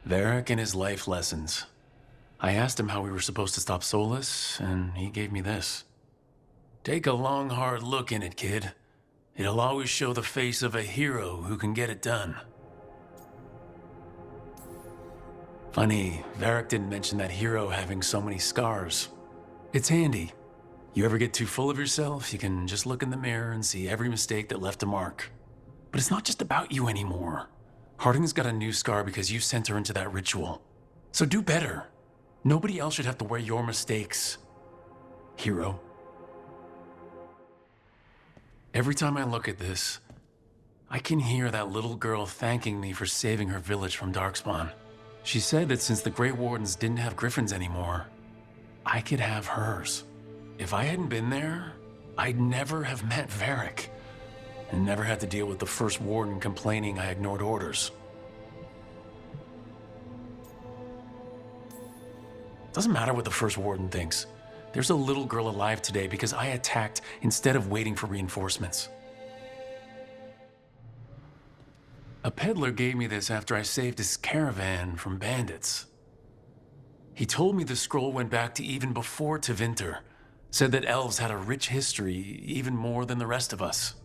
Varric and his life lessons. I asked him how we were supposed to stop Solus, and he gave me this. Take a long, hard look in it, kid. It'll always show the face of a hero who can get it done. Funny, Varric didn't mention that hero having so many scars. It's handy. You ever get too full of yourself, you can just look in the mirror and see every mistake that left a mark. But it's not just about you anymore. Harding's got a new scar because you sent her into that ritual. So do better. Nobody else should have to wear your mistakes, hero. Every time I look at this, I can hear that little girl thanking me for saving her village from Darkspawn. She said that since the Grey Wardens didn't have griffins anymore, I could have hers. If I hadn't been there, I'd never have met Varric, and never had to deal with the first Warden complaining I ignored orders. Doesn't matter what the first Warden thinks. There's a little girl alive today because I attacked instead of waiting for reinforcements. A peddler gave me this after I saved his caravan from bandits. He told me the scroll went back to even before Tevinter, said that elves had a rich history, even more than the rest of us.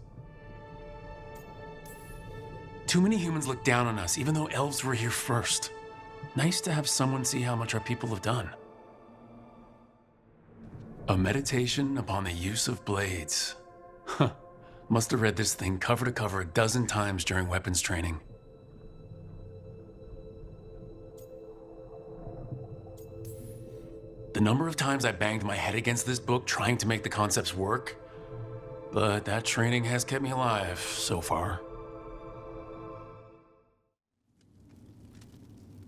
Too many humans look down on us, even though elves were here first. Nice to have someone see how much our people have done. A meditation upon the use of blades. Huh. Must have read this thing cover to cover a dozen times during weapons training. The number of times I banged my head against this book trying to make the concepts work, but that training has kept me alive so far.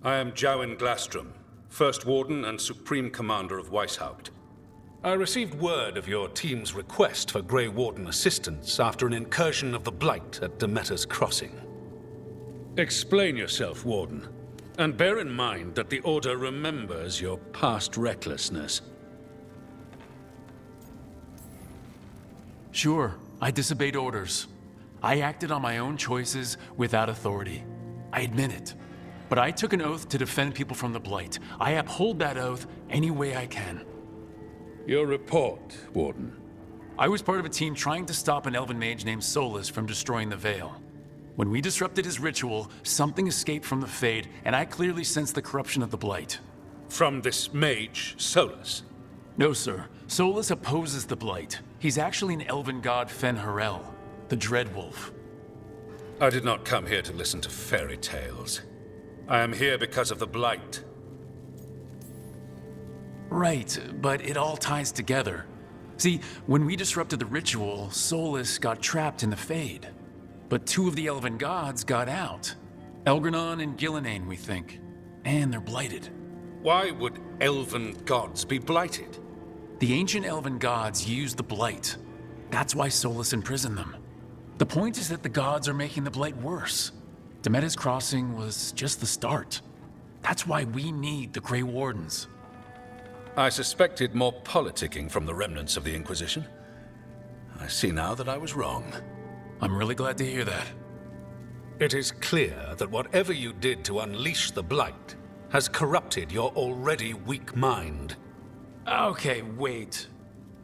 I am Jowin Glastrom, First Warden and Supreme Commander of Weishaupt. I received word of your team's request for Grey Warden assistance after an incursion of the Blight at Demeter's Crossing. Explain yourself, Warden, and bear in mind that the Order remembers your past recklessness. Sure, I disobeyed orders. I acted on my own choices without authority. I admit it. But I took an oath to defend people from the Blight. I uphold that oath any way I can. Your report, Warden. I was part of a team trying to stop an elven mage named Solus from destroying the Veil. When we disrupted his ritual, something escaped from the Fade, and I clearly sensed the corruption of the Blight. From this mage, Solus? No, sir. Solus opposes the Blight. He's actually an elven god Fen-Harel, the Dreadwolf. I did not come here to listen to fairy tales. I am here because of the Blight. Right, but it all ties together. See, when we disrupted the ritual, Solus got trapped in the Fade. But two of the elven gods got out. Elgar'nan and Ghilan'nain, we think. And they're blighted. Why would elven gods be blighted? The ancient elven gods used the Blight. That's why Solus imprisoned them. The point is that the gods are making the Blight worse. Demeter's Crossing was just the start. That's why we need the Grey Wardens. I suspected more politicking from the remnants of the Inquisition. I see now that I was wrong. I'm really glad to hear that. It is clear that whatever you did to unleash the Blight has corrupted your already weak mind. Okay, wait.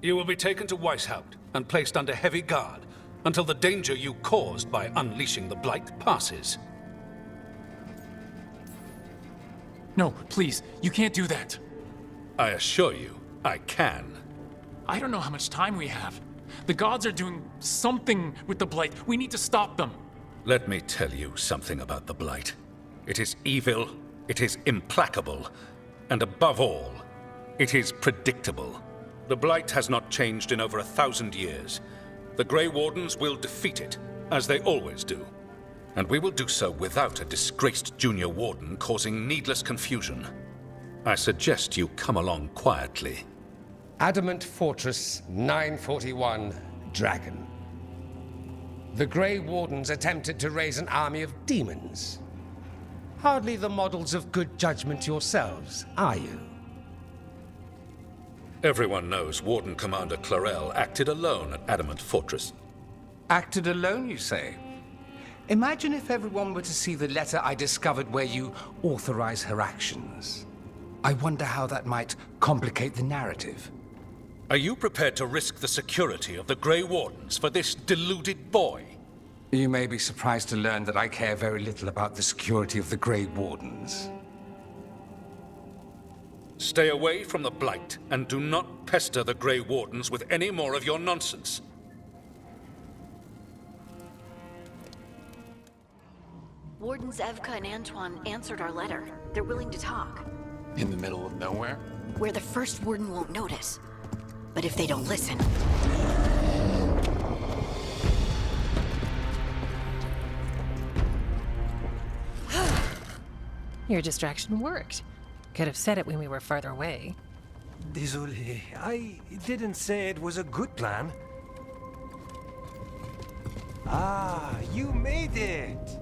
You will be taken to Weishaupt and placed under heavy guard until the danger you caused by unleashing the Blight passes. No, please, you can't do that. I assure you, I can. I don't know how much time we have. The gods are doing something with the Blight. We need to stop them. Let me tell you something about the Blight. It is evil, it is implacable, and above all, it is predictable. The Blight has not changed in over 1,000 years. The Grey Wardens will defeat it, as they always do. And we will do so without a disgraced junior warden causing needless confusion. I suggest you come along quietly. Adamant Fortress 941, Dragon. The Grey Wardens attempted to raise an army of demons. Hardly the models of good judgment yourselves, are you? Everyone knows Warden Commander Clarel acted alone at Adamant Fortress. Acted alone, you say? Imagine if everyone were to see the letter I discovered where you authorize her actions. I wonder how that might complicate the narrative. Are you prepared to risk the security of the Grey Wardens for this deluded boy? You may be surprised to learn that I care very little about the security of the Grey Wardens. Stay away from the Blight, and do not pester the Grey Wardens with any more of your nonsense. Wardens Evka and Antoine answered our letter. They're willing to talk. In the middle of nowhere? Where the first warden won't notice. But if they don't listen... Your distraction worked. Could have said it when we were farther away. Désolé, I didn't say it was a good plan. Ah, you made it!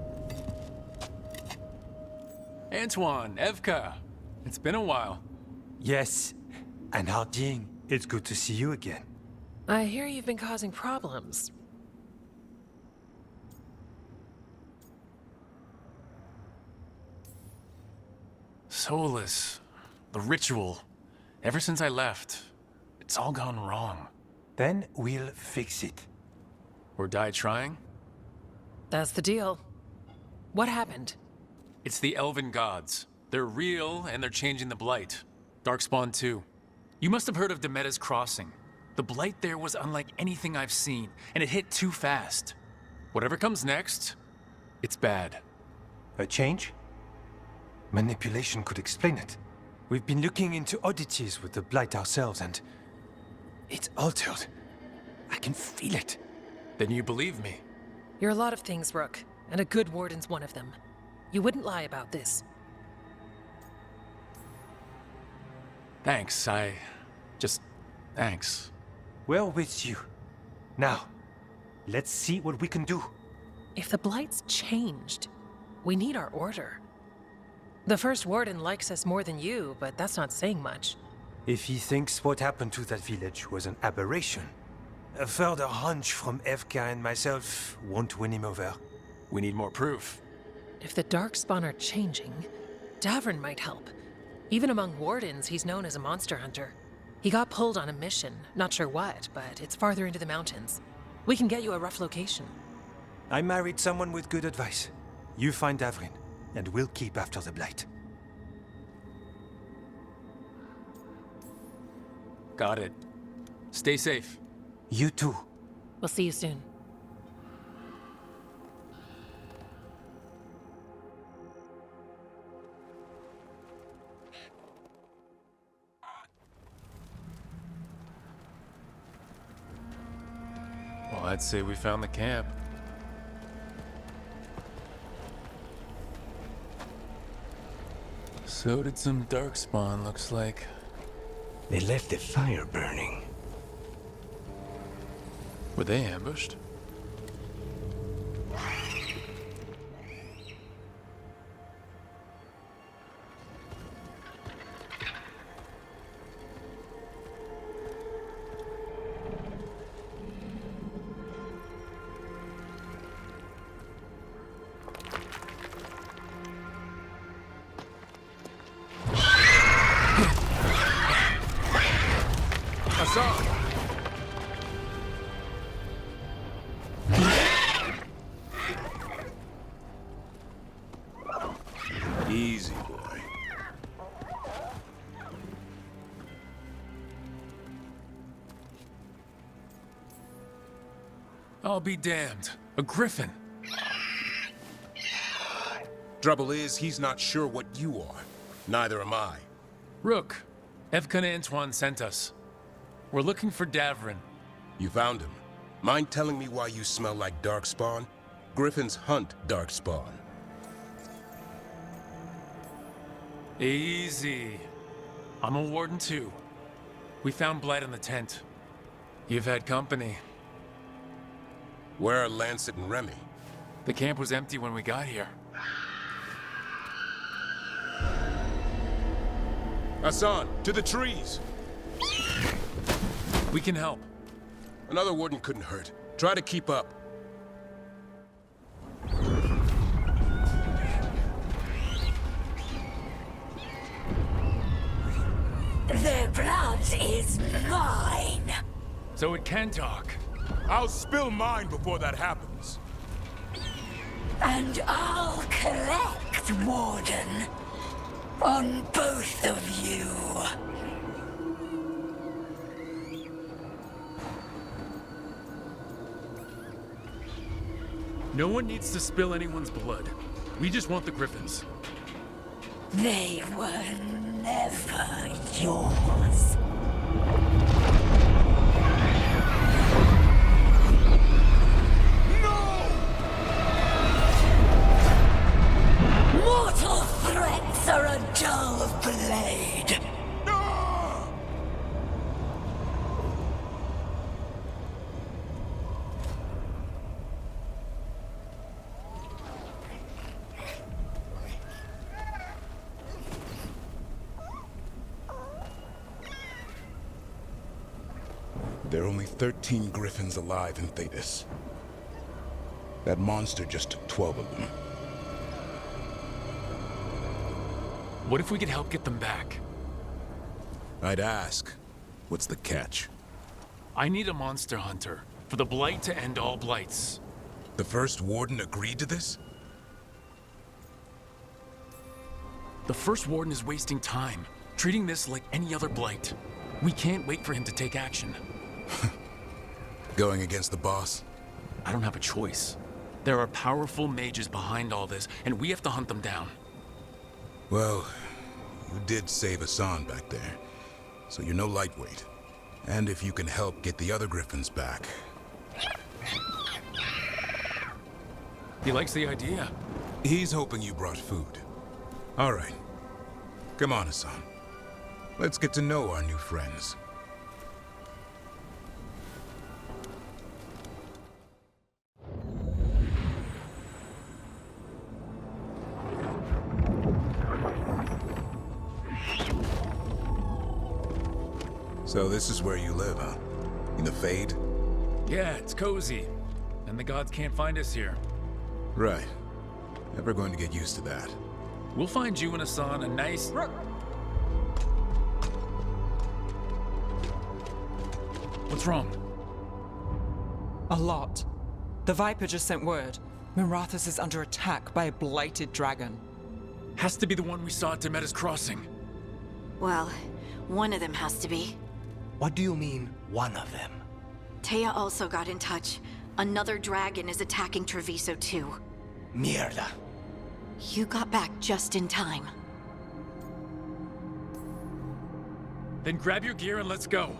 Antoine, Evka. It's been a while. Yes, and Harding, it's good to see you again. I hear you've been causing problems. Soulless. The ritual. Ever since I left, it's all gone wrong. Then we'll fix it. Or die trying? That's the deal. What happened? It's the Elven gods. They're real, and they're changing the Blight. Darkspawn too. You must have heard of Demeta's Crossing. The Blight there was unlike anything I've seen, and it hit too fast. Whatever comes next, it's bad. A change? Manipulation could explain it. We've been looking into oddities with the Blight ourselves, and it's altered. I can feel it. Then you believe me. You're a lot of things, Rook, and a good warden's one of them. You wouldn't lie about this. Thanks, thanks. We're with you. Now, let's see what we can do. If the Blight's changed, we need our order. The first warden likes us more than you, but that's not saying much. If he thinks what happened to that village was an aberration, a further hunch from Evka and myself won't win him over. We need more proof. If the Darkspawn are changing, Davrin might help. Even among wardens, he's known as a monster hunter. He got pulled on a mission, not sure what, but it's farther into the mountains. We can get you a rough location. I married someone with good advice. You find Davrin, and we'll keep after the Blight. Got it. Stay safe. You too. We'll see you soon. Well, I'd say we found the camp. So did some Darkspawn, looks like. They left the fire burning. Were they ambushed? Easy, boy. I'll be damned. A griffin. Trouble is, he's not sure what you are. Neither am I. Rook, Evka and Antoine sent us. We're looking for Davrin. You found him. Mind telling me why you smell like Darkspawn? Griffins hunt Darkspawn. Easy. I'm a warden too. We found Blight in the tent. You've had company. Where are Lancet and Remy? The camp was empty when we got here. Hassan, to the trees! We can help. Another warden couldn't hurt. Try to keep up. blood is mine. So it can talk. I'll spill mine before that happens. And I'll collect, Warden. On both of you. No one needs to spill anyone's blood. We just want the Griffins. They were never yours. Mortal threats are a dull blade. There are only 13 Griffins alive in Thetis. That monster just took 12 of them. What if we could help get them back? I'd ask, what's the catch? I need a monster hunter for the Blight to end all blights. The first Warden agreed to this? The first Warden is wasting time, treating this like any other Blight. We can't wait for him to take action. Going against the boss? I don't have a choice. There are powerful mages behind all this, and we have to hunt them down. Well, you did save Hassan back there, so you're no lightweight. And if you can help get the other Griffins back... He likes the idea. He's hoping you brought food. All right. Come on, Hassan. Let's get to know our new friends. So this is where you live, huh? In the Fade? Yeah, it's cozy. And the gods can't find us here. Right. Never going to get used to that. We'll find you and Hassan a nice... Rook! What's wrong? A lot. The Viper just sent word. Mirathus is under attack by a blighted dragon. Has to be the one we saw at Demeter's Crossing. Well, one of them has to be. What do you mean, one of them? Taya also got in touch. Another dragon is attacking Treviso too. Mierda. You got back just in time. Then grab your gear and let's go.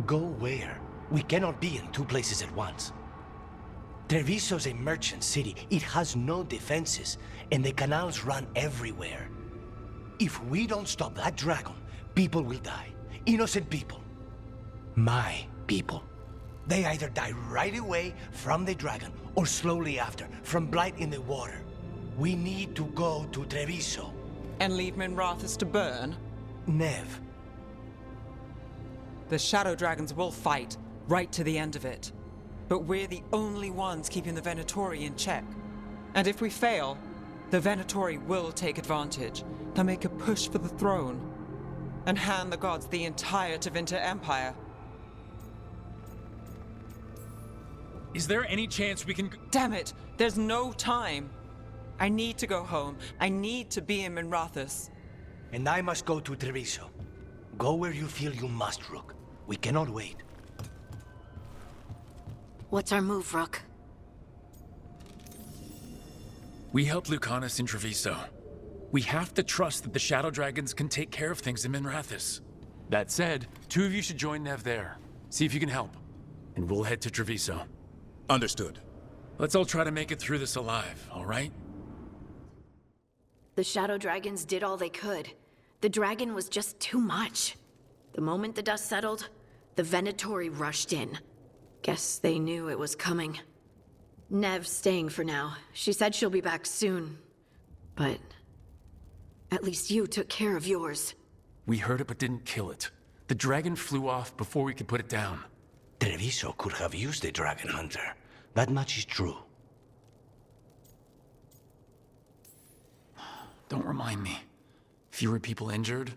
Go where? We cannot be in two places at once. Treviso's a merchant city. It has no defenses, and the canals run everywhere. If we don't stop that dragon, people will die. Innocent people. My people. They either die right away from the dragon, or slowly after, from blight in the water. We need to go to Treviso. And leave Mirathus to burn? Nev. The Shadow Dragons will fight, right to the end of it. But we're the only ones keeping the Venatori in check. And if we fail, the Venatori will take advantage. They'll make a push for the throne, and hand the gods the entire Tevinter Empire. Is there any chance we can... Damn it! There's no time! I need to go home. I need to be in Mirathus. And I must go to Treviso. Go where you feel you must, Rook. We cannot wait. What's our move, Rook? We helped Lucanis in Treviso. We have to trust that the Shadow Dragons can take care of things in Mirathus. That said, two of you should join Nev there. See if you can help. And we'll head to Treviso. Understood. Let's all try to make it through this alive, all right? The Shadow Dragons did all they could. The dragon was just too much. The moment the dust settled, the Venatori rushed in. Guess they knew it was coming. Nev's staying for now. She said she'll be back soon. But at least you took care of yours. We heard it but didn't kill it. The dragon flew off before we could put it down. Treviso could have used a dragon hunter. That much is true. Don't remind me. Fewer people injured,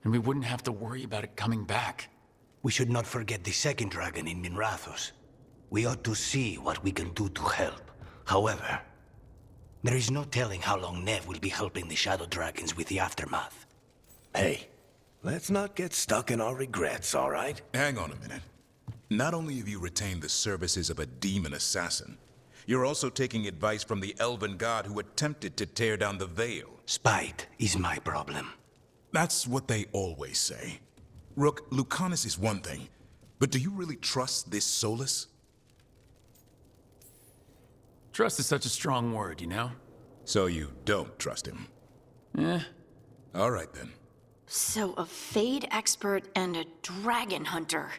and we wouldn't have to worry about it coming back. We should not forget the second dragon in Minrathos. We ought to see what we can do to help. However, there is no telling how long Nev will be helping the Shadow Dragons with the aftermath. Hey, let's not get stuck in our regrets, all right? Hang on a minute. Not only have you retained the services of a demon assassin, you're also taking advice from the elven god who attempted to tear down the veil. Spite is my problem. That's what they always say. Rook, Lucanis is one thing, but do you really trust this Solus? Trust is such a strong word, you know? So you don't trust him? All right then. So a Fade expert and a dragon hunter.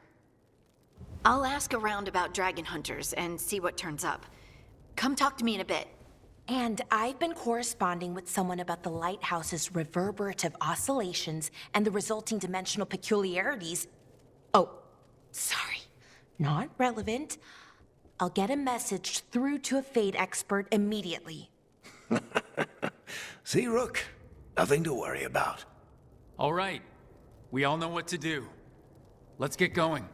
I'll ask around about dragon hunters and see what turns up. Come talk to me in a bit. And I've been corresponding with someone about the lighthouse's reverberative oscillations and the resulting dimensional peculiarities. Oh, sorry. Not relevant. I'll get a message through to a Fade expert immediately. See, Rook? Nothing to worry about. All right. We all know what to do. Let's get going.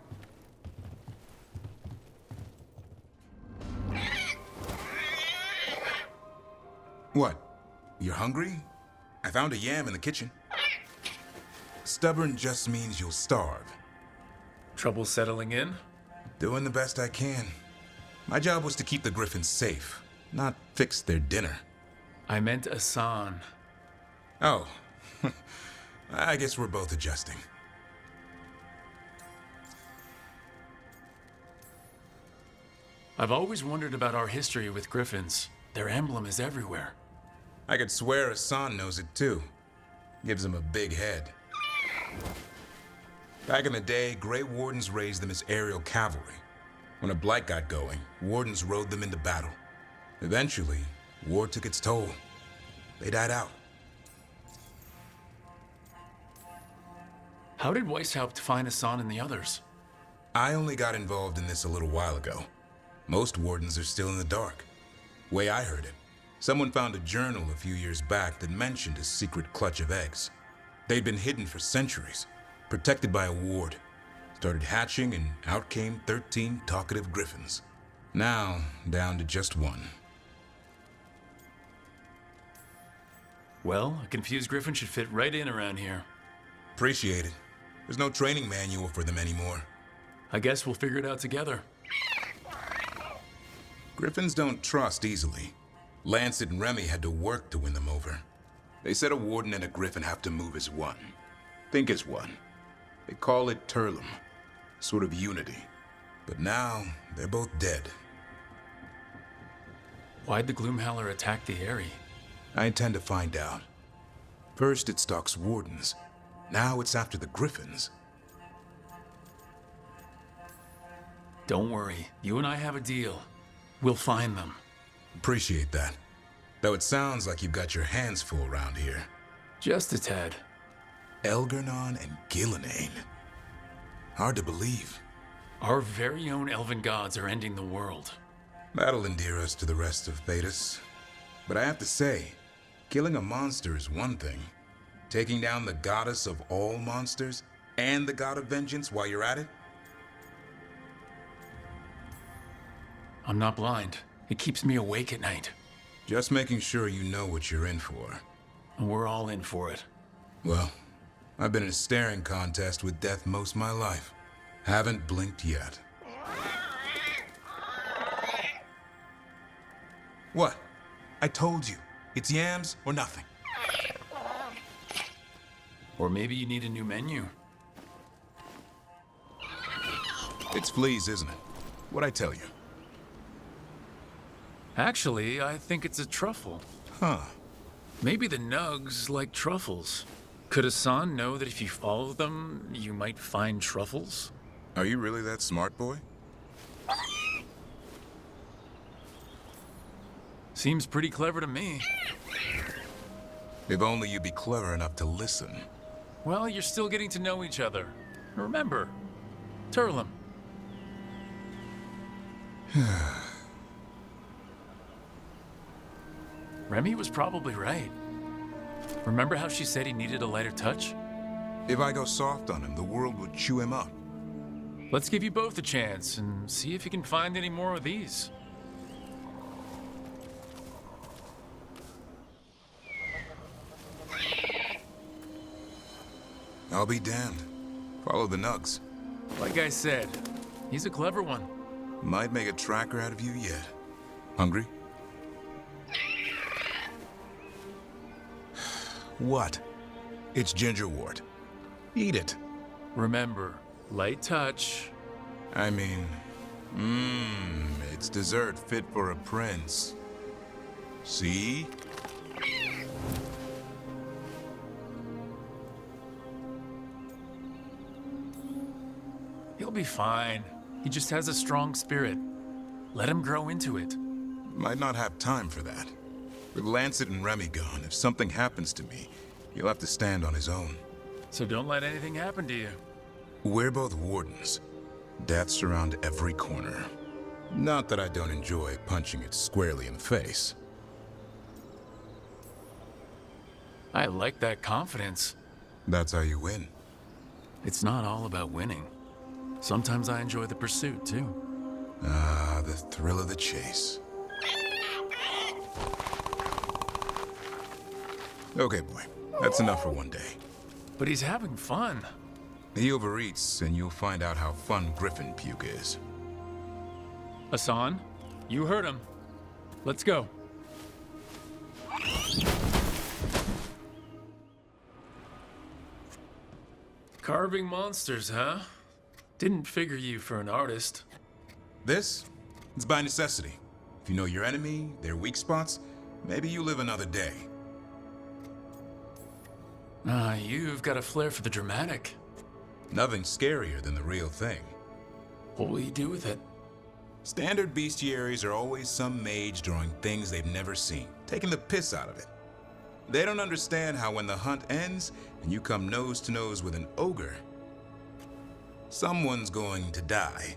What? You're hungry? I found a yam in the kitchen. Stubborn just means you'll starve. Trouble settling in? Doing the best I can. My job was to keep the Griffins safe, not fix their dinner. I meant Asan. Oh. I guess we're both adjusting. I've always wondered about our history with Griffins. Their emblem is everywhere. I could swear Asan knows it too. Gives him a big head. Back in the day, Grey Wardens raised them as aerial cavalry. When a blight got going, Wardens rode them into battle. Eventually, war took its toll. They died out. How did Weishaupt find Asan and the others? I only got involved in this a little while ago. Most Wardens are still in the dark. Way I heard it, someone found a journal a few years back that mentioned a secret clutch of eggs. They'd been hidden for centuries, protected by a ward. Started hatching and out came 13 talkative griffins. Now, down to just one. Well, a confused griffin should fit right in around here. Appreciate it. There's no training manual for them anymore. I guess we'll figure it out together. Griffins don't trust easily. Lancet and Remy had to work to win them over. They said a warden and a griffin have to move as one. Think as one. They call it Turlum. Sort of unity. But now, they're both dead. Why'd the Gloomhowler attack the Eyrie? I intend to find out. First it stalks wardens. Now it's after the griffins. Don't worry. You and I have a deal. We'll find them. Appreciate that. Though it sounds like you've got your hands full around here. Just a tad. Elgar'nan and Ghilan'nain. Hard to believe. Our very own elven gods are ending the world. That'll endear us to the rest of Thedas. But I have to say, killing a monster is one thing. Taking down the goddess of all monsters and the god of vengeance while you're at it? I'm not blind. It keeps me awake at night. Just making sure you know what you're in for. And we're all in for it. Well, I've been in a staring contest with death most of my life. Haven't blinked yet. What? I told you. It's yams or nothing. Or maybe you need a new menu. It's fleas, isn't it? What'd I tell you? Actually, I think it's a truffle. Huh. Maybe the nugs like truffles. Could Asan know that if you follow them, you might find truffles? Are you really that smart, boy? Seems pretty clever to me. If only you'd be clever enough to listen. Well, you're still getting to know each other. Remember, Turlum. Remy was probably right. Remember how she said he needed a lighter touch? If I go soft on him, the world would chew him up. Let's give you both a chance and see if you can find any more of these. I'll be damned. Follow the nugs. Like I said, he's a clever one. Might make a tracker out of you yet. Hungry? What? It's gingerwort. Eat it. Remember, light touch. I mean, it's dessert fit for a prince. See? He'll be fine. He just has a strong spirit. Let him grow into it. Might not have time for that. With Lancet and Remy gone, if something happens to me, he'll have to stand on his own. So don't let anything happen to you. We're both wardens. Death's around every corner. Not that I don't enjoy punching it squarely in the face. I like that confidence. That's how you win. It's not all about winning. Sometimes I enjoy the pursuit, too. Ah, the thrill of the chase. Okay, boy. That's enough for one day. But he's having fun. He overeats, and you'll find out how fun Griffin puke is. Hassan, you heard him. Let's go. Carving monsters, huh? Didn't figure you for an artist. This? It's by necessity. If you know your enemy, their weak spots, maybe you live another day. You've got a flair for the dramatic. Nothing scarier than the real thing. What will you do with it? Standard bestiaries are always some mage drawing things they've never seen, taking the piss out of it. They don't understand how when the hunt ends and you come nose to nose with an ogre, someone's going to die.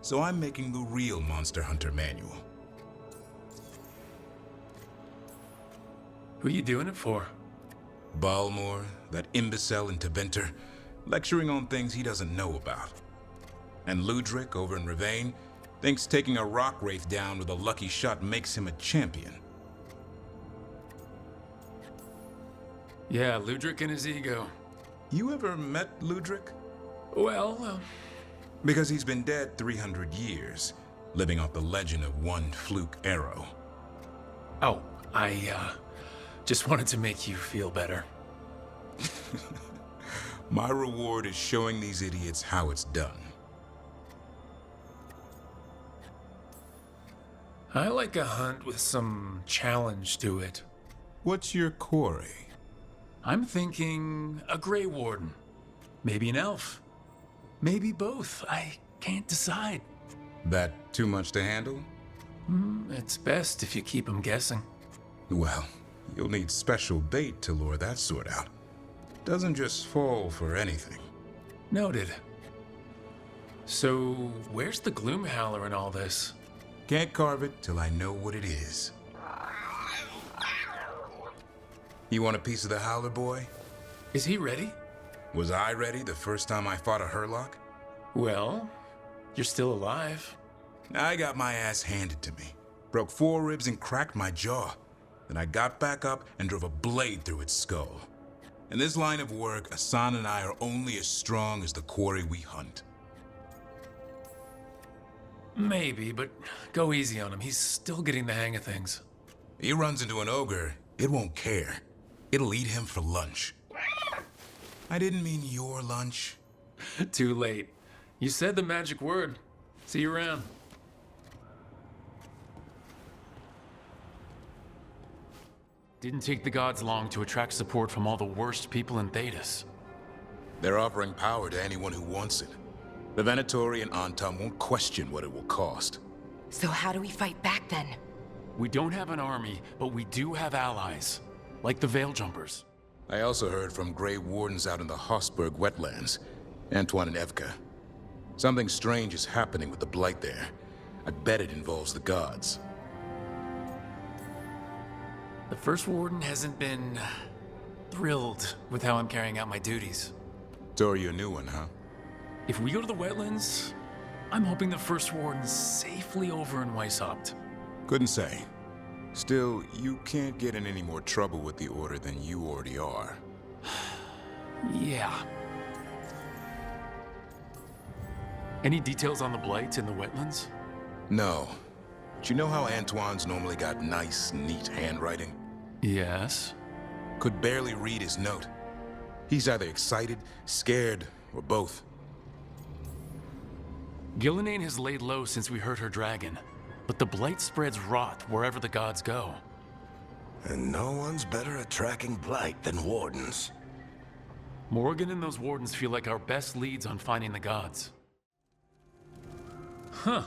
So I'm making the real Monster Hunter manual. Who you doing it for? Balmor, that imbecile in Teventer, lecturing on things he doesn't know about. And Ludric over in Ravane thinks taking a rock wraith down with a lucky shot makes him a champion. Yeah, Ludric and his ego. You ever met Ludric? Well, Because he's been dead 300 years, living off the legend of one fluke arrow. Oh, I just wanted to make you feel better. My reward is showing these idiots how it's done. I like a hunt with some challenge to it. What's your quarry? I'm thinking a Grey Warden. Maybe an elf. Maybe both. I can't decide. That too much to handle? It's best if you keep them guessing. Well, you'll need special bait to lure that sort out. Doesn't just fall for anything. Noted. So, where's the Gloomhowler in all this? Can't carve it till I know what it is. You want a piece of the Howler, boy? Is he ready? Was I ready the first time I fought a Hurlock? Well, you're still alive. I got my ass handed to me. Broke 4 ribs and cracked my jaw. Then I got back up and drove a blade through its skull. In this line of work, Hassan and I are only as strong as the quarry we hunt. Maybe, but go easy on him. He's still getting the hang of things. He runs into an ogre, it won't care. It'll eat him for lunch. I didn't mean your lunch. Too late. You said the magic word. See you around. Didn't take the gods long to attract support from all the worst people in Thedas. They're offering power to anyone who wants it. The Venatori and Antam won't question what it will cost. So how do we fight back then? We don't have an army, but we do have allies. Like the Veil Jumpers. I also heard from Grey Wardens out in the Hossberg wetlands, Antoine and Evka. Something strange is happening with the Blight there. I bet it involves the gods. The First Warden hasn't been thrilled with how I'm carrying out my duties. So you're a new one, huh? If we go to the wetlands, I'm hoping the first warden's safely over in Weishaupt. Couldn't say. Still, you can't get in any more trouble with the Order than you already are. Yeah. Any details on the blight in the wetlands? No. But you know how Antoine's normally got nice, neat handwriting? Yes. Could barely read his note. He's either excited, scared, or both. Ghilan'nain has laid low since we heard her dragon, but the blight spreads rot wherever the gods go. And no one's better at tracking blight than wardens. Morgan and those wardens feel like our best leads on finding the gods. Huh.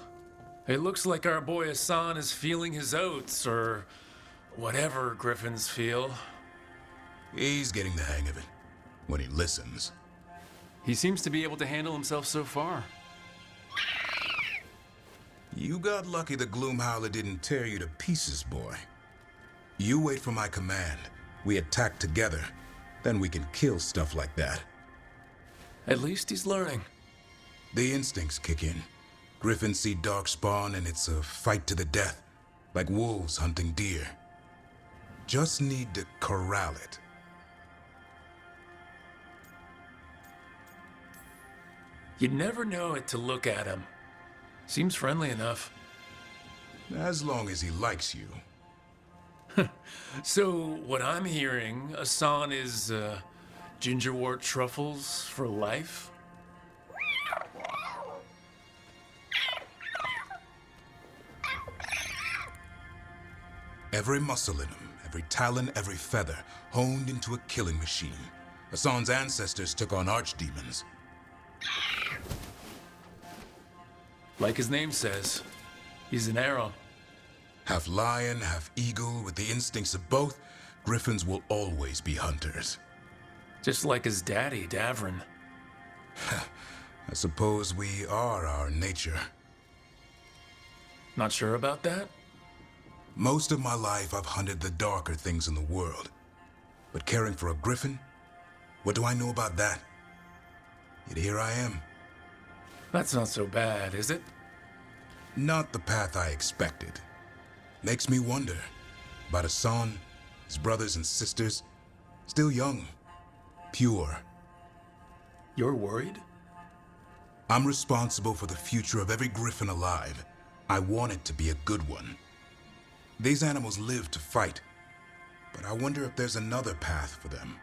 It looks like our boy Hassan is feeling his oats, or whatever griffins feel. He's getting the hang of it, when he listens. He seems to be able to handle himself so far. You got lucky the Gloomhowler didn't tear you to pieces, boy. You wait for my command. We attack together. Then we can kill stuff like that. At least he's learning. The instincts kick in. Griffins see darkspawn and it's a fight to the death, like wolves hunting deer. Just need to corral it. You'd never know it to look at him. Seems friendly enough. As long as he likes you. So, what I'm hearing, Hassan is, gingerwort truffles for life? Every muscle in him, every talon, every feather, honed into a killing machine. Hassan's ancestors took on archdemons. Like his name says, he's an arrow. Half lion, half eagle, with the instincts of both, griffins will always be hunters. Just like his daddy, Davrin. I suppose we are our nature. Not sure about that? Most of my life I've hunted the darker things in the world. But caring for a griffin? What do I know about that? Yet here I am. That's not so bad, is it? Not the path I expected. Makes me wonder about Hassan, his brothers and sisters, still young, pure. You're worried? I'm responsible for the future of every griffin alive. I want it to be a good one. These animals live to fight, but I wonder if there's another path for them.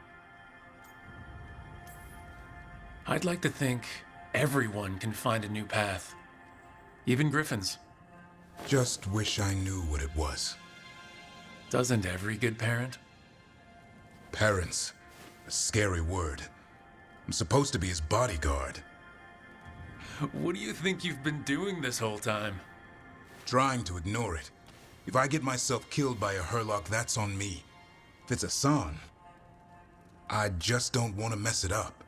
I'd like to think everyone can find a new path. Even griffins. Just wish I knew what it was. Doesn't every good parent? Parents. A scary word. I'm supposed to be his bodyguard. What do you think you've been doing this whole time? Trying to ignore it. If I get myself killed by a Hurlock, that's on me. If it's Hassan, I just don't want to mess it up.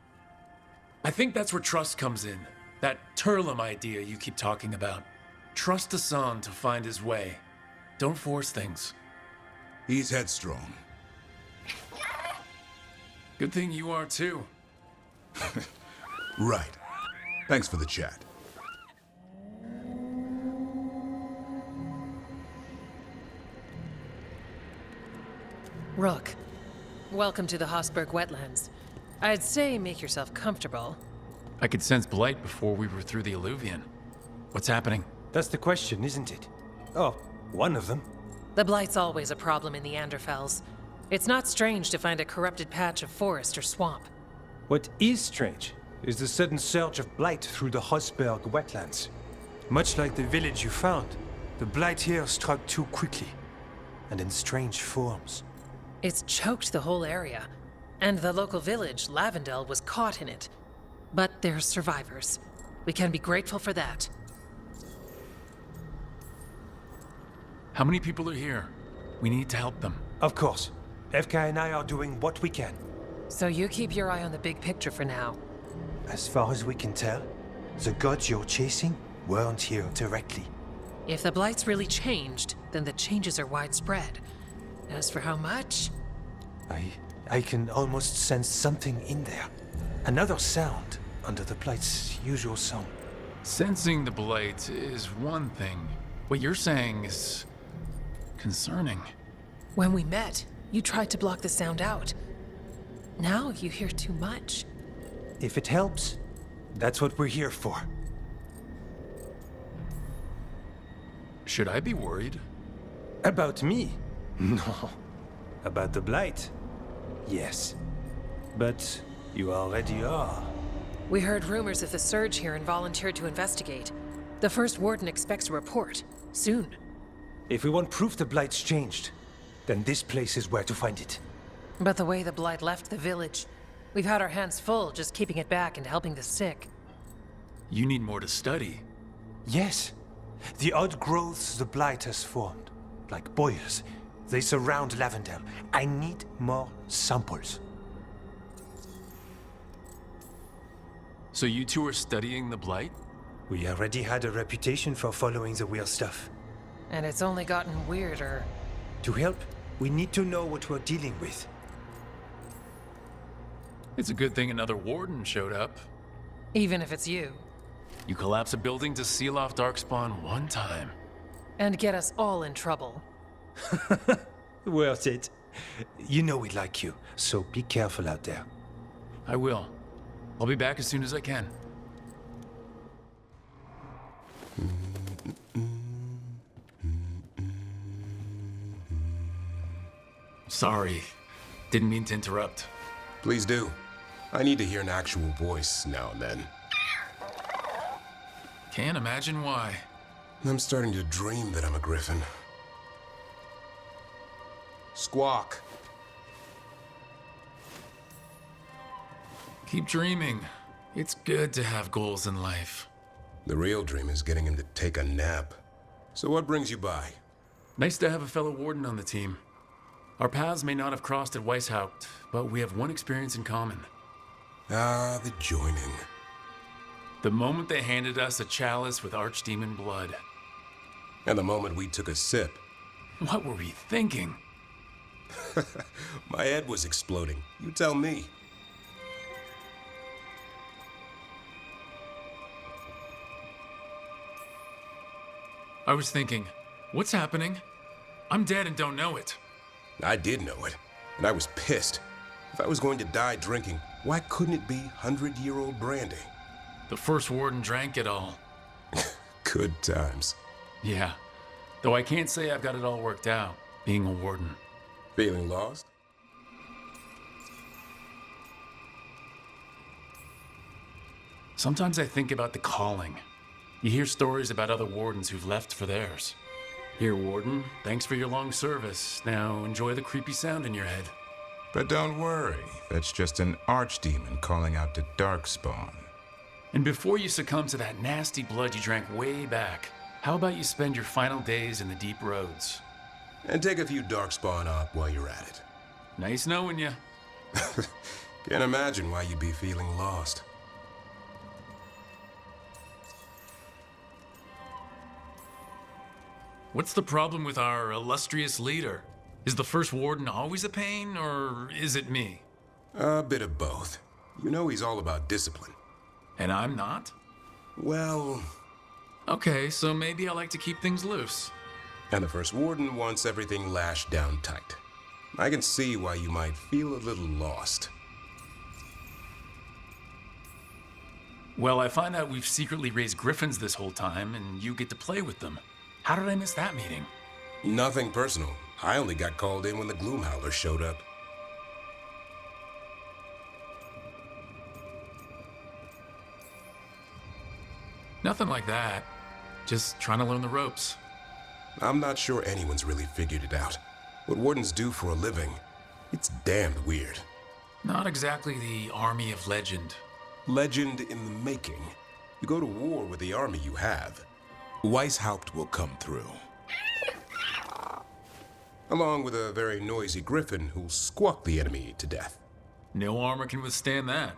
I think that's where trust comes in. That Turlum idea you keep talking about. Trust Hassan to find his way. Don't force things. He's headstrong. Good thing you are too. Right. Thanks for the chat. Rook, welcome to the Hossberg wetlands. I'd say make yourself comfortable. I could sense blight before we were through the alluvion. What's happening? That's the question, isn't it? Oh, one of them. The blight's always a problem in the Anderfels. It's not strange to find a corrupted patch of forest or swamp. What is strange is the sudden surge of blight through the Hossberg wetlands. Much like the village you found, the blight here struck too quickly, and in strange forms. It's choked the whole area, and the local village, Lavendel, was caught in it. But they're survivors. We can be grateful for that. How many people are here? We need to help them. Of course. FK and I are doing what we can. So you keep your eye on the big picture for now. As far as we can tell, the gods you're chasing weren't here directly. If the blight's really changed, then the changes are widespread. As for how much? I can almost sense something in there. Another sound under the Blight's usual song. Sensing the blight is one thing. What you're saying is concerning. When we met, you tried to block the sound out. Now you hear too much. If it helps, that's what we're here for. Should I be worried? About me? No. About the Blight? Yes. But you already are. We heard rumors of the surge here and volunteered to investigate. The first Warden expects a report. Soon. If we want proof the Blight's changed, then this place is where to find it. But the way the Blight left the village, we've had our hands full just keeping it back and helping the sick. You need more to study. Yes. The odd growths the Blight has formed, like boils, they surround Lavendale. I need more samples. So you two are studying the blight? We already had a reputation for following the weird stuff. And it's only gotten weirder. To help, we need to know what we're dealing with. It's a good thing another warden showed up. Even if it's you. You collapse a building to seal off Darkspawn one time. And get us all in trouble. Worth it. You know we like you, so be careful out there. I will. I'll be back as soon as I can. Sorry. Didn't mean to interrupt. Please do. I need to hear an actual voice now and then. Can't imagine why. I'm starting to dream that I'm a griffin. Squawk. Keep dreaming. It's good to have goals in life. The real dream is getting him to take a nap. So what brings you by? Nice to have a fellow warden on the team. Our paths may not have crossed at Weishaupt, but we have one experience in common. Ah, the joining. The moment they handed us a chalice with archdemon blood. And the moment we took a sip. What were we thinking? My head was exploding. You tell me. I was thinking, what's happening? I'm dead and don't know it. I did know it, and I was pissed. If I was going to die drinking, why couldn't it be 100-year-old brandy? The first warden drank it all. Good times. Yeah, though I can't say I've got it all worked out, being a warden. Feeling lost? Sometimes I think about the calling. You hear stories about other wardens who've left for theirs. Here, warden, thanks for your long service. Now enjoy the creepy sound in your head. But don't worry, that's just an archdemon calling out to Darkspawn. And before you succumb to that nasty blood you drank way back, how about you spend your final days in the deep roads? And take a few Darkspawn up while you're at it. Nice knowing you. Can't imagine why you'd be feeling lost. What's the problem with our illustrious leader? Is the first warden always a pain, or is it me? A bit of both. You know he's all about discipline. And I'm not? Well... Okay, so maybe I like to keep things loose. And the first warden wants everything lashed down tight. I can see why you might feel a little lost. Well, I find out we've secretly raised griffins this whole time, and you get to play with them. How did I miss that meeting? Nothing personal. I only got called in when the Gloomhowlers showed up. Nothing like that. Just trying to learn the ropes. I'm not sure anyone's really figured it out. What wardens do for a living, it's damned weird. Not exactly the army of legend. Legend in the making. You go to war with the army you have. Weishaupt will come through. Along with a very noisy griffin who'll squawk the enemy to death. No armor can withstand that.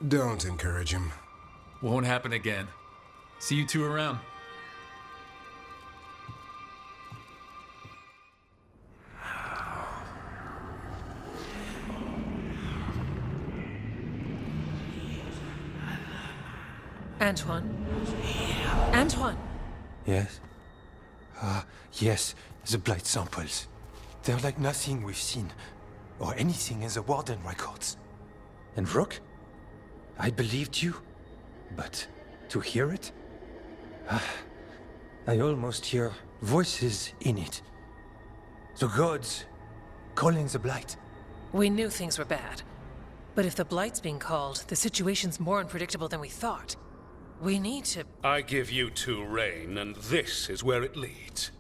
Don't encourage him. Won't happen again. See you two around. Antoine? Antoine! Yes? Yes, the blight samples. They're like nothing we've seen, or anything in the Warden records. And Rook? I believed you, but to hear it? I almost hear voices in it. The gods calling the blight. We knew things were bad. But if the blight's being called, the situation's more unpredictable than we thought. We need to... I give you two reign, and this is where it leads.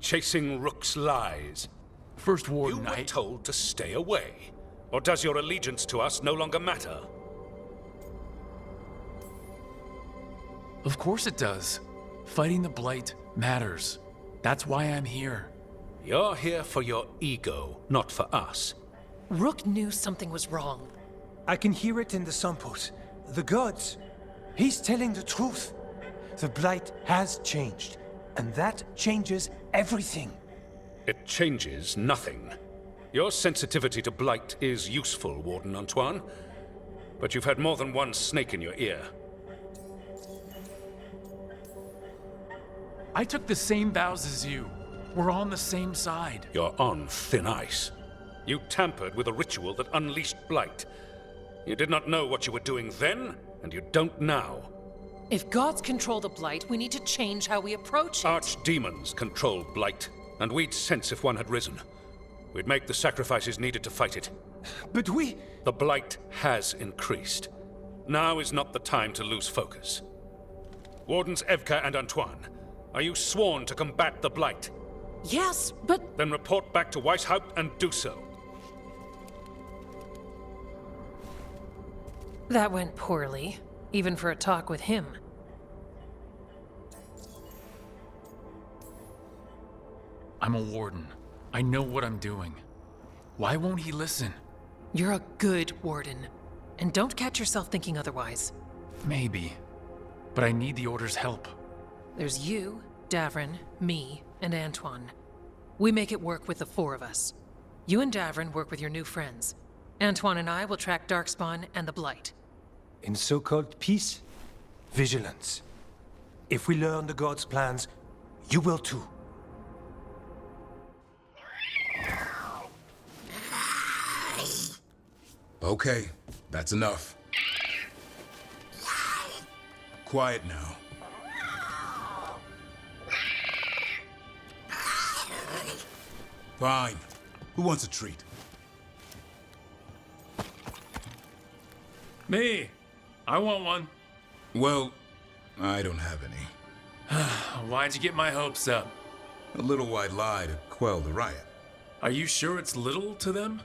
Chasing Rook's lies. First Warden, You were told to stay away. Or does your allegiance to us no longer matter? Of course it does. Fighting the Blight matters. That's why I'm here. You're here for your ego, not for us. Rook knew something was wrong. I can hear it in the samples. The gods. He's telling the truth. The blight has changed, and that changes everything. It changes nothing. Your sensitivity to blight is useful, Warden Antoine. But you've had more than one snake in your ear. I took the same vows as you. We're on the same side. You're on thin ice. You tampered with a ritual that unleashed blight. You did not know what you were doing then, and you don't now. If gods control the blight, we need to change how we approach it. Archdemons control blight, and we'd sense if one had risen. We'd make the sacrifices needed to fight it. But we... The blight has increased. Now is not the time to lose focus. Wardens Evka and Antoine, are you sworn to combat the blight? Yes, but... Then report back to Weishaupt and do so. That went poorly, even for a talk with him. I'm a warden. I know what I'm doing. Why won't he listen? You're a good warden. And don't catch yourself thinking otherwise. Maybe. But I need the Order's help. There's you, Davrin, me, and Antoine. We make it work with the four of us. You and Davrin work with your new friends. Antoine and I will track Darkspawn and the Blight. In so-called peace, vigilance. If we learn the gods' plans, you will too. Okay, that's enough. Quiet now. Fine. Who wants a treat? Me! I want one. Well, I don't have any. Why'd you get my hopes up? A little white lie to quell the riot. Are you sure it's little to them?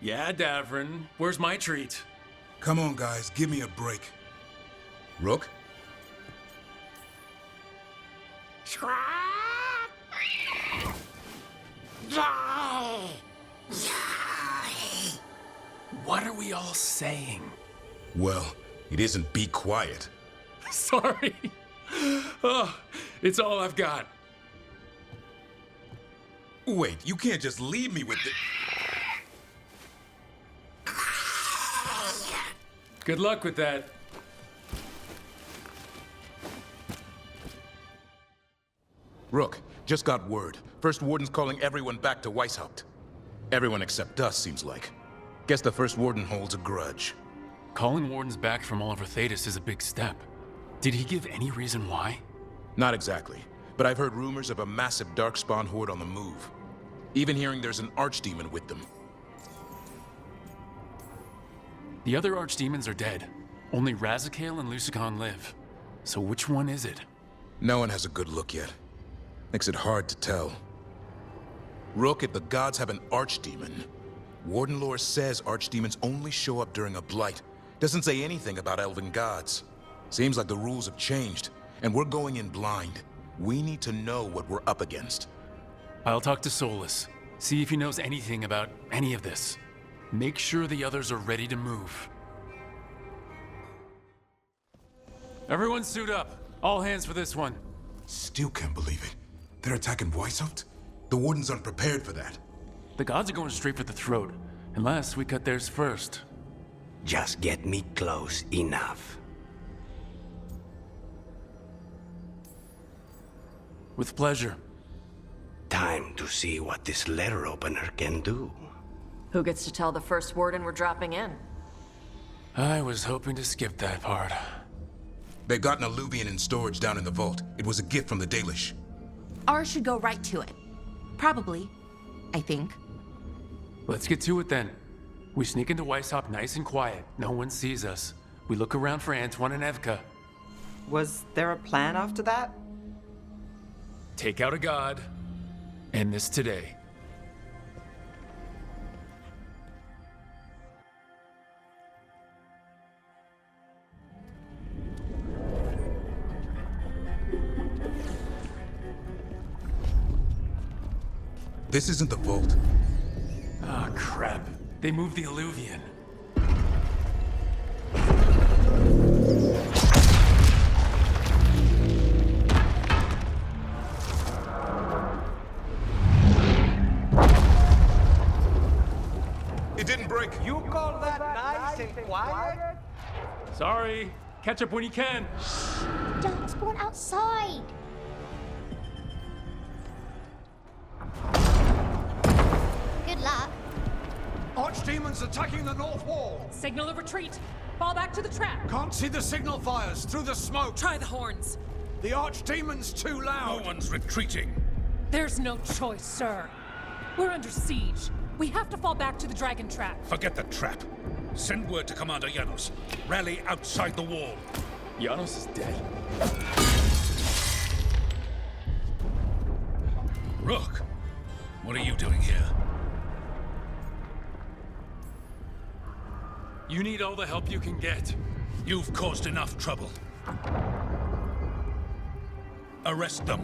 Yeah, Davrin. Where's my treat? Come on, guys. Give me a break. Rook? What are we all saying? Well, it isn't be quiet. Sorry. Oh, it's all I've got. Wait, you can't just leave me with the... Good luck with that. Rook, just got word. First Warden's calling everyone back to Weishaupt. Everyone except us, seems like. Guess the First Warden holds a grudge. Calling Wardens back from all over Thetis is a big step. Did he give any reason why? Not exactly, but I've heard rumors of a massive Darkspawn horde on the move. Even hearing there's an Archdemon with them. The other Archdemons are dead. Only Razikale and Lucanis live. So which one is it? No one has a good look yet. Makes it hard to tell. Rook, if the gods have an Archdemon, Warden lore says Archdemons only show up during a blight. Doesn't say anything about elven gods. Seems like the rules have changed, and we're going in blind. We need to know what we're up against. I'll talk to Solus. See if he knows anything about any of this. Make sure the others are ready to move. Everyone suit up. All hands for this one. Still can't believe it. They're attacking Weishaupt? The Warden's unprepared for that. The gods are going straight for the throat. Unless we cut theirs first. Just get me close enough. With pleasure. Time to see what this letter opener can do. Who gets to tell the first warden we're dropping in? I was hoping to skip that part. They've got an alluvian in storage down in the vault. It was a gift from the Dalish. Ours should go right to it. Probably. I think. Let's get to it then. We sneak into Weishaupt nice and quiet. No one sees us. We look around for Antoine and Evka. Was there a plan after that? Take out a god. End this today. This isn't the vault. Ah, crap. They moved the alluvian. It didn't break. You call that nice and quiet? Sorry. Catch up when you can. Don't spawn outside. Good luck. Archdemons attacking the north wall. Signal a retreat. Fall back to the trap. Can't see the signal fires through the smoke. Try the horns. The Archdemon's too loud. No one's retreating. There's no choice, sir. We're under siege. We have to fall back to the dragon trap. Forget the trap. Send word to Commander Janos. Rally outside the wall. Janos is dead. Rook, what are you doing here? You need all the help you can get. You've caused enough trouble. Arrest them.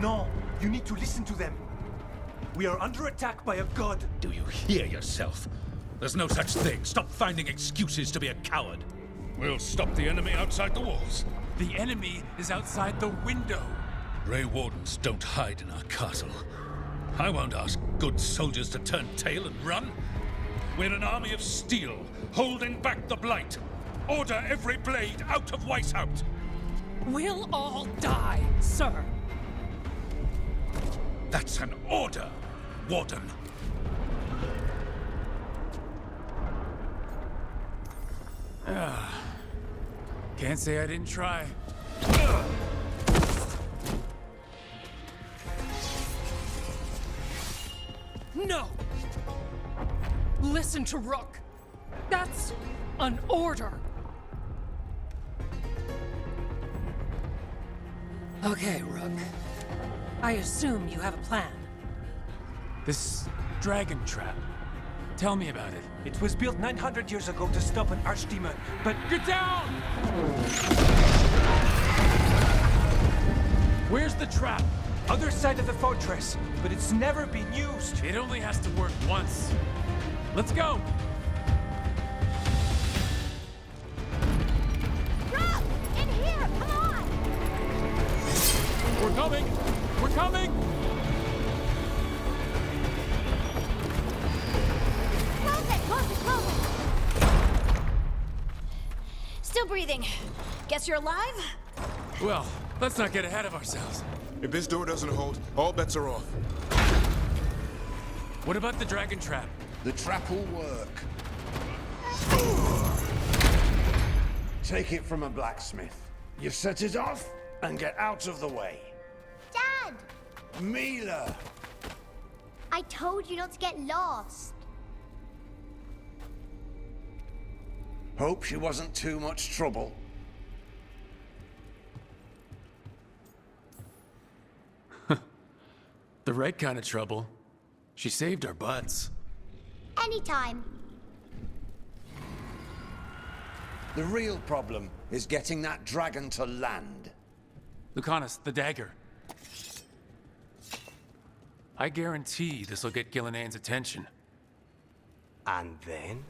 No, you need to listen to them. We are under attack by a god. Do you hear yourself? There's no such thing. Stop finding excuses to be a coward. We'll stop the enemy outside the walls. The enemy is outside the window. Grey Wardens don't hide in our castle. I won't ask good soldiers to turn tail and run. We're an army of steel, holding back the Blight. Order every blade out of Weishaupt. We'll all die, sir. That's an order, Warden. Can't say I didn't try. No! Listen to Rook. That's an order. Okay, Rook. I assume you have a plan. This dragon trap. Tell me about it. It was built 900 years ago to stop an archdemon, but... Get down! Where's the trap? Other side of the fortress, but it's never been used. It only has to work once. Let's go! Rook! In here! Come on! We're coming! We're coming! Close it! Close it! Close it! Still breathing. Guess you're alive? Well, let's not get ahead of ourselves. If this door doesn't hold, all bets are off. What about the dragon trap? The trap will work. Take it from a blacksmith. You set it off and get out of the way. Dad! Mila! I told you not to get lost. Hope she wasn't too much trouble. The right kind of trouble. She saved our butts. Anytime. The real problem is getting that dragon to land. Lucanis, the dagger. I guarantee this'll get Ghilan'nain's attention. And then?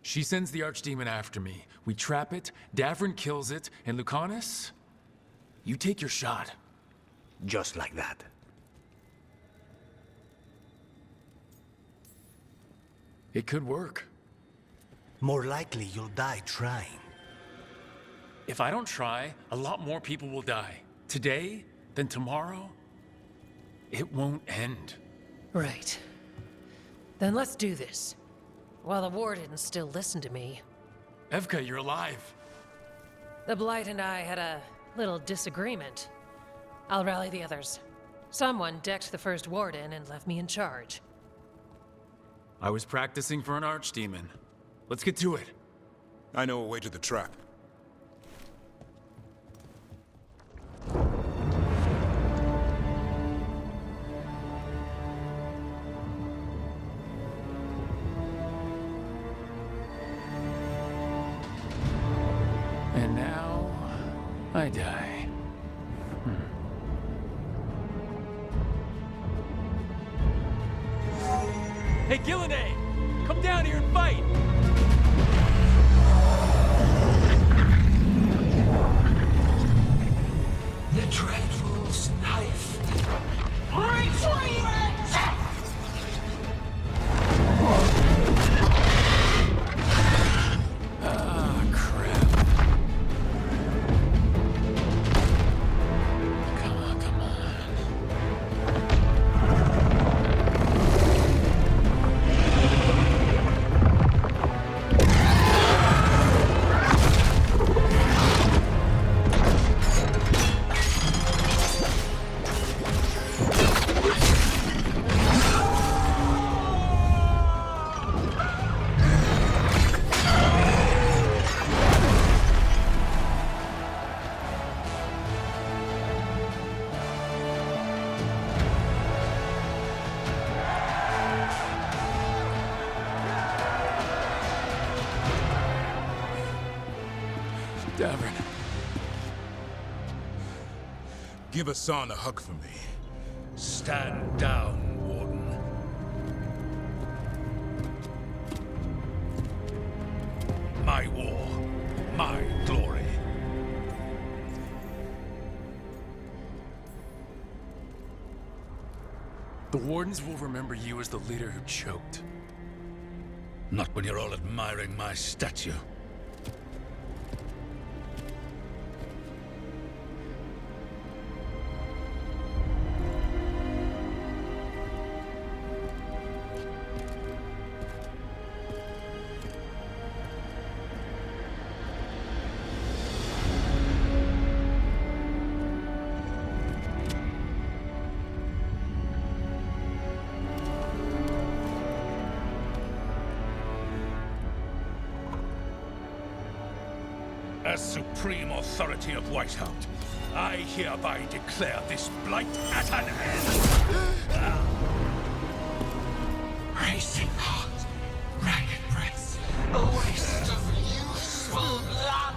She sends the archdemon after me. We trap it, Davrin kills it, and Lucanis? You take your shot. Just like that. It could work. More likely you'll die trying. If I don't try, a lot more people will die. Today, then tomorrow. It won't end. Right. Then let's do this. While the Wardens still listen to me. Evka, you're alive. The Blight and I had a little disagreement. I'll rally the others. Someone decked the first Warden and left me in charge. I was practicing for an archdemon. Let's get to it. I know a way to the trap. And now, I die. Hey, Ghilan'nain! Come down here and fight! The Dreadful's knife. Retreat! Ah, crap. Come on, come on. Davrin. Give Hassan a hug for me. Stand down, Warden. My war, my glory. The Wardens will remember you as the leader who choked. Not when you're all admiring my statue. As supreme authority of Whiteout, I hereby declare this blight at an end. Racing heart, ragged breath, a waste of useful blood.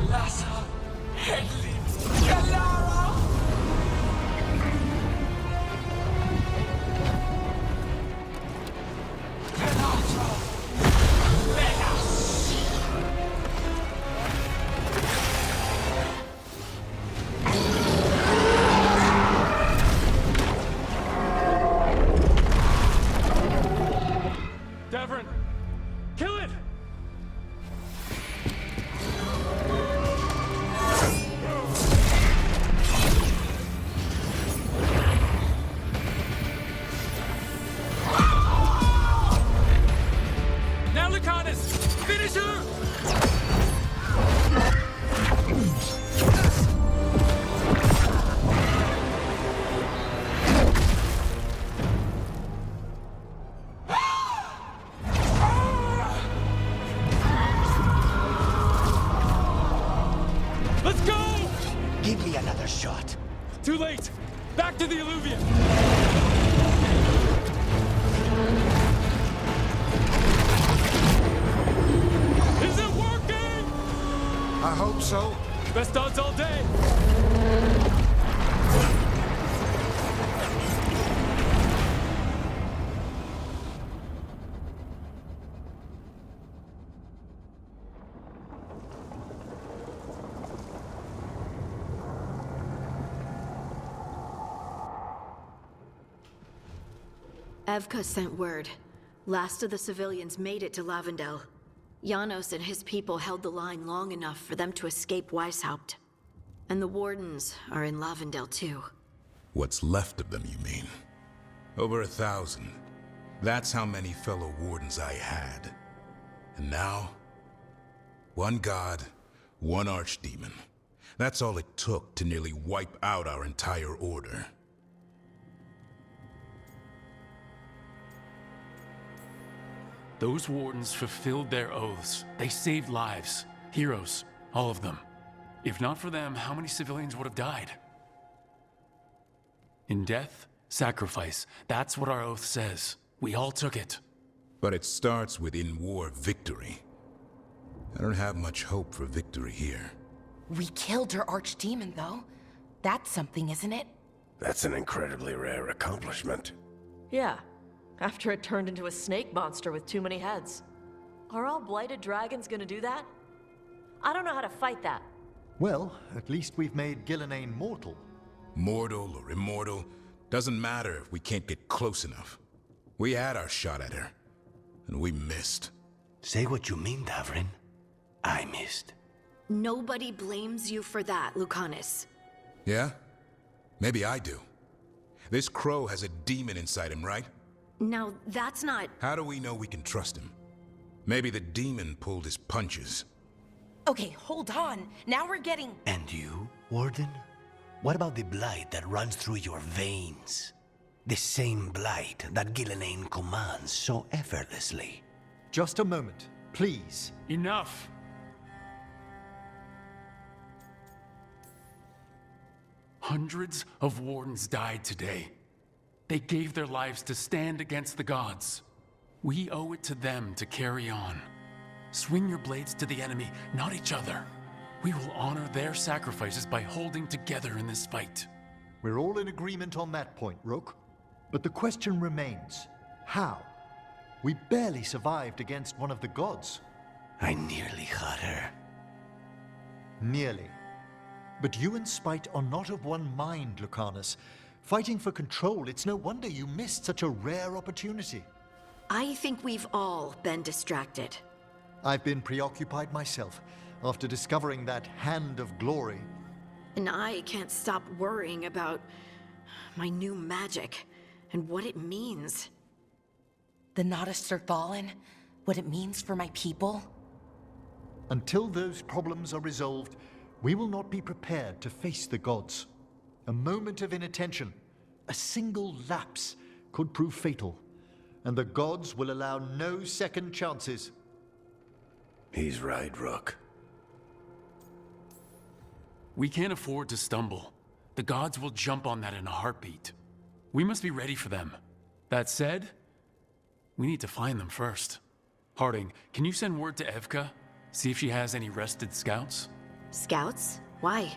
Lassa, Headley, Galara. Davrin! Kill it! Now, Lucanis! Finish her! Let's go! Give me another shot. Too late! Back to the Alluvium! Is it working? I hope so. Best odds all day! Evka sent word. Last of the civilians made it to Lavendel. Janos and his people held the line long enough for them to escape Weishaupt. And the Wardens are in Lavendel too. What's left of them, you mean? Over 1,000. That's how many fellow Wardens I had. And now, one god, one archdemon. That's all it took to nearly wipe out our entire order. Those Wardens fulfilled their oaths. They saved lives. Heroes. All of them. If not for them, how many civilians would have died? In death, sacrifice. That's what our oath says. We all took it. But it starts with in-war victory. I don't have much hope for victory here. We killed her archdemon, though. That's something, isn't it? That's an incredibly rare accomplishment. Yeah, after it turned into a snake monster with too many heads. Are all blighted dragons gonna do that? I don't know how to fight that. Well, at least we've made Ghilan'nain mortal. Mortal or immortal, doesn't matter if we can't get close enough. We had our shot at her, and we missed. Say what you mean, Davrin. I missed. Nobody blames you for that, Lucanis. Yeah? Maybe I do. This crow has a demon inside him, right? Now, that's not... How do we know we can trust him? Maybe the demon pulled his punches. Okay, hold on. Now we're getting... And you, Warden? What about the blight that runs through your veins? The same blight that Ghilan'nain commands so effortlessly. Just a moment, please. Enough! Hundreds of Wardens died today. They gave their lives to stand against the gods. We owe it to them to carry on. Swing your blades to the enemy, not each other. We will honor their sacrifices by holding together in this fight. We're all in agreement on that point, Rook. But the question remains, how? We barely survived against one of the gods. I nearly had her. Nearly. But you and Spite are not of one mind, Lucanis. Fighting for control, it's no wonder you missed such a rare opportunity. I think we've all been distracted. I've been preoccupied myself after discovering that Hand of Glory. And I can't stop worrying about my new magic and what it means. The Nodus are fallen, what it means for my people. Until those problems are resolved, we will not be prepared to face the gods. A moment of inattention, a single lapse, could prove fatal, and the gods will allow no second chances. He's right, Rook. We can't afford to stumble. The gods will jump on that in a heartbeat. We must be ready for them. That said, we need to find them first. Harding, can you send word to Evka? See if she has any rested scouts? Scouts? Why?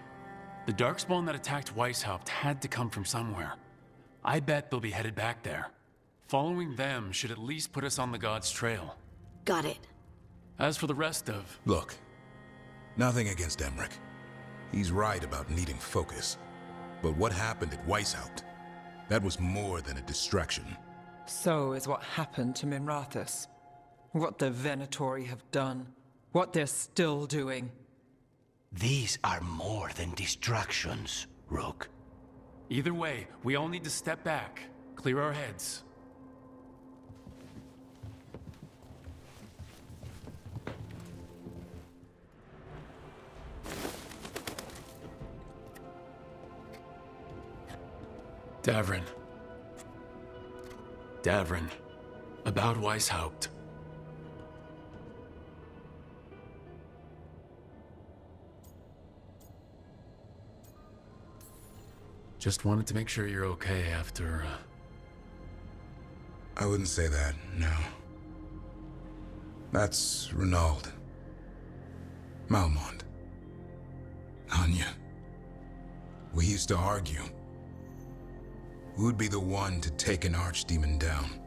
The Darkspawn that attacked Weishaupt had to come from somewhere. I bet they'll be headed back there. Following them should at least put us on the gods' trail. Got it. As for the rest of... Look, nothing against Emmerich. He's right about needing focus. But what happened at Weishaupt? That was more than a distraction. So is what happened to Minrathous. What the Venatori have done. What they're still doing. These are more than distractions, Rook. Either way, we all need to step back, clear our heads. Davrin. Davrin. About Weishaupt. Just wanted to make sure you're okay after, I wouldn't say that, no. That's Renaud. Malmont. Anya. We used to argue. Who'd be the one to take an archdemon down?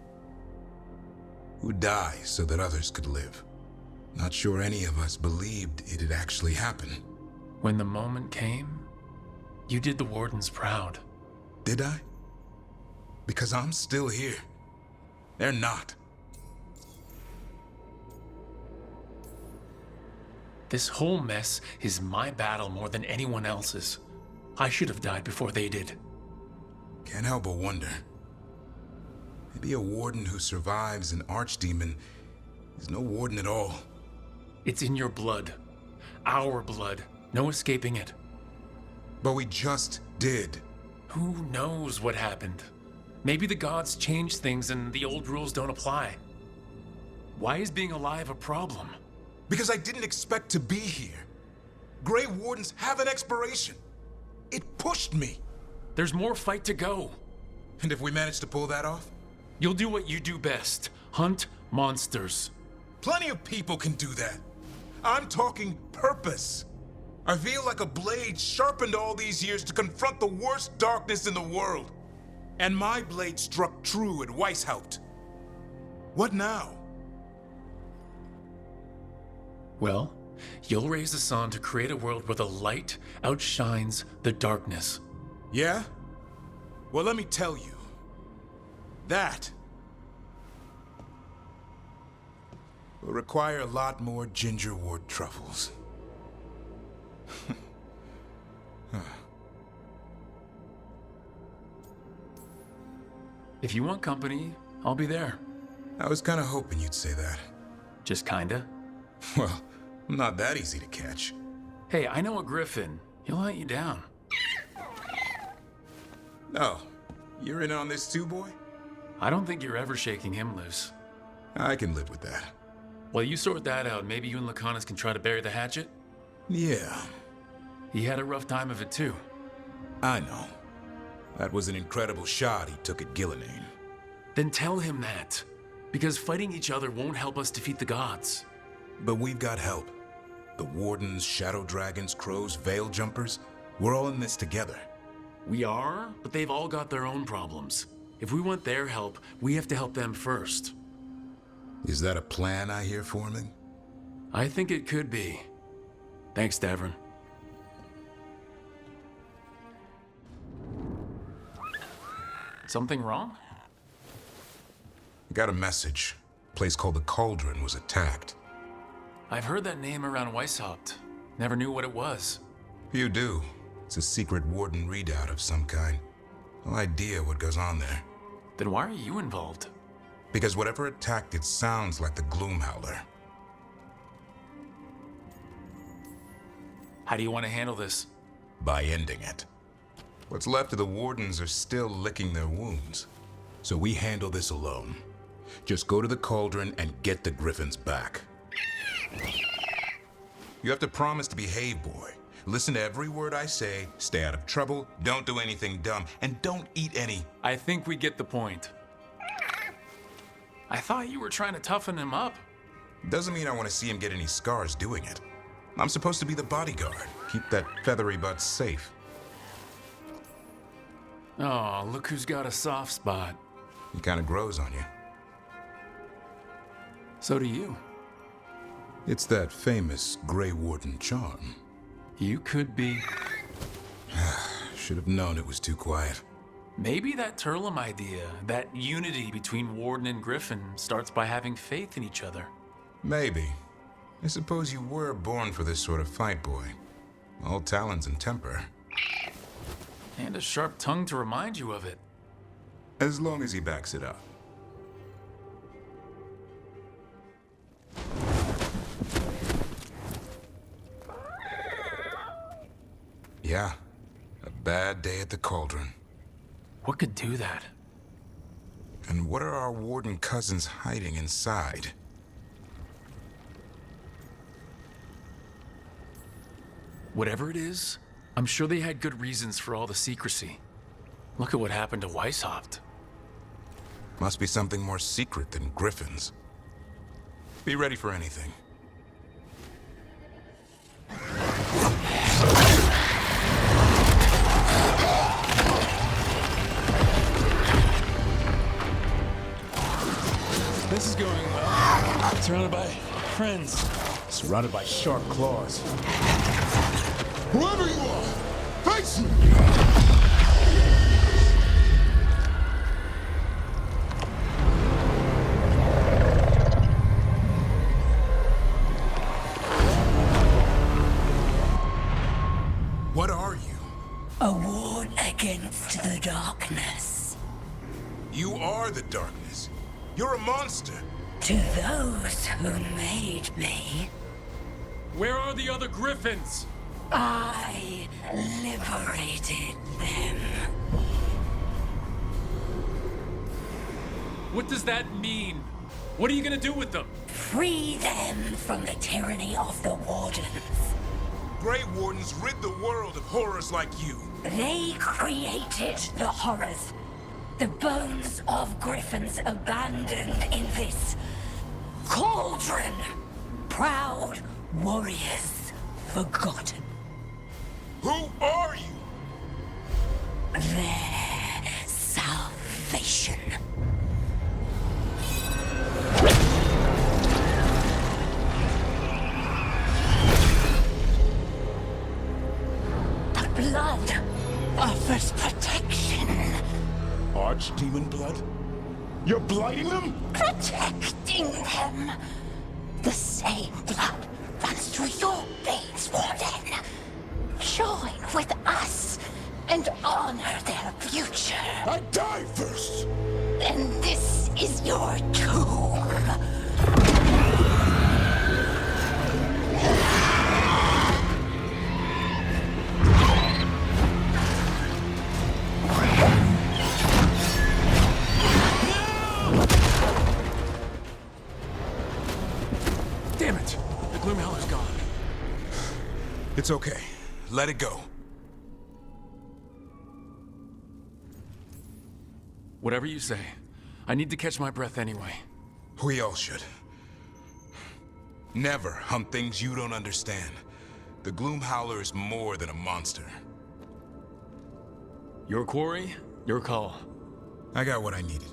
Who'd die so that others could live? Not sure any of us believed it'd actually happen. When the moment came, you did the Wardens proud. Did I? Because I'm still here. They're not. This whole mess is my battle more than anyone else's. I should have died before they did. Can't help but wonder. Maybe a warden who survives an archdemon is no warden at all. It's in your blood. Our blood. No escaping it. But we just did. Who knows what happened? Maybe the gods changed things and the old rules don't apply. Why is being alive a problem? Because I didn't expect to be here. Grey Wardens have an expiration. It pushed me. There's more fight to go. And if we manage to pull that off? You'll do what you do best. Hunt monsters. Plenty of people can do that. I'm talking purpose. I feel like a blade sharpened all these years to confront the worst darkness in the world. And my blade struck true at Weishaupt. What now? Well, you'll raise the sun to create a world where the light outshines the darkness. Yeah? Well, let me tell you. That will require a lot more gingerwort truffles. If you want company, I'll be there. I was kind of hoping you'd say that. Just kinda? Well, I'm not that easy to catch. Hey, I know a griffin. He'll hunt you down. Oh, you're in on this too, boy? I don't think you're ever shaking him loose. I can live with that. While you sort that out, maybe you and Lucanis can try to bury the hatchet? Yeah. He had a rough time of it too. I know. That was an incredible shot he took at Ghilan'nain. Then tell him that. Because fighting each other won't help us defeat the gods. But we've got help. The Wardens, Shadow Dragons, Crows, Veil Jumpers. We're all in this together. We are, but they've all got their own problems. If we want their help, we have to help them first. Is that a plan I hear forming? I think it could be. Thanks, Davrin. Something wrong? I got a message. A place called the Cauldron was attacked. I've heard that name around Weishaupt. Never knew what it was. You do. It's a secret Warden readout of some kind. No idea what goes on there. Then why are you involved? Because whatever attacked it sounds like the Gloomhowler. How do you want to handle this? By ending it. What's left of the Wardens are still licking their wounds. So we handle this alone. Just go to the Cauldron and get the Griffins back. You have to promise to behave, boy. Listen to every word I say, stay out of trouble, don't do anything dumb, and don't eat any. I think we get the point. I thought you were trying to toughen him up. Doesn't mean I want to see him get any scars doing it. I'm supposed to be the bodyguard, keep that feathery butt safe. Oh, look who's got a soft spot. He kind of grows on you. So do you. It's that famous Grey Warden charm. You could be... Should have known it was too quiet. Maybe that Turlum idea, that unity between Warden and Griffin, starts by having faith in each other. Maybe. I suppose you were born for this sort of fight, boy. All talons and temper. And a sharp tongue to remind you of it. As long as he backs it up. Yeah, a bad day at the Cauldron. What could do that? And what are our Warden cousins hiding inside? Whatever it is, I'm sure they had good reasons for all the secrecy. Look at what happened to Weishaupt. Must be something more secret than Griffins. Be ready for anything. This is going well. Surrounded by friends. Surrounded by sharp claws. Whoever you are, face me! the darkness. You are the darkness. You're a monster. To those who made me, Where are the other griffins? I liberated them. What does that mean? What are you gonna do with them? Free them from the tyranny of the Wardens. Grey Wardens rid the world of horrors like you. They created the horrors. The bones of griffins abandoned in this cauldron. Proud warriors forgotten. Who are you? Their salvation. The blood offers protection. Archdemon blood? You're blighting them? Protecting them. The same blood runs through your veins, Warden. Join with us and honor their future. I die first! And this is your tomb. Damn it! The Gloomhowler's gone. It's okay. Let it go. Whatever you say. I need to catch my breath anyway. We all should. Never hunt things you don't understand. The Gloomhowler is more than a monster. Your quarry, your call. I got what I needed.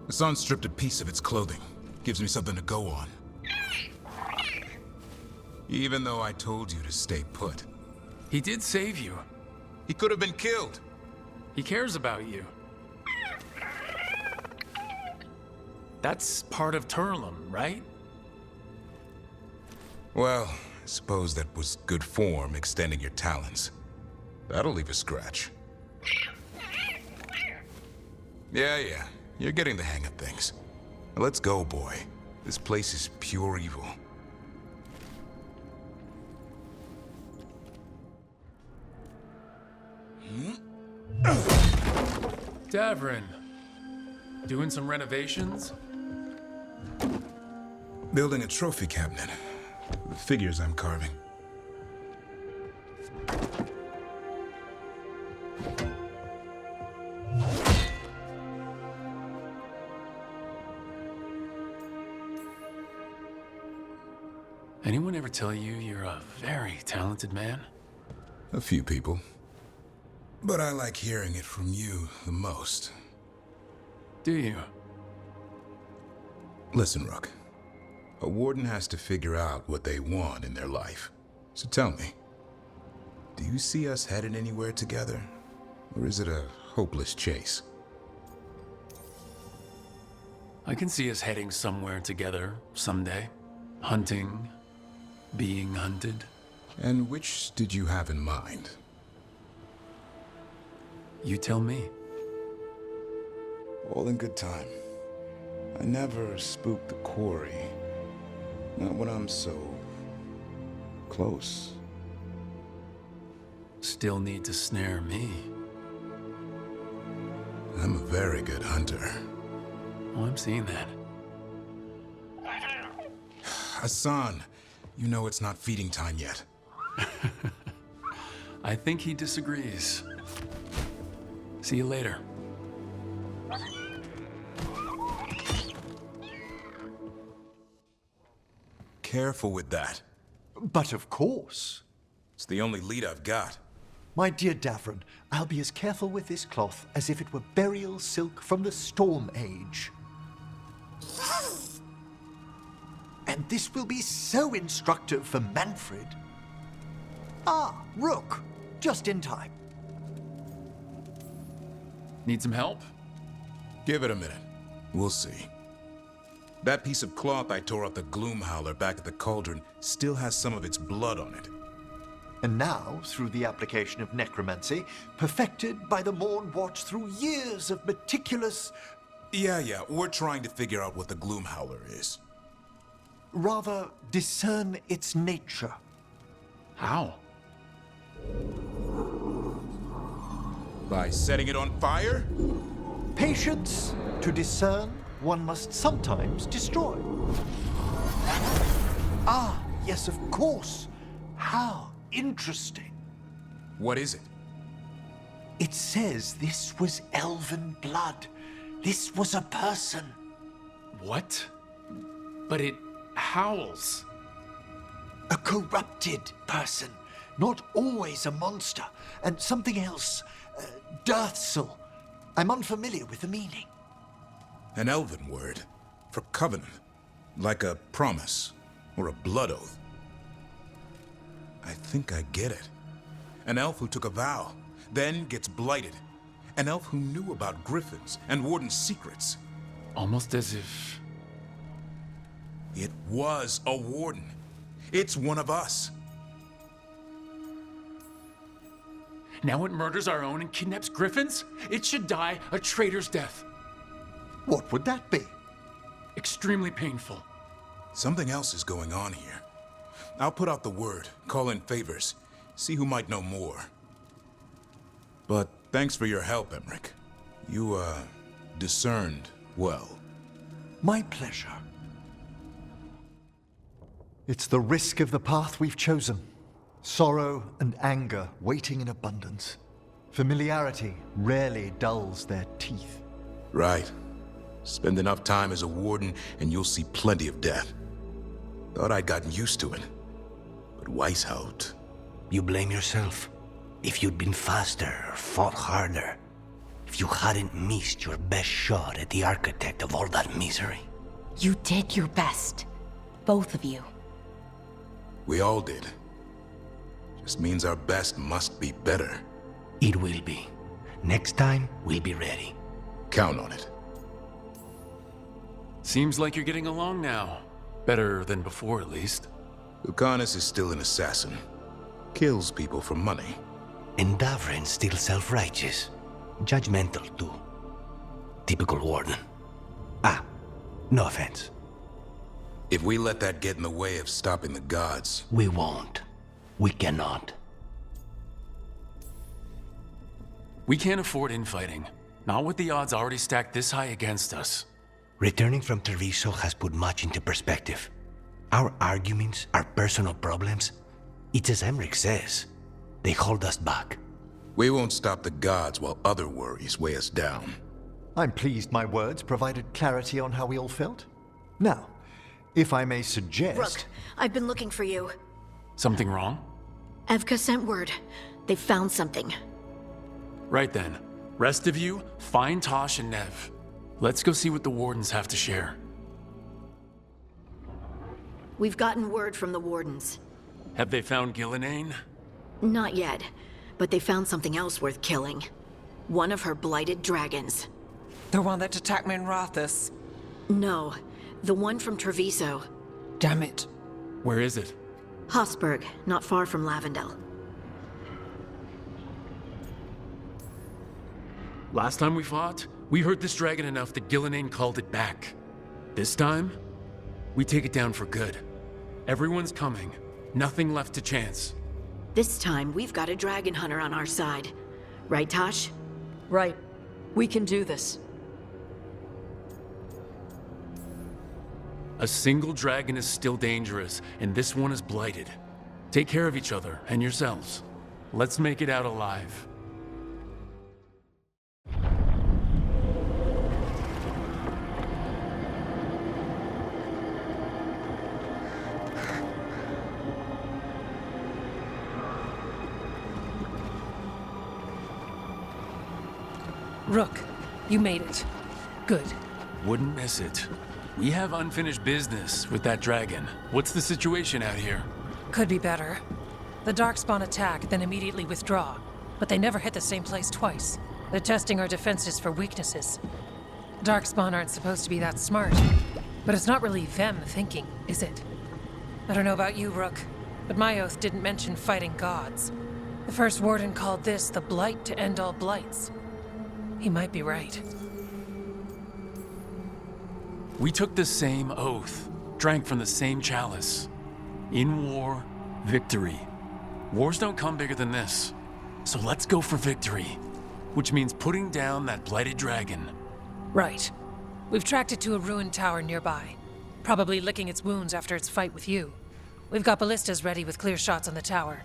The sun stripped a piece of its clothing. Gives me something to go on. Even though I told you to stay put. He did save you. He could have been killed. He cares about you. That's part of Turlum, right? Well, I suppose that was good form, extending your talons. That'll leave a scratch. Yeah. You're getting the hang of things. Now let's go, boy. This place is pure evil. Davrin. Doing some renovations? Building a trophy cabinet. The figures I'm carving. Anyone ever tell you you're a very talented man? A few people. But I like hearing it from you the most. Do you? Listen, Rook. A warden has to figure out what they want in their life. So tell me, do you see us headed anywhere together? Or is it a hopeless chase? I can see us heading somewhere together someday. Hunting, being hunted. And which did you have in mind? You tell me. All in good time. I never spook the quarry. Not when I'm so close. Still need to snare me. I'm a very good hunter. Oh, I'm seeing that. Hassan, you know it's not feeding time yet. I think he disagrees. See you later. Careful with that. But of course. It's the only lead I've got. My dear Davrin, I'll be as careful with this cloth as if it were burial silk from the Storm Age. And this will be so instructive for Manfred. Ah, Rook, just in time. Need some help? Give it a minute. We'll see. That piece of cloth I tore off the Gloomhowler back at the cauldron still has some of its blood on it. And now, through the application of necromancy, perfected by the Morn Watch through years of meticulous... Yeah, we're trying to figure out what the Gloomhowler is. Rather, discern its nature. How? By setting it on fire? Patience. To discern, one must sometimes destroy. Ah, yes, of course. How interesting. What is it? It says this was elven blood. This was a person. What? But it howls. A corrupted person. Not always a monster. And something else. Deathsel. I'm unfamiliar with the meaning. An elven word. For covenant. Like a promise. Or a blood oath. I think I get it. An elf who took a vow. Then gets blighted. An elf who knew about griffins and Warden's secrets. Almost as if... It was a Warden. It's one of us. Now it murders our own and kidnaps griffins? It should die a traitor's death. What would that be? Extremely painful. Something else is going on here. I'll put out the word, call in favors, see who might know more. But thanks for your help, Emmerich. You, discerned well. My pleasure. It's the risk of the path we've chosen. Sorrow and anger waiting in abundance. Familiarity rarely dulls their teeth. Right. Spend enough time as a warden and you'll see plenty of death. Thought I'd gotten used to it. But Weishaupt... You blame yourself. If you'd been faster or fought harder. If you hadn't missed your best shot at the architect of all that misery. You did your best. Both of you. We all did. Just means our best must be better. It will be. Next time, we'll be ready. Count on it. Seems like you're getting along now. Better than before, at least. Lucanis is still an assassin. Kills people for money. And Davrin's still self-righteous. Judgmental, too. Typical Warden. Ah, no offense. If we let that get in the way of stopping the gods... We won't. We cannot. We can't afford infighting. Not with the odds already stacked this high against us. Returning from Treviso has put much into perspective. Our arguments, our personal problems, it's as Emmerich says. They hold us back. We won't stop the gods while other worries weigh us down. I'm pleased my words provided clarity on how we all felt. Now, if I may suggest... Rook, I've been looking for you. Something wrong? Evka sent word. They found something. Right then. Rest of you, find Tosh and Nev. Let's go see what the Wardens have to share. We've gotten word from the Wardens. Have they found Ghilan'nain? Not yet, but they found something else worth killing. One of her blighted dragons. The one that attacked me in Rathus? No, the one from Treviso. Damn it. Where is it? Hosberg, not far from Lavendel. Last time we fought, we hurt this dragon enough that Ghilan'nain called it back. This time, we take it down for good. Everyone's coming. Nothing left to chance. This time, we've got a dragon hunter on our side. Right, Tosh? Right. We can do this. A single dragon is still dangerous, and this one is blighted. Take care of each other and yourselves. Let's make it out alive. Rook, you made it. Good. Wouldn't miss it. We have unfinished business with that dragon. What's the situation out here? Could be better. The Darkspawn attack, then immediately withdraw. But they never hit the same place twice. They're testing our defenses for weaknesses. Darkspawn aren't supposed to be that smart. But it's not really them thinking, is it? I don't know about you, Rook, but my oath didn't mention fighting gods. The first Warden called this the blight to end all blights. He might be right. We took the same oath, drank from the same chalice. In war, victory. Wars don't come bigger than this. So let's go for victory, which means putting down that blighted dragon. Right. We've tracked it to a ruined tower nearby, probably licking its wounds after its fight with you. We've got ballistas ready with clear shots on the tower,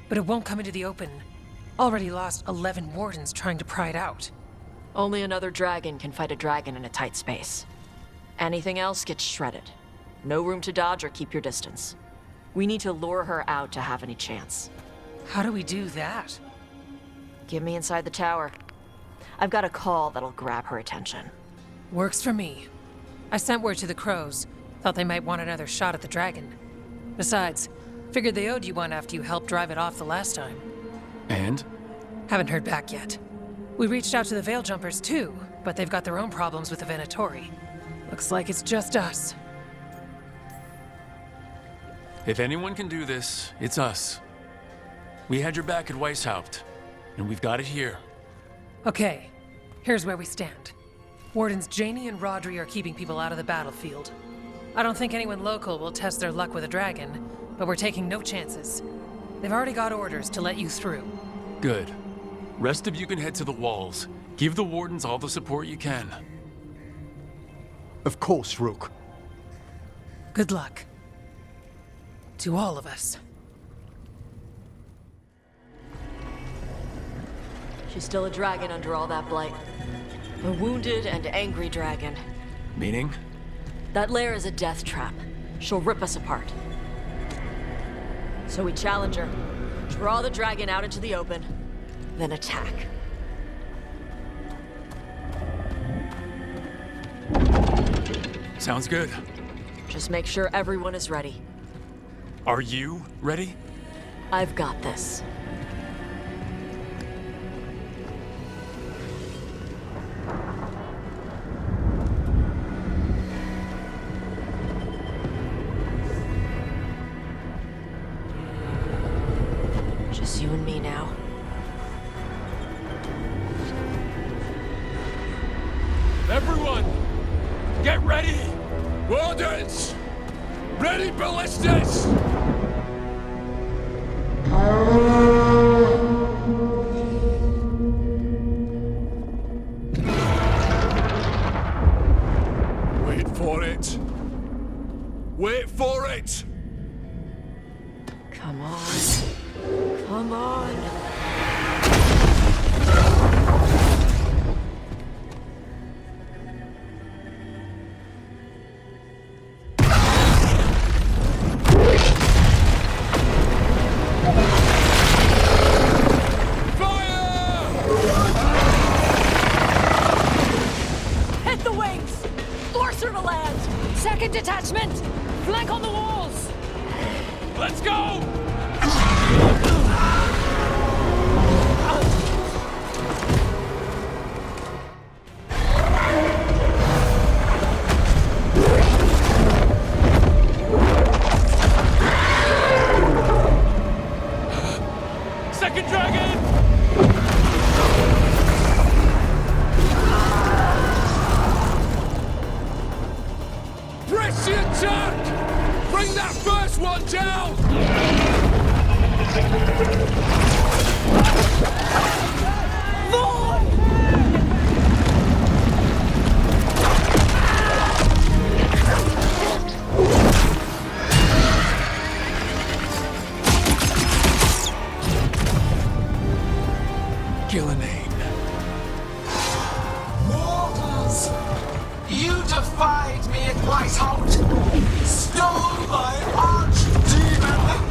but it won't come into the open. Already lost 11 Wardens trying to pry it out. Only another dragon can fight a dragon in a tight space. Anything else gets shredded. No room to dodge or keep your distance. We need to lure her out to have any chance. How do we do that? Get me inside the tower. I've got a call that'll grab her attention. Works for me. I sent word to the crows. Thought they might want another shot at the dragon. Besides, figured they owed you one after you helped drive it off the last time. And? Haven't heard back yet. We reached out to the Veil Jumpers too, but they've got their own problems with the Venatori. Looks like it's just us. If anyone can do this, it's us. We had your back at Weishaupt, and we've got it here. Okay, here's where we stand. Wardens Janie and Rodri are keeping people out of the battlefield. I don't think anyone local will test their luck with a dragon, but we're taking no chances. They've already got orders to let you through. Good. Rest of you can head to the walls. Give the Wardens all the support you can. Of course, Rook. Good luck. To all of us. She's still a dragon under all that blight. A wounded and angry dragon. Meaning? That lair is a death trap. She'll rip us apart. So we challenge her, draw the dragon out into the open, then attack. Sounds good. Just make sure everyone is ready. Are you ready? I've got this. Just you and me now. Everyone, get ready! Wardens! Ready ballistas! Wait for it! Wait for it! Come on. Come on. Hit the wings! Force her to land! Second detachment! Flank on the walls! Let's go! Second dragon! Press the attack! Bring that first one down! Ghilan'nain. Mortals! You defied me at Weishaupt! Stole my archdemon!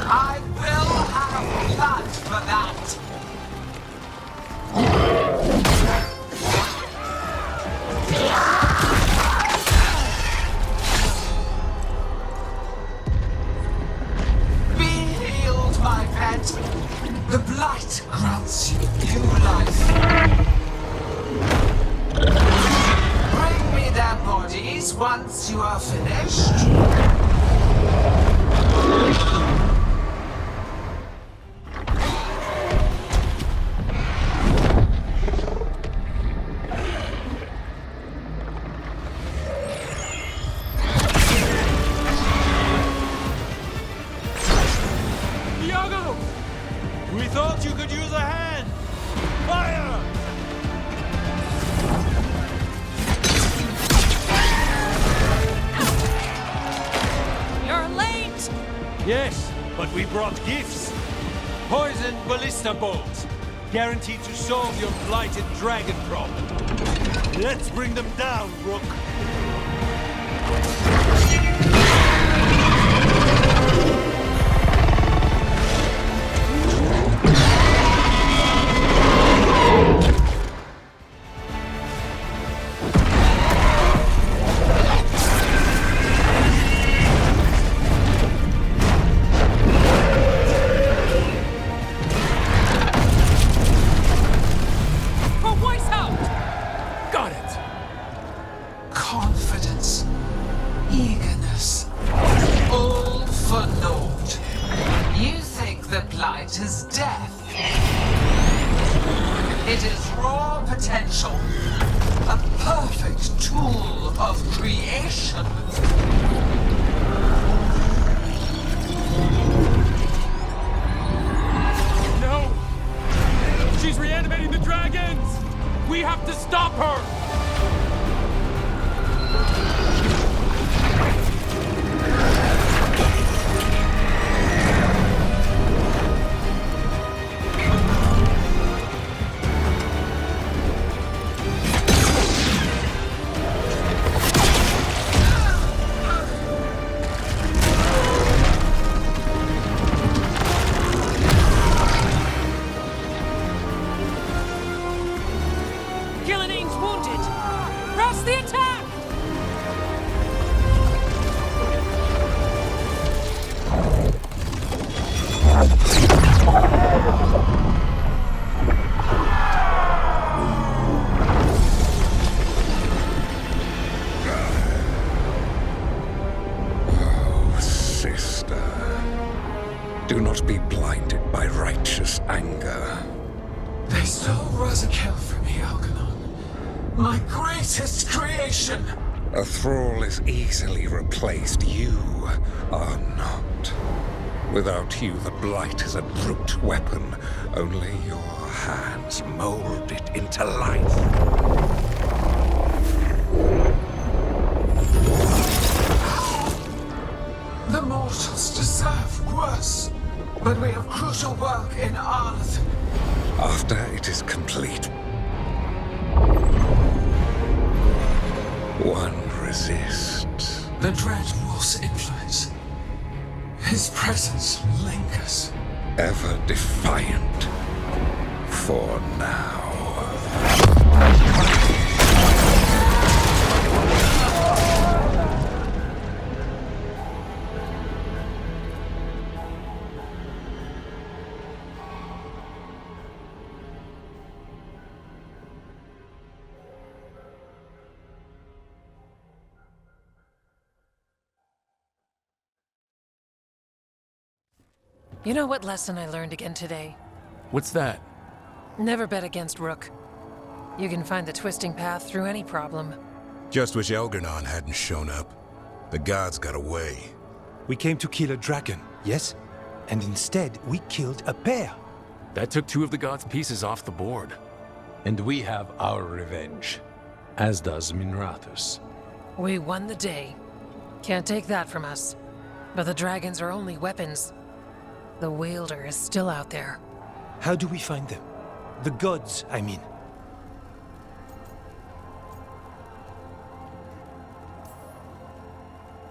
I will have blood for that! Be healed, my pet! The blight grants you new life. Bring me their bodies once you are finished. We thought you could use a hand! Fire! You're late! Yes, but we brought gifts. Poison ballista bolts. Guaranteed to solve your blighted dragon problem. Let's bring them down, Rook. Confidence, eagerness, all for naught. You think the blight is death? It is raw potential, a perfect tool of creation. No! She's reanimating the dragons! We have to stop her! Ghilan'nain's wounded! Press the attack! Oh, sister. Do not be blinded by righteous anger. They stole Rosakill from me, Elgar'nan. My greatest creation! A thrall is easily replaced. You are not. Without you, the blight is a brute weapon. Only your hands mold it into life. The mortals deserve worse. But we have crucial work in Arth. After it is complete, one resists. The Dread Wolf's influence. His presence lingers. Ever defiant. For now. You know what lesson I learned again today? What's that? Never bet against Rook. You can find the twisting path through any problem. Just wish Elgar'nan hadn't shown up. The gods got away. We came to kill a dragon, yes? And instead, we killed a pair. That took two of the gods' pieces off the board. And we have our revenge, as does Minrathous. We won the day. Can't take that from us. But the dragons are only weapons. The wielder is still out there. How do we find them? The gods, I mean.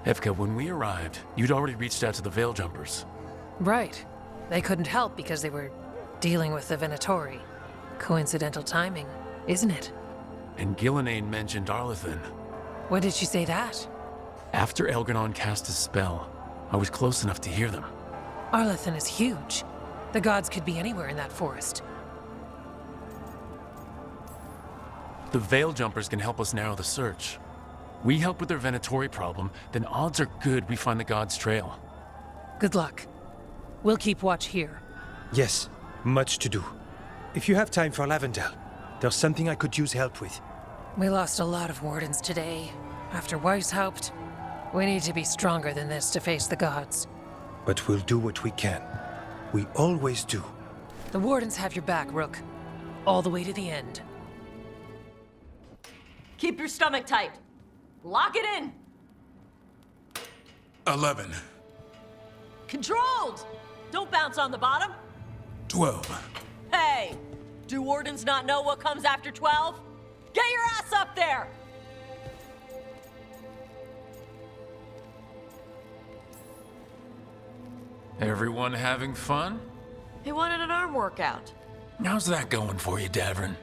Evka, when we arrived, you'd already reached out to the Veil Jumpers. Right. They couldn't help because they were dealing with the Venatori. Coincidental timing, isn't it? And Ghilan'nain mentioned Arlethan. When did she say that? After Elgar'nan cast his spell, I was close enough to hear them. Arlethan is huge. The gods could be anywhere in that forest. The Veil Jumpers can help us narrow the search. We help with their Venatori problem, then odds are good we find the God's trail. Good luck. We'll keep watch here. Yes, much to do. If you have time for Lavendel, there's something I could use help with. We lost a lot of wardens today. After Weishaupt, we need to be stronger than this to face the gods. But we'll do what we can. We always do. The wardens have your back, Rook. All the way to the end. Keep your stomach tight. Lock it in. 11. Controlled! Don't bounce on the bottom. 12. Hey! Do wardens not know what comes after 12? Get your ass up there! Everyone having fun? He wanted an arm workout. How's that going for you, Davrin?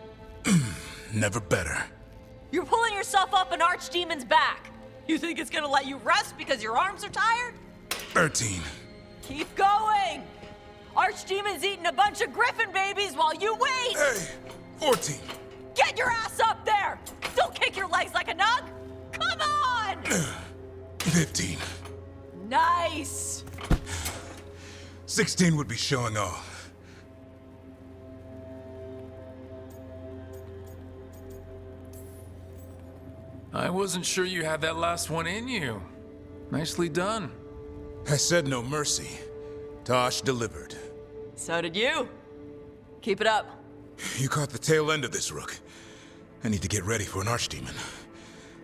Never better. You're pulling yourself up an archdemon's back. You think it's gonna let you rest because your arms are tired? 13. Keep going! Archdemon's eating a bunch of griffin babies while you wait! Hey! 14. Get your ass up there! Don't kick your legs like a nug! Come on! 15. Nice! 16 would be showing off. I wasn't sure you had that last one in you. Nicely done. I said no mercy. Tosh delivered. So did you. Keep it up. You caught the tail end of this, Rook. I need to get ready for an archdemon.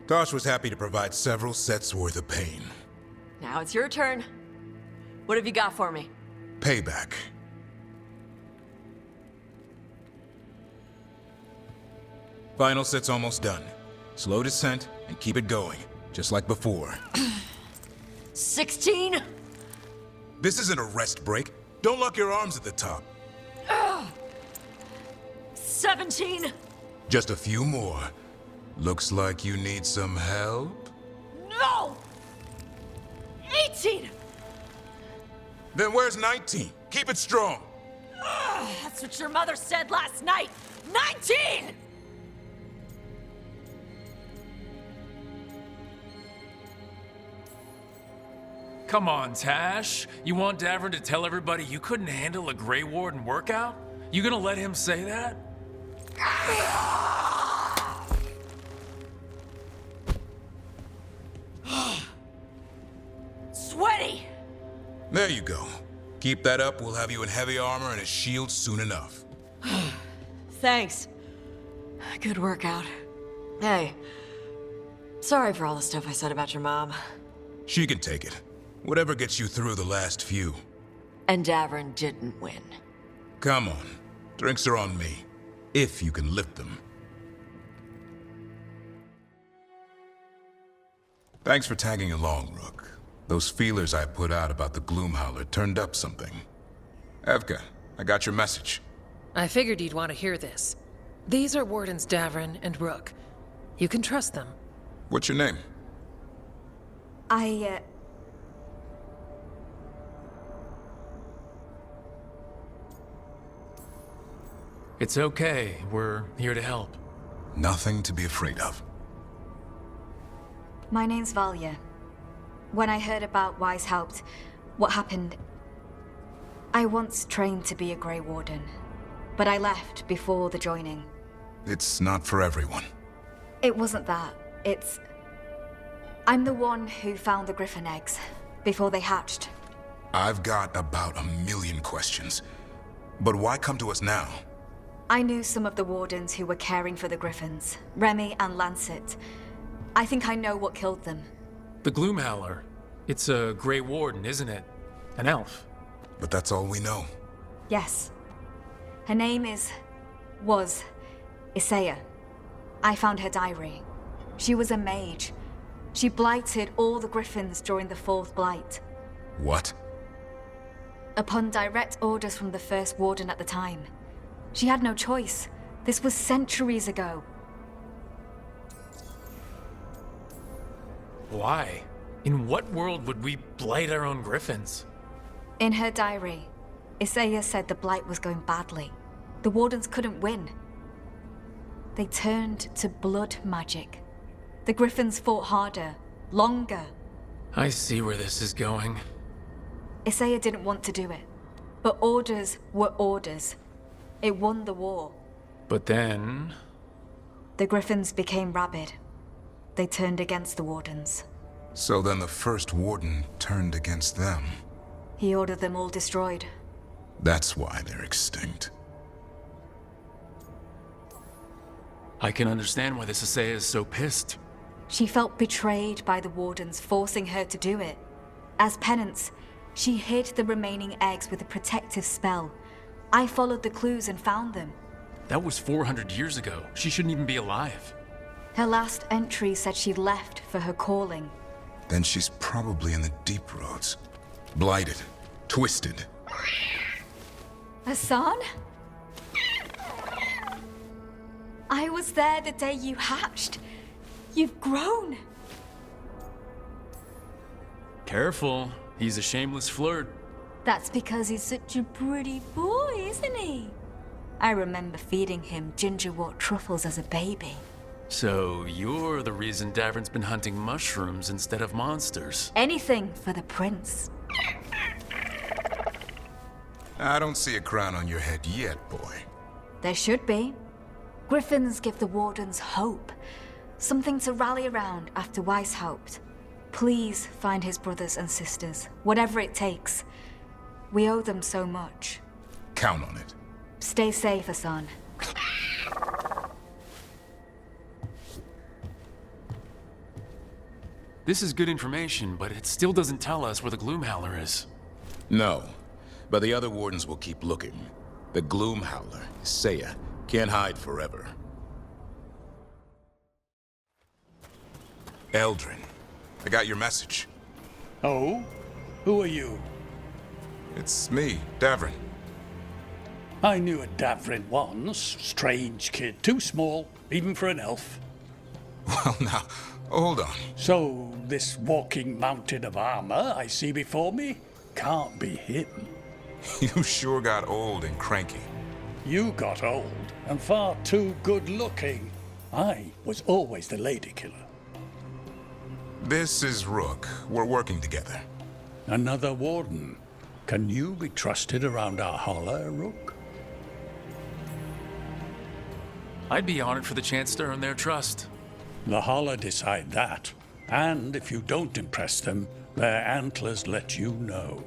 Tosh was happy to provide several sets worth of pain. Now it's your turn. What have you got for me? Payback. Final set's almost done. Slow descent and keep it going, just like before. 16? This isn't a rest break. Don't lock your arms at the top. 17? Just a few more. Looks like you need some help? No! 18! Then where's 19? Keep it strong. That's what your mother said last night. 19! Come on, Tash. You want Davrin to tell everybody you couldn't handle a Grey Warden workout? You gonna let him say that? Sweaty! There you go. Keep that up, we'll have you in heavy armor and a shield soon enough. Thanks. Good workout. Hey, sorry for all the stuff I said about your mom. She can take it. Whatever gets you through the last few. And Davrin didn't win. Come on. Drinks are on me. If you can lift them. Thanks for tagging along, Rook. Those feelers I put out about the Gloomhowler turned up something. Evka, I got your message. I figured you'd want to hear this. These are Wardens Davrin and Rook. You can trust them. What's your name? It's okay. We're here to help. Nothing to be afraid of. My name's Valya. When I heard about Weishaupt, what happened... I once trained to be a Grey Warden, but I left before the joining. It's not for everyone. It wasn't that. It's... I'm the one who found the griffin eggs, before they hatched. I've got about 1,000,000 questions. But why come to us now? I knew some of the wardens who were caring for the griffins, Remy and Lancet. I think I know what killed them. The Gloomhowler. It's a Grey Warden, isn't it? An elf. But that's all we know. Yes. Her name was Isaiah. I found her diary. She was a mage. She blighted all the griffins during the Fourth Blight. What? Upon direct orders from the First Warden at the time. She had no choice. This was centuries ago. Why? In what world would we blight our own griffins? In her diary, Isaiah said the blight was going badly. The wardens couldn't win. They turned to blood magic. The Griffins fought harder, longer. I see where this is going. Isaiah didn't want to do it. But orders were orders. It won the war. But then... The Griffins became rabid. They turned against the Wardens. So then the first Warden turned against them. He ordered them all destroyed. That's why they're extinct. I can understand why this Isaiah is so pissed. She felt betrayed by the Wardens forcing her to do it. As penance, she hid the remaining eggs with a protective spell. I followed the clues and found them. That was 400 years ago. She shouldn't even be alive. Her last entry said she left for her calling. Then she's probably in the deep roads. Blighted. Twisted. Hassan? I was there the day you hatched. You've grown. Careful. He's a shameless flirt. That's because he's such a pretty boy, isn't he? I remember feeding him gingerwort truffles as a baby. So you're the reason Davrin's been hunting mushrooms instead of monsters. Anything for the prince. I don't see a crown on your head yet, boy. There should be. Griffins give the Wardens hope. Something to rally around after Weishaupt. Please find his brothers and sisters, whatever it takes. We owe them so much. Count on it. Stay safe, Hassan. This is good information, but it still doesn't tell us where the Gloomhowler is. No, but the other Wardens will keep looking. The Gloomhowler, Isaiah, can't hide forever. Eldrin, I got your message. Oh? Who are you? It's me, Davrin. I knew a Davrin once. Strange kid. Too small, even for an elf. Well, now, hold on. So, this walking mountain of armor I see before me can't be him. You sure got old and cranky. You got old and far too good looking. I was always the lady killer. This is Rook. We're working together. Another Warden. Can you be trusted around our holler, Rook? I'd be honored for the chance to earn their trust. The holler decide that. And if you don't impress them, their antlers let you know.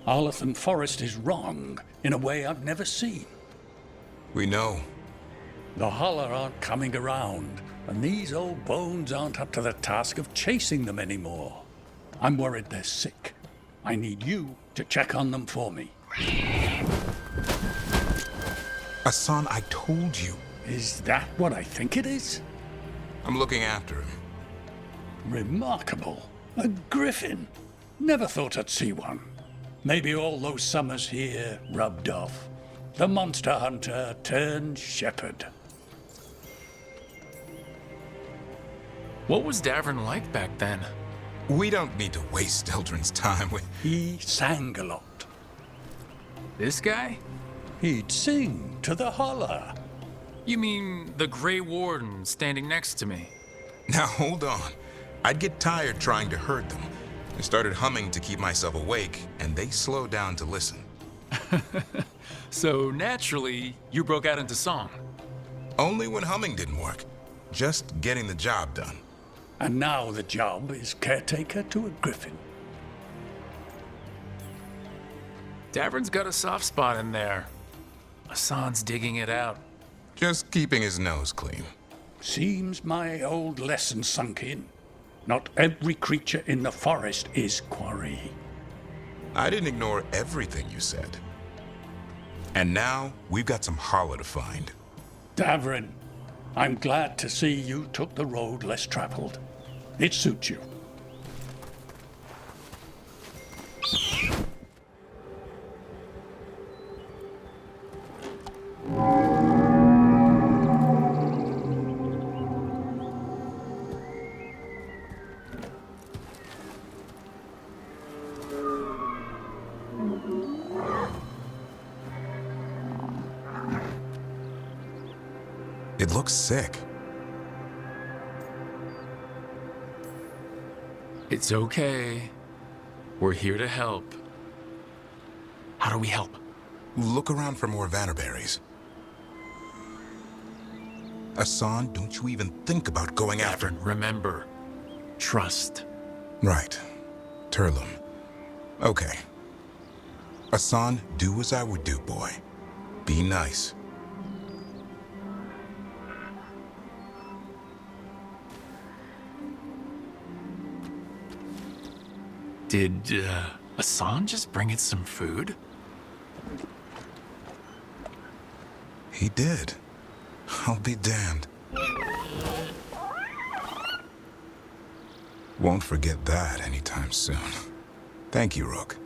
Arlathan Forest is wrong in a way I've never seen. We know. The holler aren't coming around, and these old bones aren't up to the task of chasing them anymore. I'm worried they're sick. I need you to check on them for me. Hassan, I told you. Is that what I think it is? I'm looking after him. Remarkable. A griffin. Never thought I'd see one. Maybe all those summers here rubbed off. The monster hunter turned shepherd. What was Davrin like back then? We don't need to waste Eldrin's time with... He sang a lot. This guy? He'd sing to the holler. You mean the Grey Warden standing next to me? Now hold on. I'd get tired trying to herd them. I started humming to keep myself awake, and they slowed down to listen. So naturally, you broke out into song. Only when humming didn't work. Just getting the job done. And now the job is caretaker to a griffin. Davrin's got a soft spot in there. Hassan's digging it out. Just keeping his nose clean. Seems my old lesson sunk in. Not every creature in the forest is quarry. I didn't ignore everything you said. And now, we've got some holler to find. Davrin, I'm glad to see you took the road less traveled. It suits you. It looks sick. It's okay. We're here to help. How do we help? Look around for more Vannerberries. Asan, don't you even think about going after... Davrin, remember. Trust. Right. Turlum. Okay. Asan, do as I would do, boy. Be nice. Did, Asan just bring it some food? He did. I'll be damned. Won't forget that anytime soon. Thank you, Rook.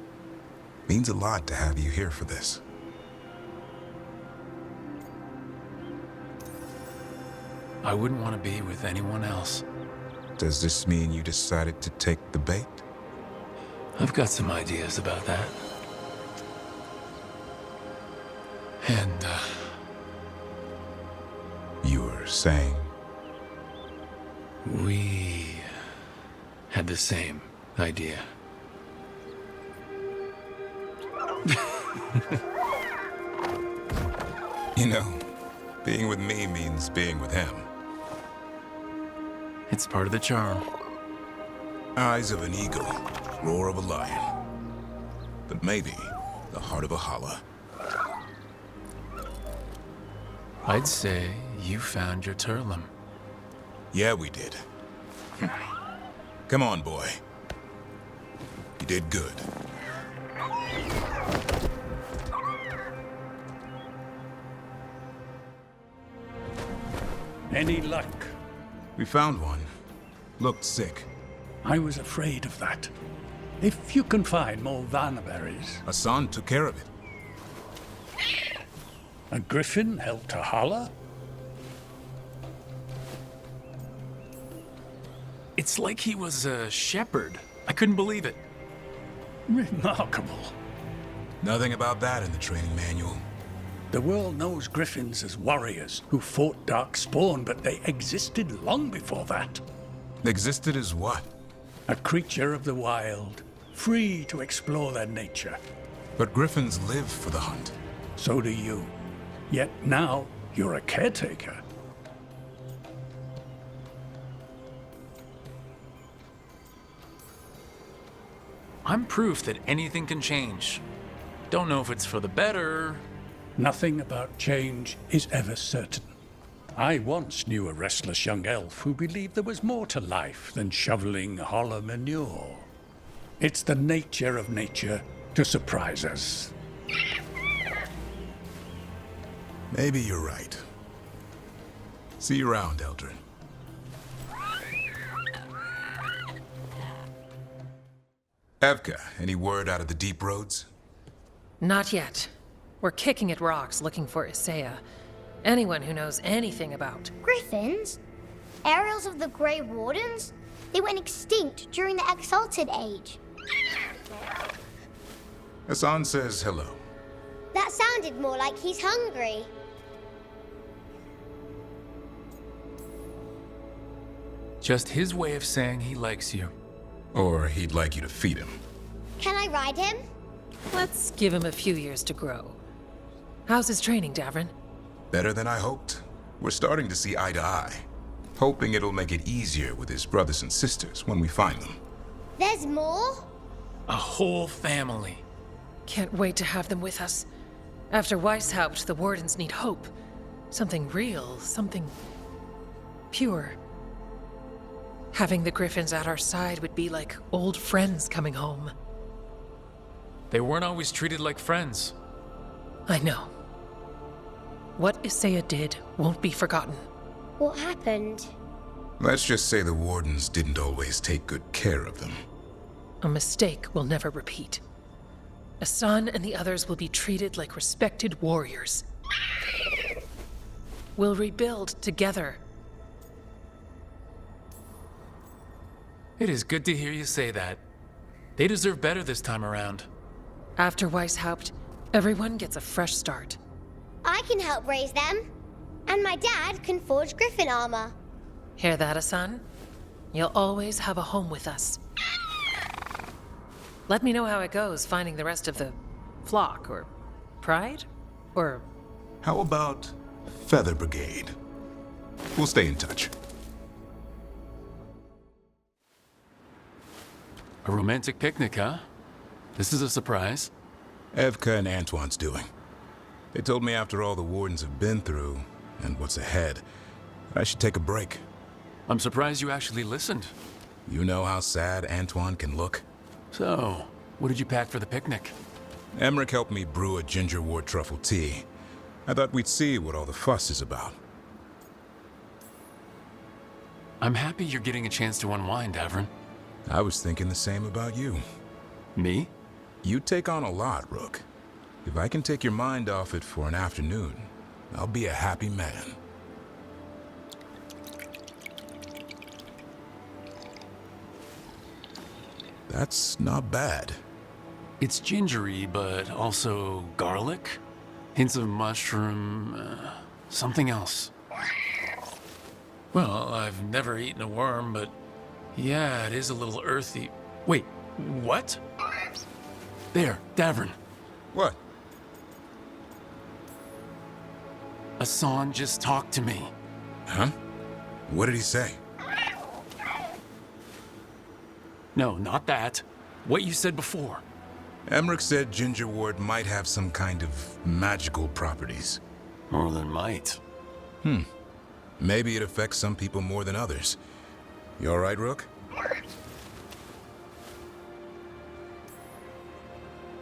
Means a lot to have you here for this. I wouldn't want to be with anyone else. Does this mean you decided to take the bait? I've got some ideas about that. And, You were saying? We had the same idea. You know, being with me means being with him. It's part of the charm. Eyes of an eagle, roar of a lion. But maybe the heart of a holla. I'd say you found your Turlum. Yeah, we did. Come on, boy. You did good. Any luck? We found one. Looked sick. I was afraid of that. If you can find more Vannerberries... Asan took care of it. A griffin helped a holler? It's like he was a shepherd. I couldn't believe it. Remarkable. Nothing about that in the training manual. The world knows griffins as warriors who fought Darkspawn, but they existed long before that. Existed as what? A creature of the wild, free to explore their nature. But griffins live for the hunt. So do you. Yet now, you're a caretaker. I'm proof that anything can change. Don't know if it's for the better. Nothing about change is ever certain. I once knew a restless young elf who believed there was more to life than shoveling hollow manure. It's the nature of nature to surprise us. Maybe you're right. See you around, Eldrin. Evka, any word out of the deep roads? Not yet. We're kicking at rocks looking for Isaiah. Anyone who knows anything about... Griffins? Aerials of the Grey Wardens? They went extinct during the Exalted Age. Asan says hello. That sounded more like he's hungry. Just his way of saying he likes you. Or he'd like you to feed him. Can I ride him? Let's give him a few years to grow. How's his training, Davrin? Better than I hoped. We're starting to see eye to eye. Hoping it'll make it easier with his brothers and sisters when we find them. There's more? A whole family. Can't wait to have them with us. After Weishaupt, the Wardens need hope. Something real, something pure. Having the Griffins at our side would be like old friends coming home. They weren't always treated like friends. I know. What Isaiah did won't be forgotten. What happened? Let's just say the Wardens didn't always take good care of them. A mistake we'll never repeat. Asan and the others will be treated like respected warriors. We'll rebuild together. It is good to hear you say that. They deserve better this time around. After Weishaupt, everyone gets a fresh start. I can help raise them. And my dad can forge griffin armor. Hear that, Asan? You'll always have a home with us. Let me know how it goes finding the rest of the flock, or pride, or... How about Feather Brigade? We'll stay in touch. A romantic picnic, huh? This is a surprise. Evka and Antoine's doing. They told me after all the Wardens have been through, and what's ahead, I should take a break. I'm surprised you actually listened. You know how sad Antoine can look? So, what did you pack for the picnic? Emmerich helped me brew a gingerwort truffle tea. I thought we'd see what all the fuss is about. I'm happy you're getting a chance to unwind, Davrin. I was thinking the same about you. Me? You take on a lot, Rook. If I can take your mind off it for an afternoon, I'll be a happy man. That's not bad. It's gingery, but also garlic. Hints of mushroom, something else. Well, I've never eaten a worm, but yeah, it is a little earthy. Wait, what? There, Davrin. What? Hassan just talked to me. Huh? What did he say? No, not that. What you said before. Emmerich said gingerwort might have some kind of magical properties. More than might. Maybe it affects some people more than others. You all right, Rook?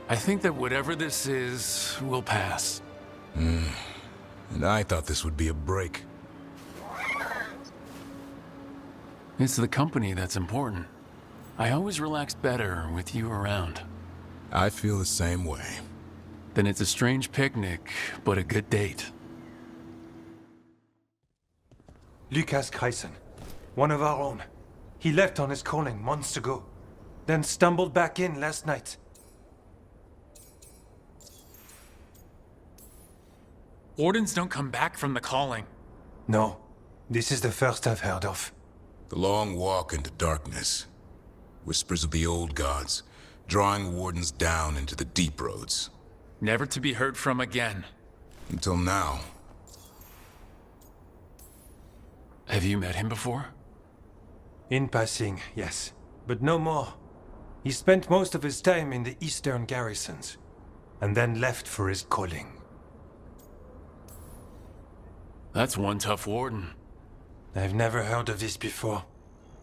I think that whatever this is will pass. And I thought this would be a break. It's the company that's important. I always relax better with you around. I feel the same way. Then it's a strange picnic, but a good date. Lucas Kreisen, one of our own. He left on his calling months ago, then stumbled back in last night. Wardens don't come back from the calling. No, this is the first I've heard of. The long walk into darkness. Whispers of the old gods, drawing Wardens down into the deep roads. Never to be heard from again. Until now. Have you met him before? In passing, yes, but no more. He spent most of his time in the eastern garrisons, and then left for his calling. That's one tough warden. I've never heard of this before.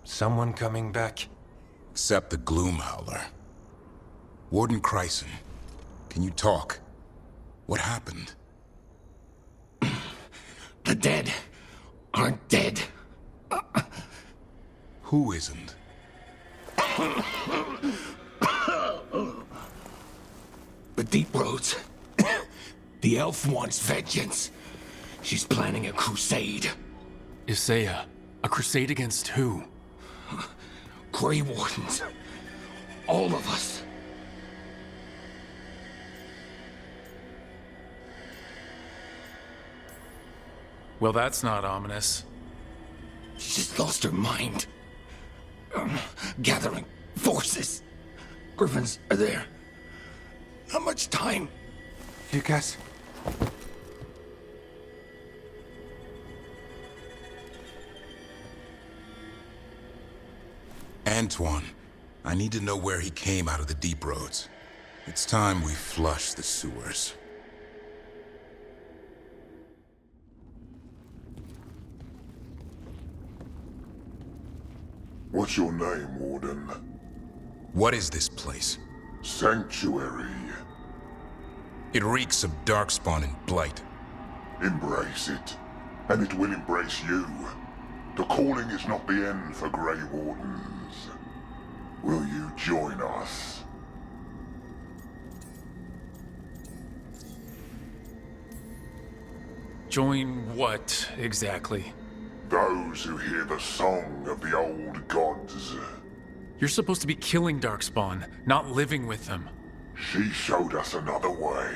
Someone coming back. Except the Gloom Howler. Warden Kreisen, can you talk? What happened? The dead aren't dead. Who isn't? The Deep Roads. The elf wants vengeance. She's planning a crusade. Isaiah, a crusade against who? Grey Wardens. All of us. Well, that's not ominous. She just lost her mind. Gathering forces. Griffins are there. Not much time. Lucas? Antoine, I need to know where he came out of the deep roads. It's time we flush the sewers. What's your name, Warden? What is this place? Sanctuary. It reeks of darkspawn and blight. Embrace it, and it will embrace you. The calling is not the end for Grey Wardens. Will you join us? Join what, exactly? Those who hear the song of the old gods. You're supposed to be killing Darkspawn, not living with them. She showed us another way.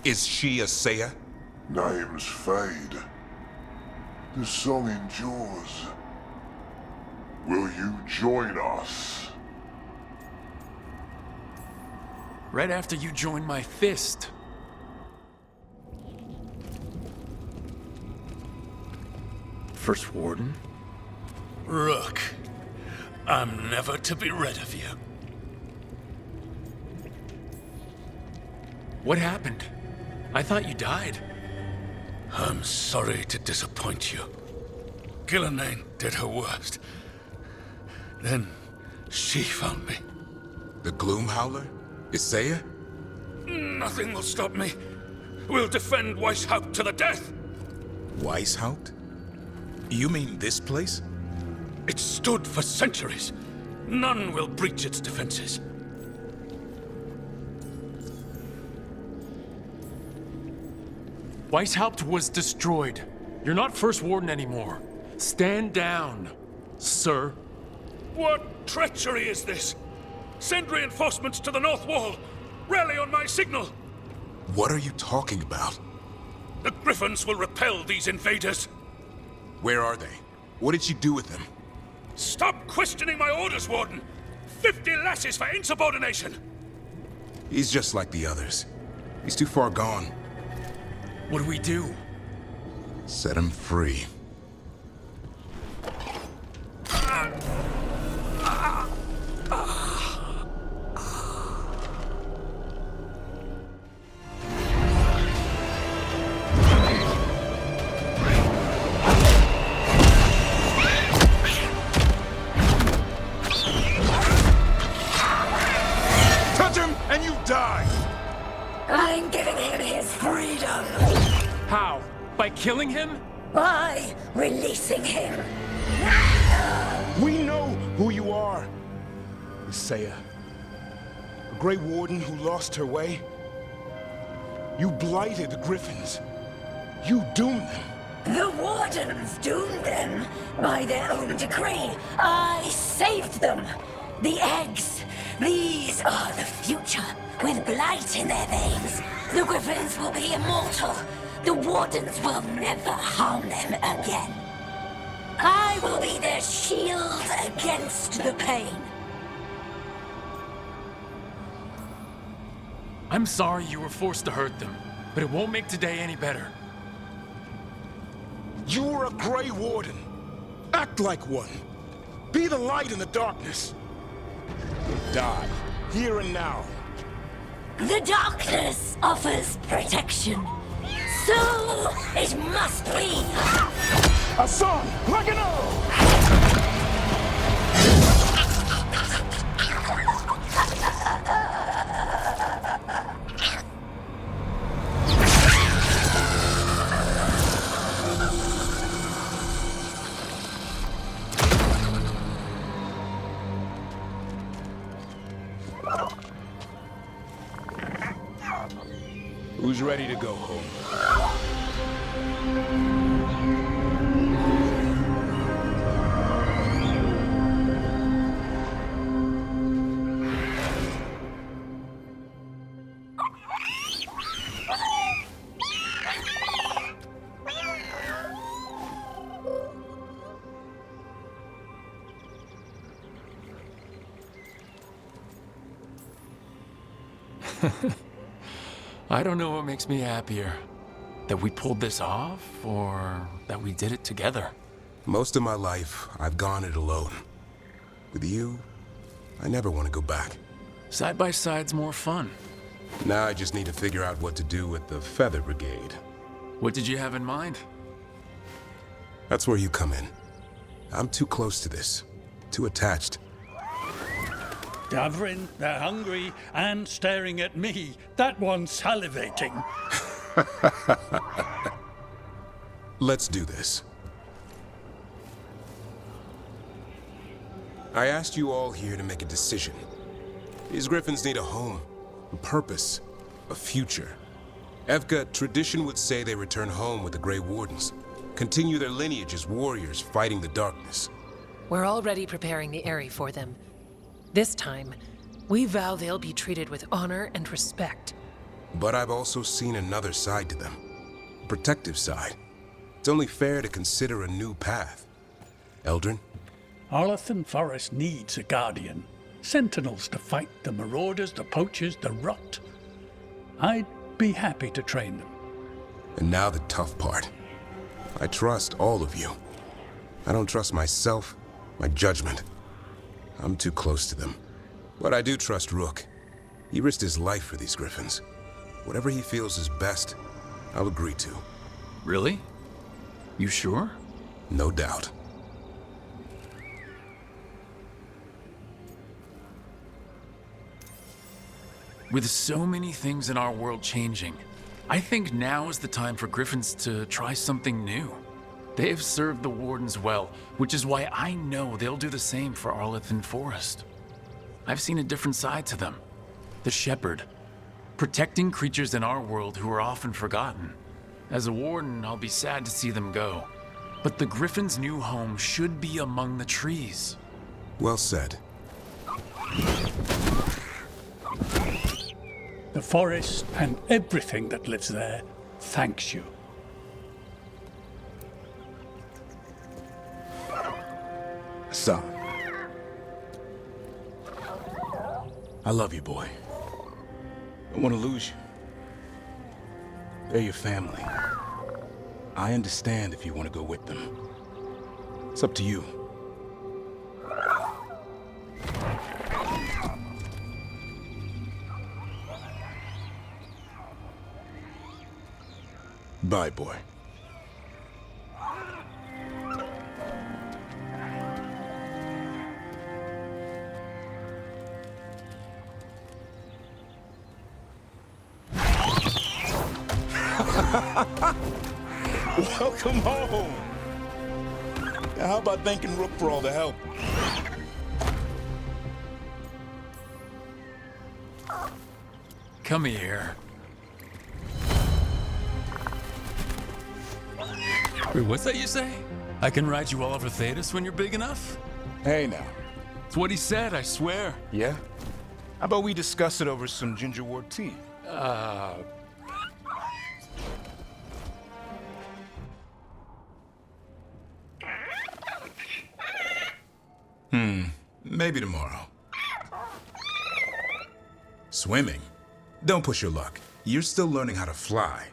Is she a Saya? Names fade. The song endures. Will you join us? Right after you joined my fist. First Warden? Rook, I'm never to be rid of you. What happened? I thought you died. I'm sorry to disappoint you. Ghilan'nain did her worst. Then she found me. The Gloom Howler? Isaiah? Nothing will stop me. We'll defend Weishaupt to the death. Weishaupt? You mean this place? It stood for centuries. None will breach its defenses. Weishaupt was destroyed. You're not First Warden anymore. Stand down, sir. What treachery is this? Send reinforcements to the North Wall. Rally on my signal. What are you talking about? The Griffins will repel these invaders. Where are they? What did you do with them? Stop questioning my orders, Warden! 50 lashes for insubordination! He's just like the others. He's too far gone. What do we do? Set him free. Touch him and you die! I'm giving him his freedom. How? By killing him? By releasing him. We know who you are. Isaiah. A Grey Warden who lost her way. You blighted the Griffins. You doomed them. The Wardens doomed them by their own decree. I saved them. The eggs. These are the future, with blight in their veins. The Griffins will be immortal. The Wardens will never harm them again. I will be their shield against the pain. I'm sorry you were forced to hurt them, but it won't make today any better. You're a Grey Warden. Act like one. Be the light in the darkness. Die, here and now. The darkness offers protection. So it must be. A song, like an arrow! Who's ready to go home? I don't know what makes me happier. That we pulled this off, or that we did it together. Most of my life, I've gone it alone. With you, I never want to go back. Side by side's more fun. Now I just need to figure out what to do with the Feather Brigade. What did you have in mind? That's where you come in. I'm too close to this. Too attached. Davrin, they're hungry and staring at me. That one's salivating. Let's do this. I asked you all here to make a decision. These Griffins need a home, a purpose, a future. Evka, tradition would say they return home with the Grey Wardens, continue their lineage as warriors fighting the darkness. We're already preparing the Eyrie for them. This time, we vow they'll be treated with honor and respect. But I've also seen another side to them. A protective side. It's only fair to consider a new path. Elgar'nan? Arlathan Forest needs a guardian. Sentinels to fight the marauders, the poachers, the rot. I'd be happy to train them. And now the tough part. I trust all of you. I don't trust myself, my judgment. I'm too close to them. But I do trust Rook. He risked his life for these griffins. Whatever he feels is best, I'll agree to. Really? You sure? No doubt. With so many things in our world changing, I think now is the time for griffins to try something new. They have served the Wardens well, which is why I know they'll do the same for Arlethan Forest. I've seen a different side to them. The Shepherd. Protecting creatures in our world who are often forgotten. As a Warden, I'll be sad to see them go. But the Griffin's new home should be among the trees. Well said. The forest and everything that lives there thanks you. Son. I love you, boy. Don't want to lose you. They're your family. I understand if you want to go with them. It's up to you. Bye, boy. Welcome home. Now, how about thanking Rook for all the help? Come here. Wait, what's that you say? I can ride you all over Thetis when you're big enough? Hey, now. It's what he said, I swear. Yeah? How about we discuss it over some gingerwort tea? Maybe tomorrow. Swimming? Don't push your luck. You're still learning how to fly.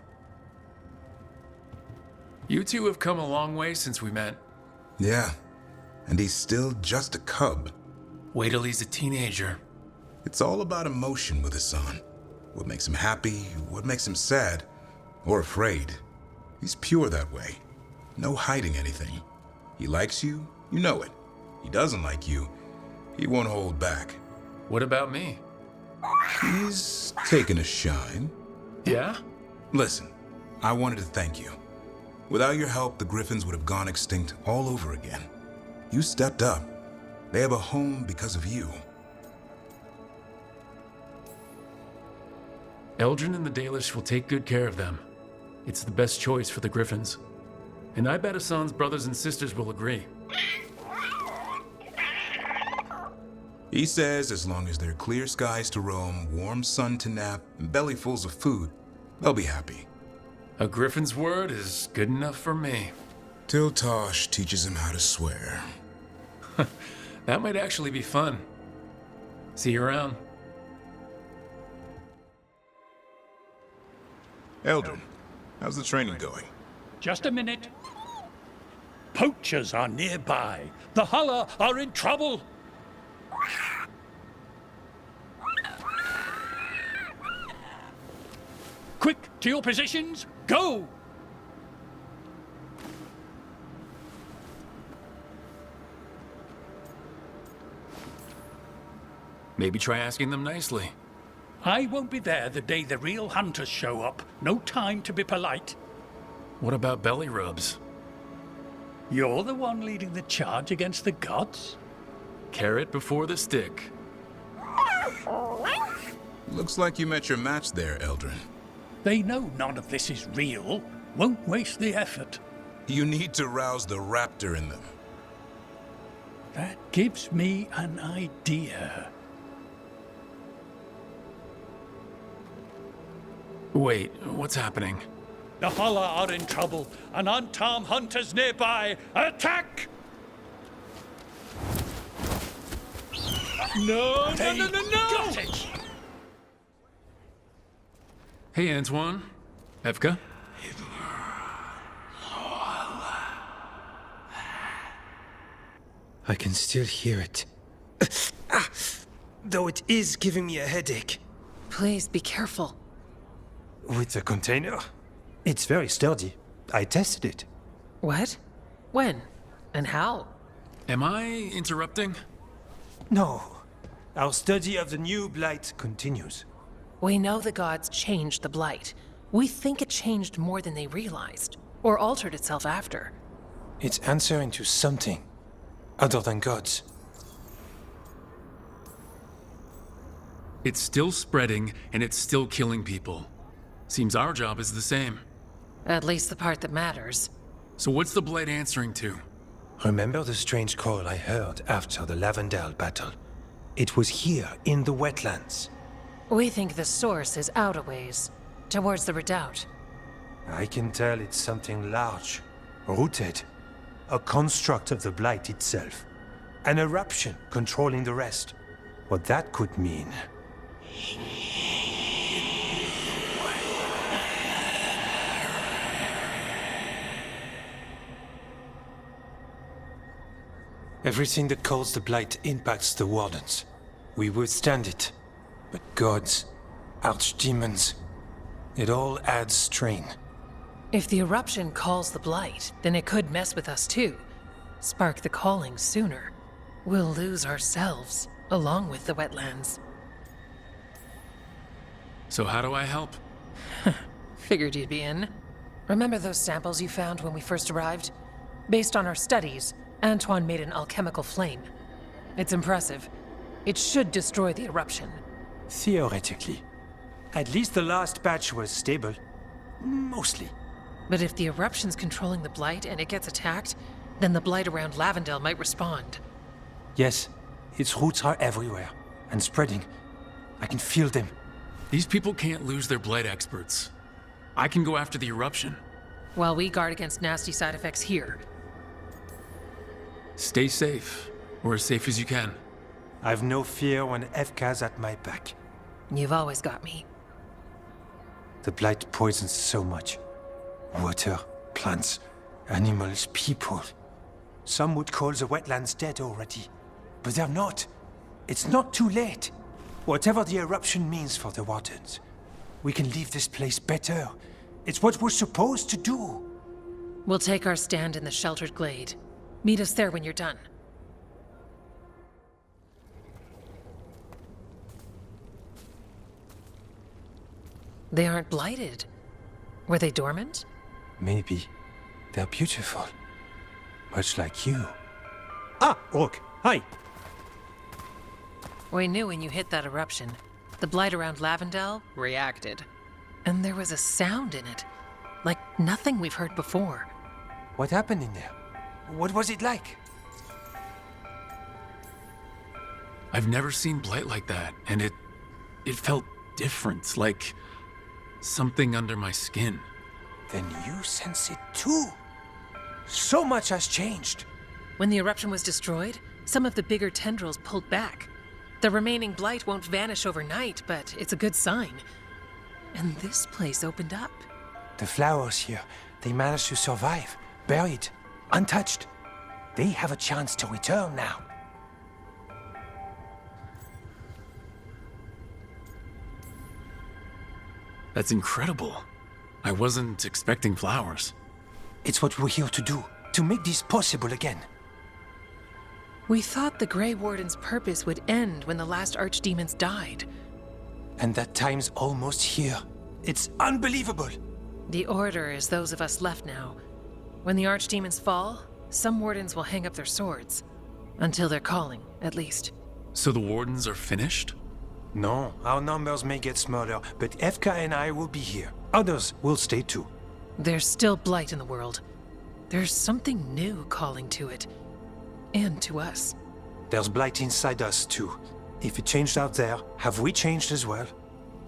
You two have come a long way since we met. Yeah, and he's still just a cub. Wait till he's a teenager. It's all about emotion with his son. What makes him happy, what makes him sad, or afraid. He's pure that way. No hiding anything. He likes you, you know it. He doesn't like you, he won't hold back. What about me? He's taken a shine. Yeah? Listen, I wanted to thank you. Without your help, the Griffins would have gone extinct all over again. You stepped up. They have a home because of you. Elgar'nan and the Dalish will take good care of them. It's the best choice for the Griffins. And I bet Hassan's brothers and sisters will agree. He says as long as there are clear skies to roam, warm sun to nap, and bellyfuls of food, they'll be happy. A Griffin's word is good enough for me. Till Tosh teaches him how to swear. That might actually be fun. See you around. Elgar'nan, how's the training going? Just a minute. Poachers are nearby. The Huller are in trouble. Quick, to your positions. Go! Maybe try asking them nicely. I won't be there the day the real hunters show up. No time to be polite. What about belly rubs? You're the one leading the charge against the gods? Carrot before the stick. Looks like you met your match there, Elgar'nan. They know none of this is real. Won't waste the effort. You need to rouse the raptor in them. That gives me an idea. Wait, what's happening? The Huller are in trouble. An unarmed hunters nearby. Attack! No, no, They no, no, no! got it! Hey, Antoine. Evka? I can still hear it. Though it is giving me a headache. Please be careful. With the container? It's very sturdy. I tested it. What? When? And how? Am I interrupting? No. Our study of the new blight continues. We know the gods changed the Blight. We think it changed more than they realized, or altered itself after. It's answering to something other than gods. It's still spreading, and it's still killing people. Seems our job is the same. At least the part that matters. So what's the Blight answering to? Remember the strange call I heard after the Lavendale battle? It was here, in the wetlands. We think the source is out a ways, towards the redoubt. I can tell it's something large, rooted. A construct of the Blight itself. An eruption controlling the rest. What that could mean... Everything that calls the Blight impacts the Wardens. We withstand it. But gods, archdemons, it all adds strain. If the eruption calls the Blight, then it could mess with us too. Spark the calling sooner. We'll lose ourselves, along with the wetlands. So how do I help? Figured you'd be in. Remember those samples you found when we first arrived? Based on our studies, Antoine made an alchemical flame. It's impressive. It should destroy the eruption. Theoretically. At least the last batch was stable. Mostly. But if the eruption's controlling the Blight and it gets attacked, then the Blight around Lavendale might respond. Yes, its roots are everywhere, and spreading. I can feel them. These people can't lose their Blight experts. I can go after the eruption. While we guard against nasty side effects here. Stay safe, or as safe as you can. I've no fear when Evka's at my back. You've always got me. The Blight poisons so much. Water, plants, animals, people. Some would call the wetlands dead already. But they're not. It's not too late. Whatever the eruption means for the Wardens, we can leave this place better. It's what we're supposed to do. We'll take our stand in the sheltered glade. Meet us there when you're done. They aren't blighted. Were they dormant? Maybe. They're beautiful. Much like you. Ah, Rook, hi! We knew when you hit that eruption. The Blight around Lavendale reacted. And there was a sound in it. Like nothing we've heard before. What happened in there? What was it like? I've never seen Blight like that, and it felt different, like something under my skin. Then you sense it too. So much has changed. When the eruption was destroyed, some of the bigger tendrils pulled back. The remaining Blight won't vanish overnight, but it's a good sign. And this place opened up. The flowers here, they managed to survive, buried, untouched. They have a chance to return now. That's incredible. I wasn't expecting flowers. It's what we're here to do, to make this possible again. We thought the Grey Warden's purpose would end when the last archdemons died. And that time's almost here. It's unbelievable. The Order is those of us left now. When the archdemons fall, some Wardens will hang up their swords. Until their calling, at least. So the Wardens are finished? No, our numbers may get smaller, but Evka and I will be here. Others will stay too. There's still Blight in the world. There's something new calling to it. And to us. There's Blight inside us too. If it changed out there, have we changed as well?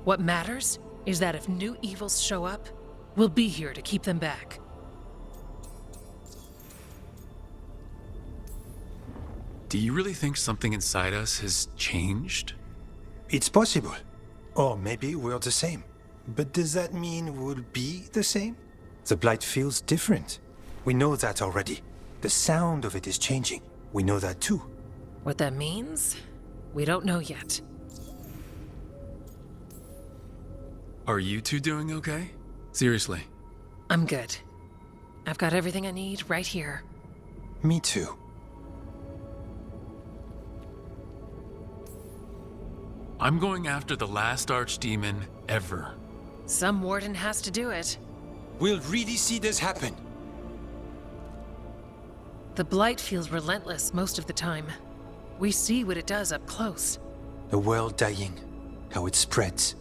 What matters is that if new evils show up, we'll be here to keep them back. Do you really think something inside us has changed? It's possible. Or maybe we're the same. But does that mean we'll be the same? The blight feels different. We know that already. The sound of it is changing. We know that too. What that means? We don't know yet. Are you two doing okay? Seriously. I'm good. I've got everything I need right here. Me too. I'm going after the last archdemon ever. Some warden has to do it. We'll really see this happen. The blight feels relentless most of the time. We see what it does up close. A world dying, how it spreads.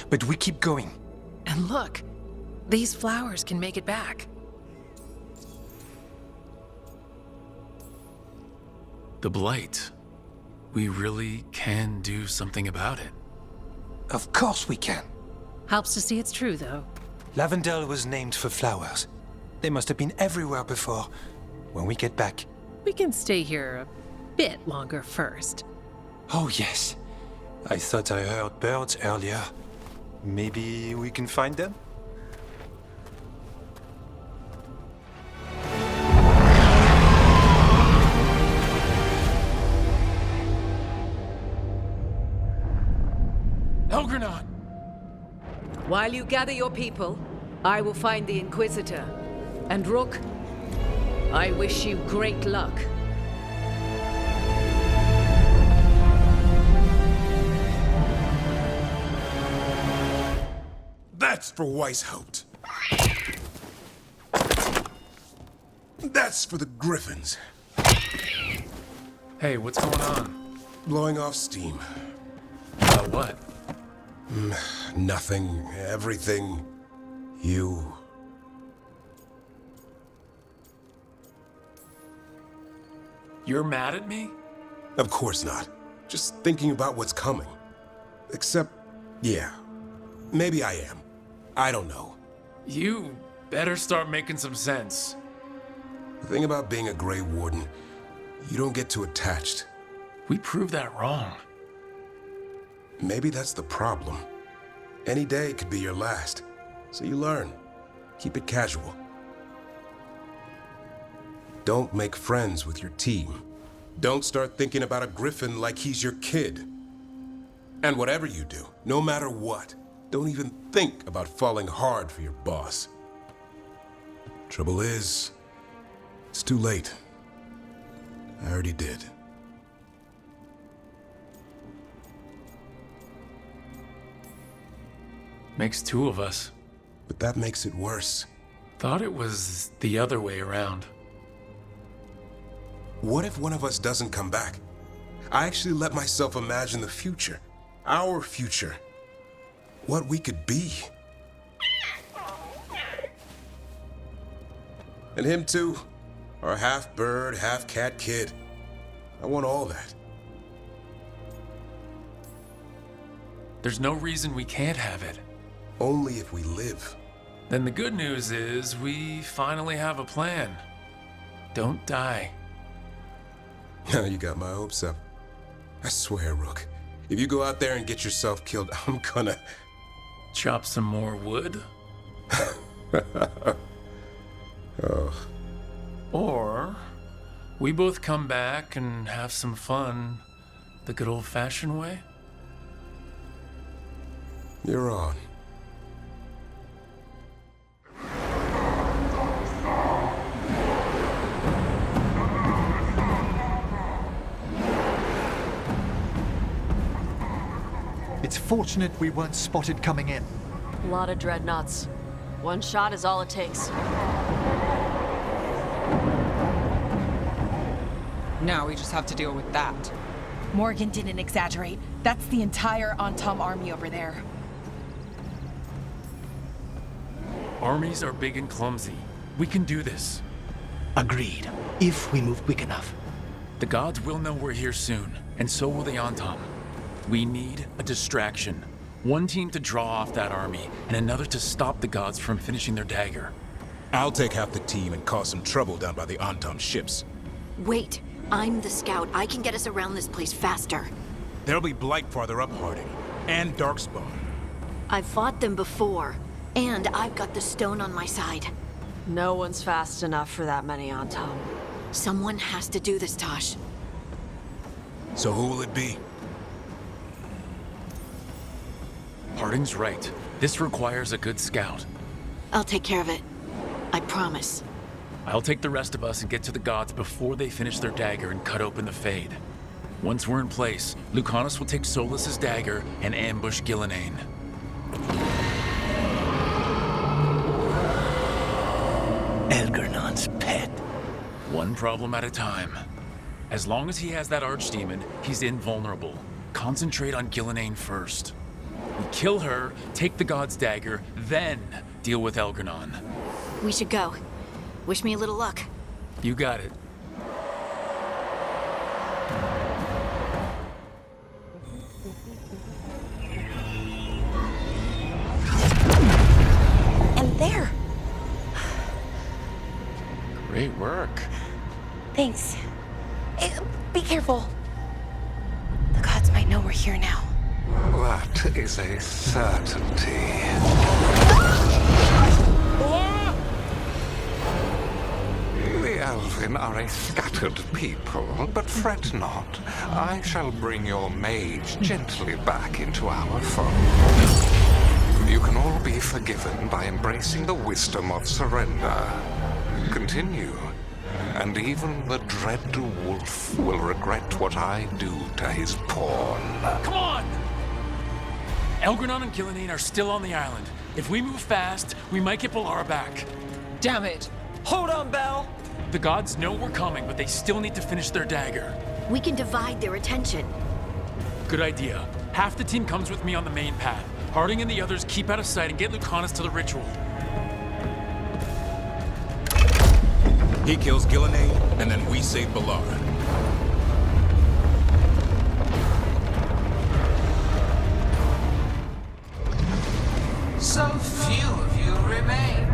But we keep going. And look, these flowers can make it back. The blight. We really can do something about it. Of course we can. Helps to see it's true, though. Lavendel was named for flowers. They must have been everywhere before. When we get back... We can stay here a bit longer first. Oh, yes. I thought I heard birds earlier. Maybe we can find them? Elgar'nan! While you gather your people, I will find the Inquisitor. And Rook, I wish you great luck. That's for Weishaupt. That's for the Griffins. Hey, what's going on? Blowing off steam. About what? Nothing. Everything. You. You're mad at me? Of course not. Just thinking about what's coming. Except, yeah. Maybe I am. I don't know. You better start making some sense. The thing about being a Grey Warden, you don't get too attached. We proved that wrong. Maybe that's the problem. Any day could be your last. So you learn. Keep it casual. Don't make friends with your team. Don't start thinking about a Griffin like he's your kid. And whatever you do, no matter what, don't even think about falling hard for your boss. Trouble is, it's too late. I already did. Makes two of us. But that makes it worse. Thought it was the other way around. What if one of us doesn't come back? I actually let myself imagine the future. Our future. What we could be. And him too. Our half-bird, half-cat kid. I want all that. There's no reason we can't have it. Only if we live. Then the good news is we finally have a plan. Don't die. Now you got my hopes up. I swear, Rook, if you go out there and get yourself killed, I'm gonna... Chop some more wood? Oh. Or we both come back and have some fun the good old-fashioned way? You're on. It's fortunate we weren't spotted coming in. A lot of dreadnoughts. One shot is all it takes. Now we just have to deal with that. Morgan didn't exaggerate. That's the entire Antom army over there. Armies are big and clumsy. We can do this. Agreed. If we move quick enough. The gods will know we're here soon, and so will the Antom. We need a distraction. One team to draw off that army, and another to stop the gods from finishing their dagger. I'll take half the team and cause some trouble down by the Antom ships. Wait, I'm the scout. I can get us around this place faster. There'll be Blight farther up, Harding. And Darkspawn. I've fought them before. And I've got the stone on my side. No one's fast enough for that many on Tom. Someone has to do this, Tosh. So who will it be? Harding's right. This requires a good scout. I'll take care of it. I promise. I'll take the rest of us and get to the gods before they finish their dagger and cut open the Fade. Once we're in place, Lucanis will take Solas's dagger and ambush Ghilan'nain. Elgar'nan's pet. One problem at a time. As long as he has that archdemon, he's invulnerable. Concentrate on Ghilan'nain first. We kill her, take the god's dagger, then deal with Elgar'nan. We should go. Wish me a little luck. You got it. And there! Great work. Thanks. Be careful. The gods might know we're here now. That is a certainty. The Elven are a scattered people, but fret not. I shall bring your mage gently back into our fold. You can all be forgiven by embracing the wisdom of surrender. Continue, and even the dread wolf will regret what I do to his pawn. Come on! Elgar'nan and Ghilan'nain are still on the island. If we move fast, we might get Balara back. Damn it! Hold on, Belle! The gods know we're coming, but they still need to finish their dagger. We can divide their attention. Good idea. Half the team comes with me on the main path. Harding and the others keep out of sight and get Lucanis to the ritual. He kills Ghilan'nain, and then we save Balara. So few of you remain.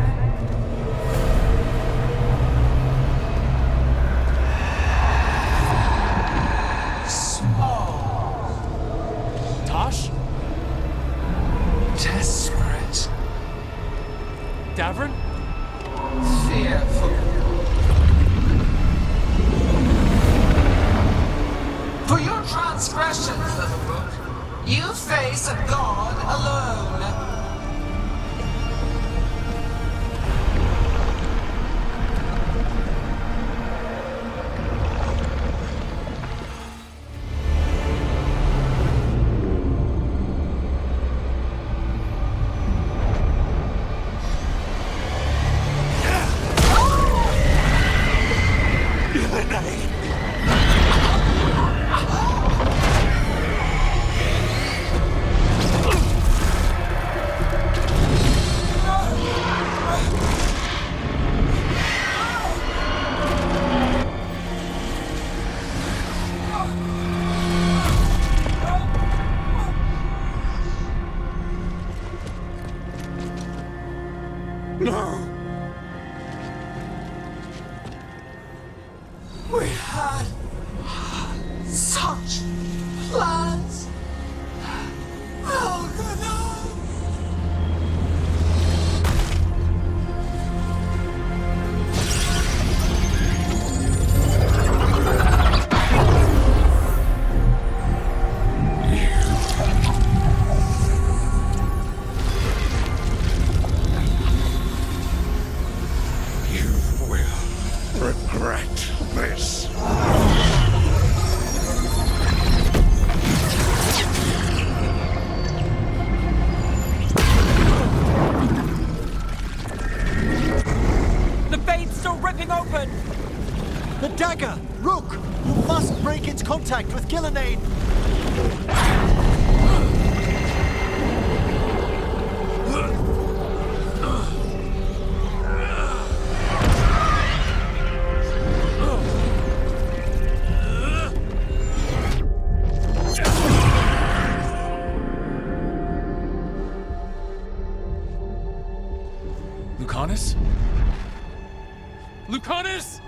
Small. Tosh? Desperate. Davrin? Fearful. For your transgressions, little Rook, you face a god alone. No! We had such plans! Elgar'nan! Regret this. The Fade's still ripping open! The dagger! Rook! You must break its contact with Ghilan'nain! Lucanis? Lucanis!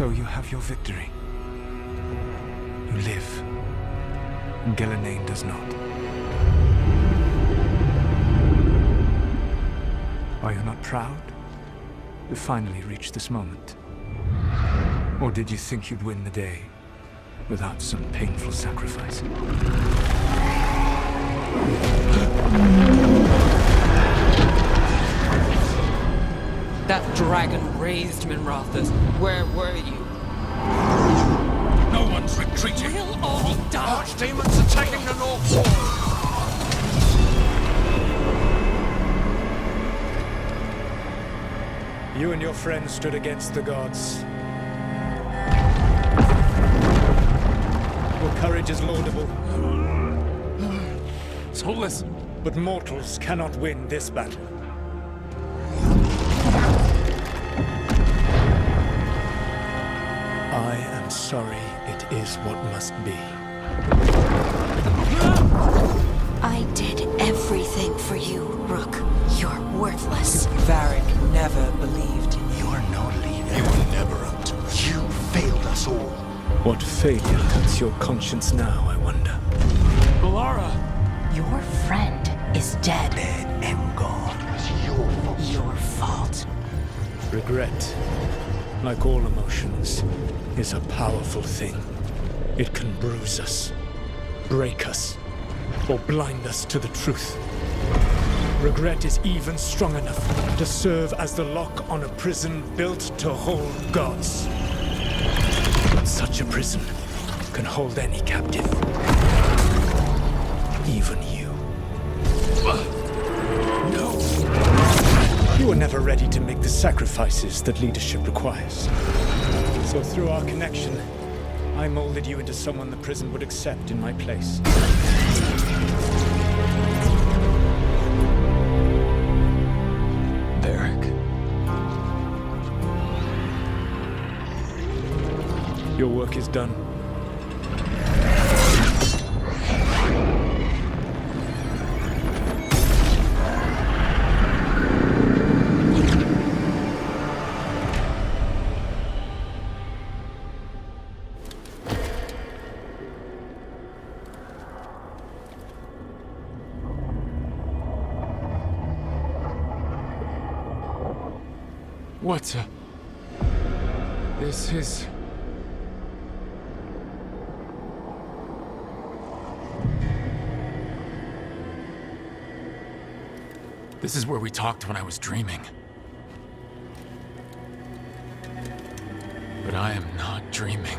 So you have your victory. You live, and Ghilan'nain does not. Are you not proud to finally reach this moment? Or did you think you'd win the day without some painful sacrifice? That dragon raised Minrathous. Where were you? No one's retreating. We'll all die. Archdemons attacking the North Wall. You and your friends stood against the gods. Your courage is laudable. Soulless. But mortals cannot win this battle. I am sorry, it is what must be. I did everything for you, Rook. You're worthless. Varric never believed in you. You're no leader. You were never up to it. You failed us all. What failure cuts your conscience now, I wonder? Balara! Your friend is dead. Dead and gone. It's your fault. Your fault. Regret, like all emotions, is a powerful thing. It can bruise us, break us, or blind us to the truth. Regret is even strong enough to serve as the lock on a prison built to hold gods. But such a prison can hold any captive. Even you. No. You were never ready to make the sacrifices that leadership requires. So through our connection, I molded you into someone the prison would accept in my place. Your work is done. What? This is... This is where we talked when I was dreaming. But I am not dreaming.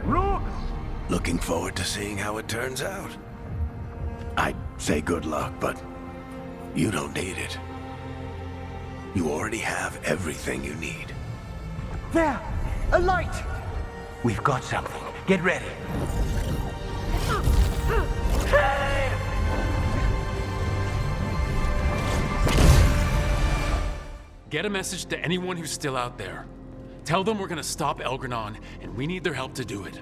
Rook! Looking forward to seeing how it turns out. I'd say good luck, but you don't need it. You already have everything you need. There! A light! We've got something. Get ready. Get a message to anyone who's still out there. Tell them we're gonna stop Elgar'nan, and we need their help to do it.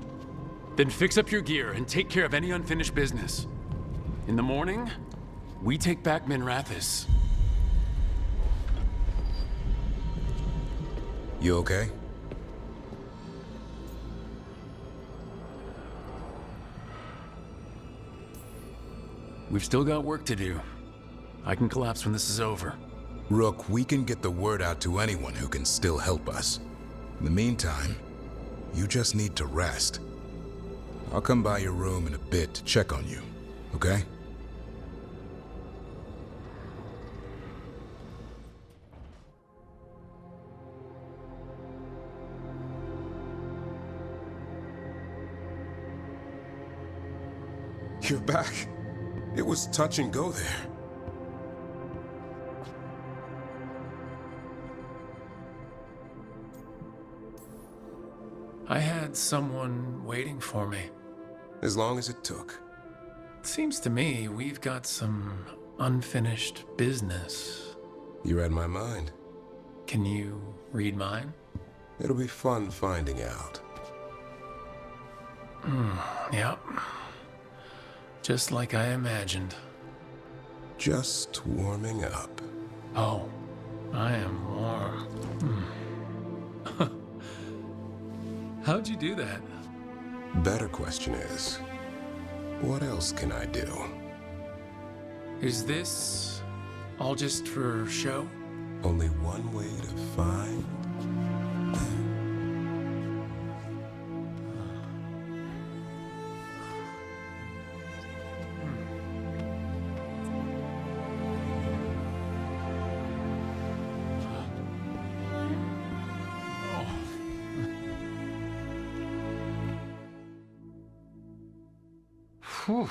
Then fix up your gear and take care of any unfinished business. In the morning, we take back Minrathous. You okay? We've still got work to do. I can collapse when this is over. Rook, we can get the word out to anyone who can still help us. In the meantime, you just need to rest. I'll come by your room in a bit to check on you, okay? You're back. It was touch and go there. I had someone waiting for me. As long as it took. It seems to me we've got some unfinished business. You read my mind. Can you read mine? It'll be fun finding out. Yep. Just like I imagined. Just warming up. Oh, I am warm. How'd you do that? Better question is, what else can I do? Is this all just for show? Only one way to find... Whew.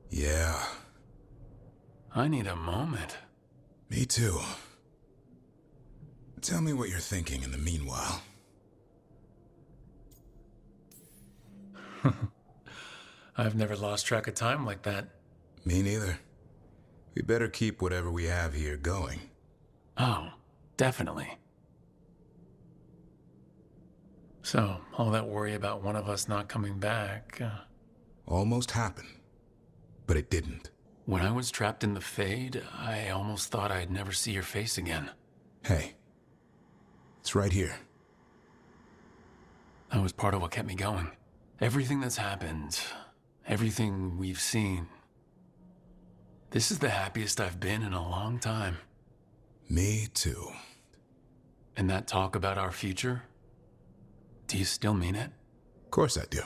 Yeah. I need a moment. Me too. Tell me what you're thinking in the meanwhile. I've never lost track of time like that. Me neither. We better keep whatever we have here going. Oh, definitely. So, all that worry about one of us not coming back... Almost happened, but it didn't. When I was trapped in the Fade, I almost thought I'd never see your face again. Hey, it's right here. That was part of what kept me going. Everything that's happened, everything we've seen. This is the happiest I've been in a long time. Me too. And that talk about our future? Do you still mean it? Of course I do.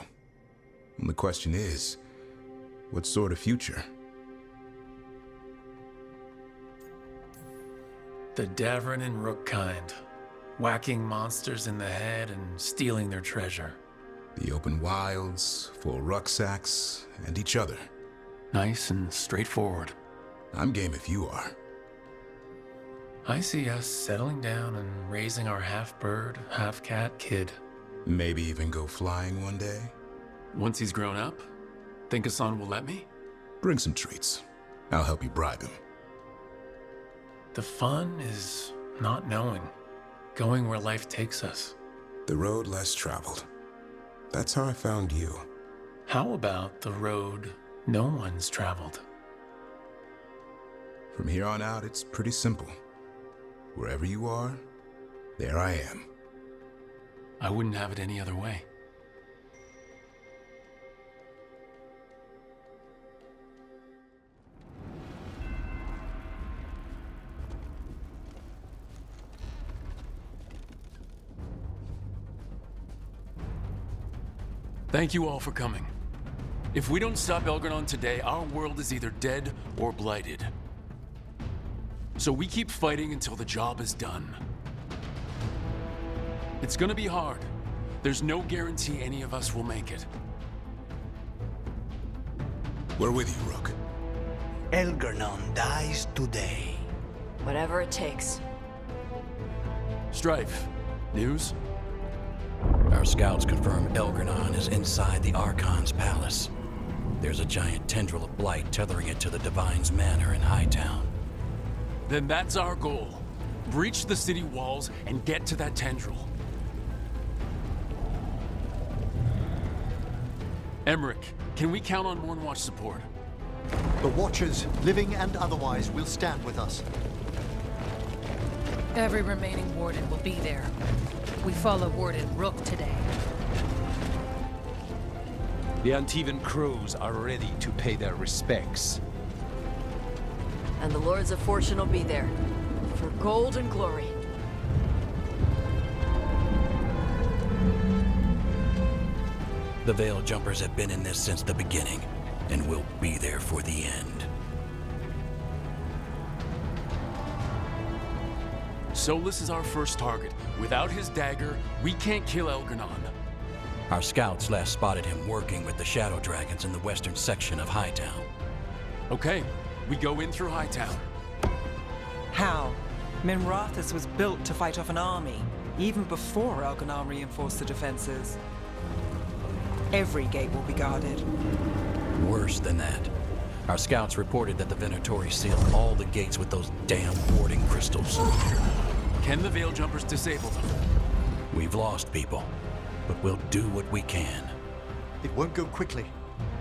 And the question is, what sort of future? The Davrin and Rook kind. Whacking monsters in the head and stealing their treasure. The open wilds, full rucksacks, and each other. Nice and straightforward. I'm game if you are. I see us settling down and raising our half-bird, half-cat kid. Maybe even go flying one day? Once he's grown up? Think Hassan will let me? Bring some treats. I'll help you bribe him. The fun is not knowing. Going where life takes us. The road less traveled. That's how I found you. How about the road no one's traveled? From here on out, it's pretty simple. Wherever you are, there I am. I wouldn't have it any other way. Thank you all for coming. If we don't stop Elgar'nan today, our world is either dead or blighted. So we keep fighting until the job is done. It's gonna be hard. There's no guarantee any of us will make it. We're with you, Rook. Elgar'nan dies today. Whatever it takes. Strife, news? Our scouts confirm Elgar'nan is inside the Archon's palace. There's a giant tendril of blight tethering it to the Divine's manor in Hightown. Then that's our goal. Breach the city walls and get to that tendril. Emmerich, can we count on Mornwatch support? The Watchers, living and otherwise, will stand with us. Every remaining Warden will be there. We follow Warden Rook today. The Antivan crows are ready to pay their respects. And the Lords of Fortune will be there. For gold and glory. The Veil Jumpers have been in this since the beginning, and will be there for the end. Solus is our first target. Without his dagger, we can't kill Elgar'nan. Our scouts last spotted him working with the Shadow Dragons in the western section of Hightown. Okay, we go in through Hightown. How? Minrathous was built to fight off an army, even before Elgar'nan reinforced the defenses. Every gate will be guarded. Worse than that. Our scouts reported that the Venatori sealed all the gates with those damn warding crystals. Can the Veil Jumpers disable them? We've lost people, but we'll do what we can. It won't go quickly.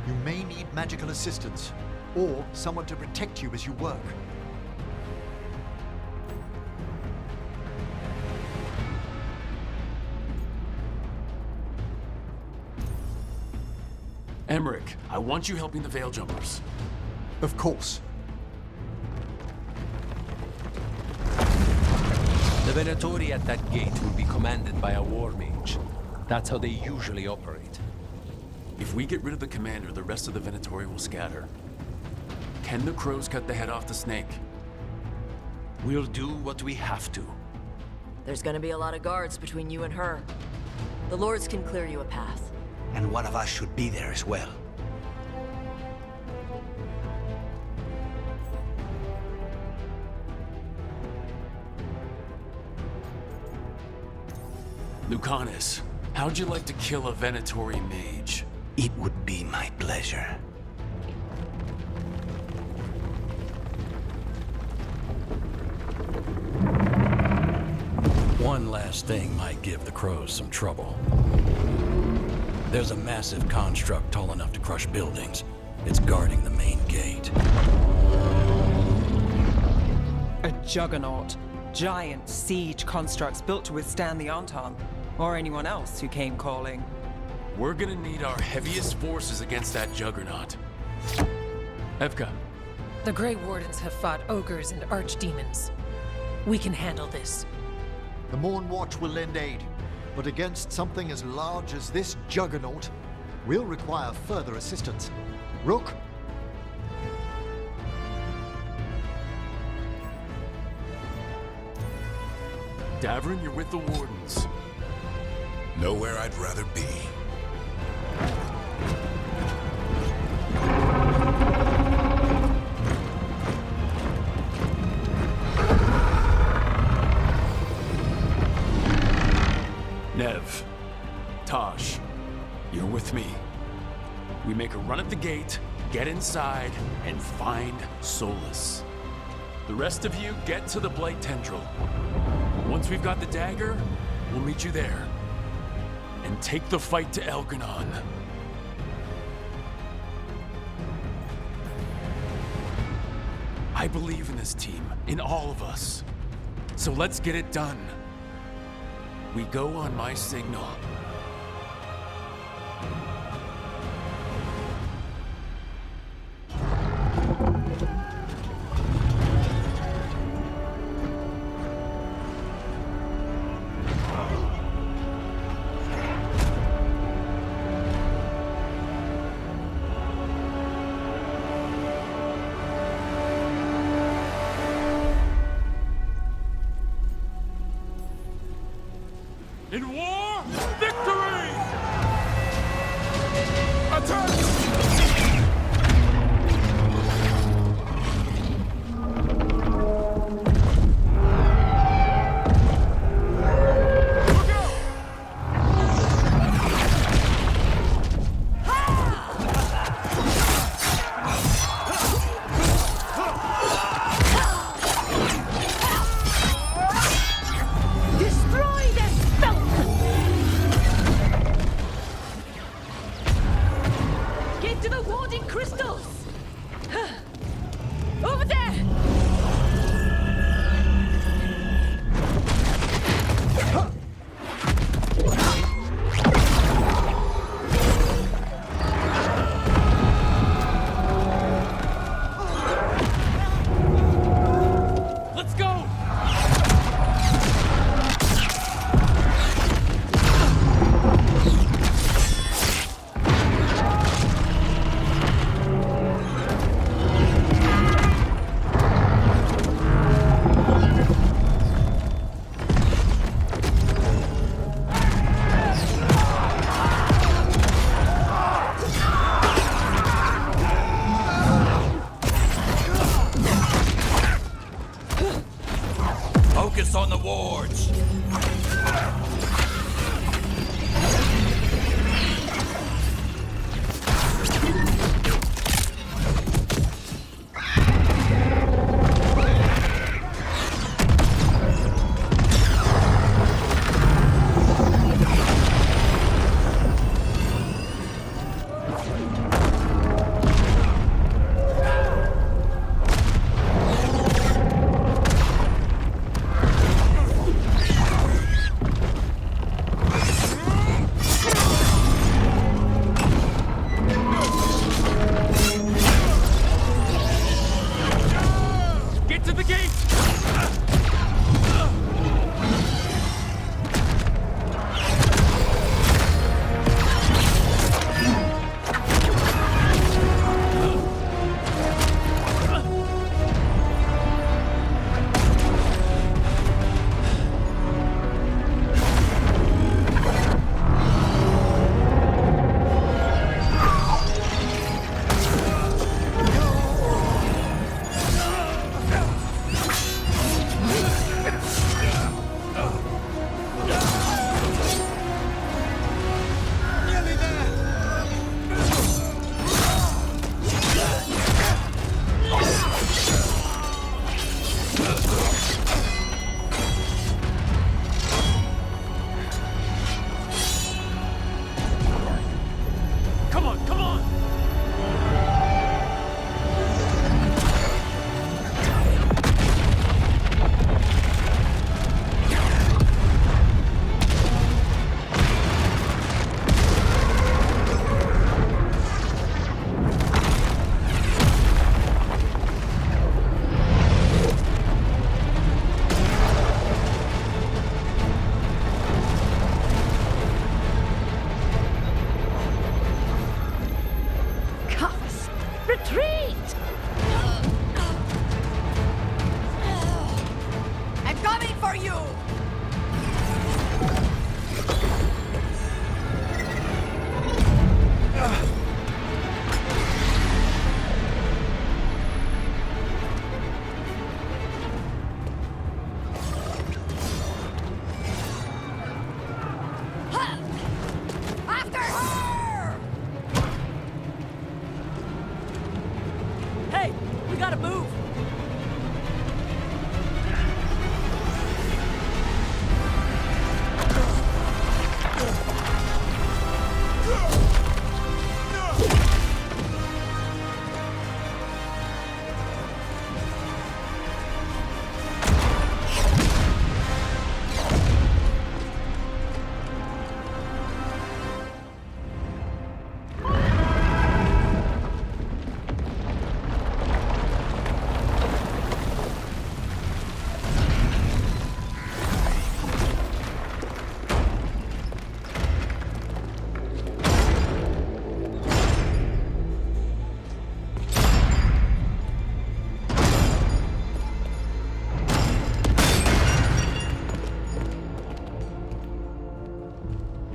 You may need magical assistance, or someone to protect you as you work. Emmerich, I want you helping the Veil Jumpers. Of course. The Venatori at that gate will be commanded by a war mage. That's how they usually operate. If we get rid of the commander, the rest of the Venatori will scatter. Can the crows cut the head off the snake? We'll do what we have to. There's gonna be a lot of guards between you and her. The Lords can clear you a path. And one of us should be there as well. Lucanis, how'd you like to kill a Venatori mage? It would be my pleasure. One last thing might give the crows some trouble. There's a massive construct tall enough to crush buildings. It's guarding the main gate. A juggernaut. Giant siege constructs built to withstand the Entente, or anyone else who came calling. We're gonna need our heaviest forces against that juggernaut. Evka. The Grey Wardens have fought ogres and archdemons. We can handle this. The Morn Watch will lend aid, but against something as large as this juggernaut, we'll require further assistance. Rook? Davrin, you're with the Wardens. Nowhere I'd rather be. Nev, Taj, you're with me. We make a run at the gate, get inside, and find Solus. The rest of you get to the Blight Tendril. Once we've got the dagger, we'll meet you there. And take the fight to Elgar'nan. I believe in this team, in all of us. So let's get it done. We go on my signal. In war, victory! Attack! Focus on the wards!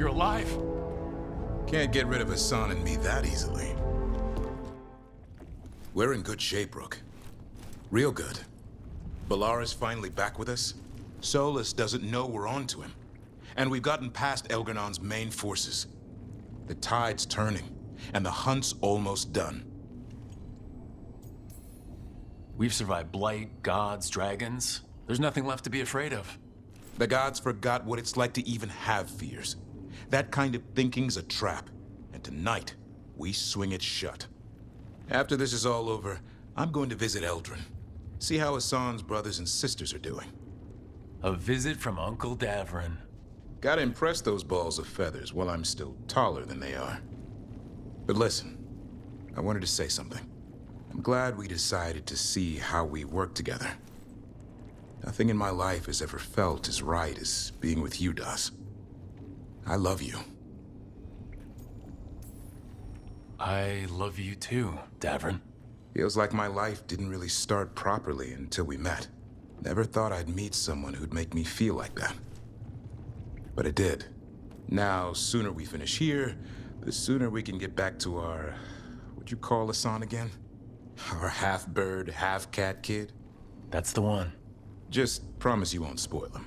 You're alive? Can't get rid of Hassan and me that easily. We're in good shape, Rook. Real good. Balara's finally back with us. Solus doesn't know we're on to him. And we've gotten past Elgar'nan's main forces. The tide's turning, and the hunt's almost done. We've survived blight, gods, dragons. There's nothing left to be afraid of. The gods forgot what it's like to even have fears. That kind of thinking's a trap, and tonight, we swing it shut. After this is all over, I'm going to visit Eldrin. See how Hassan's brothers and sisters are doing. A visit from Uncle Davrin. Gotta impress those balls of feathers while I'm still taller than they are. But listen, I wanted to say something. I'm glad we decided to see how we work together. Nothing in my life has ever felt as right as being with you, Das. I love you. I love you too, Davrin. Feels like my life didn't really start properly until we met. Never thought I'd meet someone who'd make me feel like that. But it did. Now, sooner we finish here, the sooner we can get back to our... what'd you call Hassan again? Our half-bird, half-cat kid? That's the one. Just promise you won't spoil him.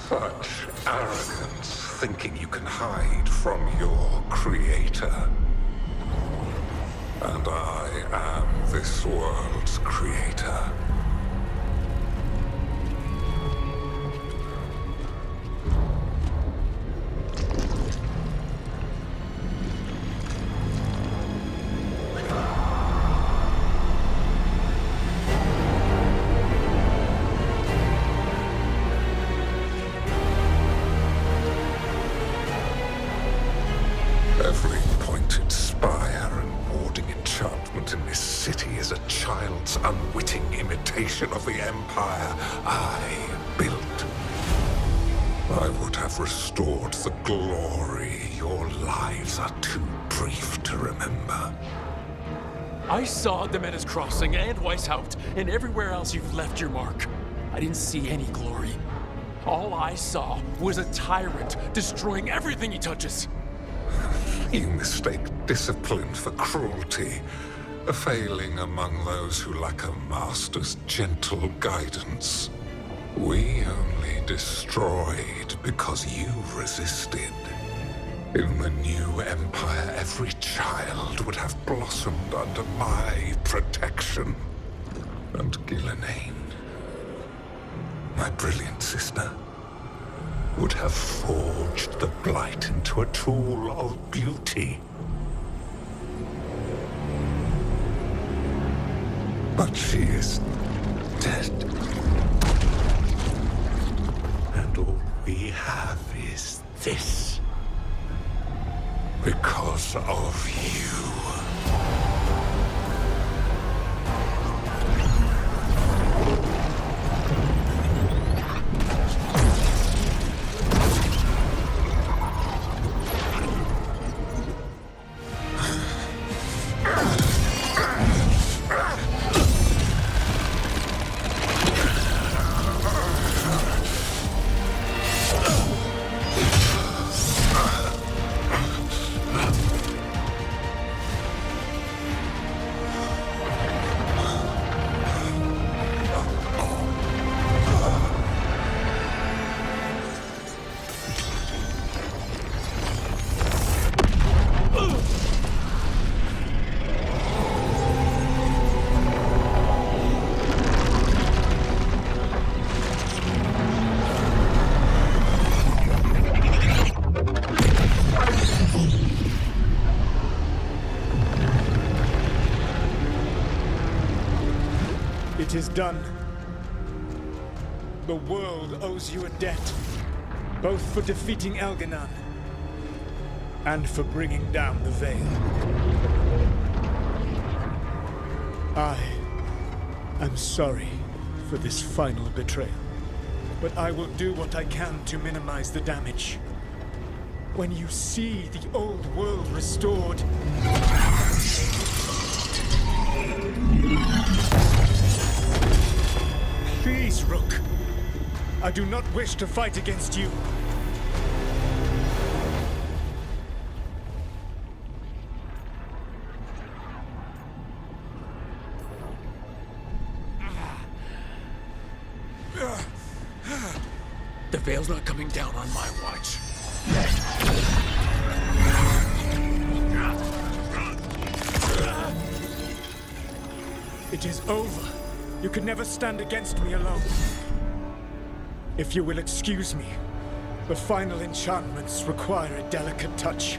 Such arrogance, thinking you can hide from your creator. And I am this world's creator. Every pointed spire and warding enchantment in this city is a child's unwitting imitation of the empire I built. I would have restored the glory your lives are too brief to remember. I saw Demeter's Crossing and Weishaupt and everywhere else you've left your mark. I didn't see any glory. All I saw was a tyrant destroying everything he touches. You mistake discipline for cruelty, a failing among those who lack a master's gentle guidance. We only destroyed because you resisted. In the new empire, every child would have blossomed under my protection. And Ghilan'nain, my brilliant sister, would have forged the Blight into a tool of beauty. But she is dead. And all we have is this. Because of you. It is done. The world owes you a debt, both for defeating Elgar'nan and for bringing down the Veil. I am sorry for this final betrayal, but I will do what I can to minimize the damage. When you see the old world restored, please, Rook. I do not wish to fight against you. The Veil's not coming down on my watch. It is over. You can never stand against me alone. If you will excuse me, the final enchantments require a delicate touch.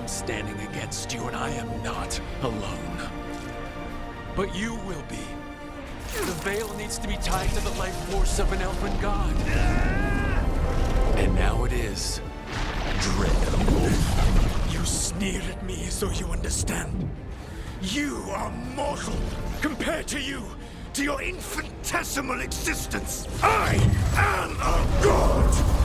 Standing against you, and I am not alone. But you will be. The Veil needs to be tied to the life force of an elven god. And now it is. Dread. You sneer at me as though you understand. You are mortal. Compared to you, to your infinitesimal existence. I am a god!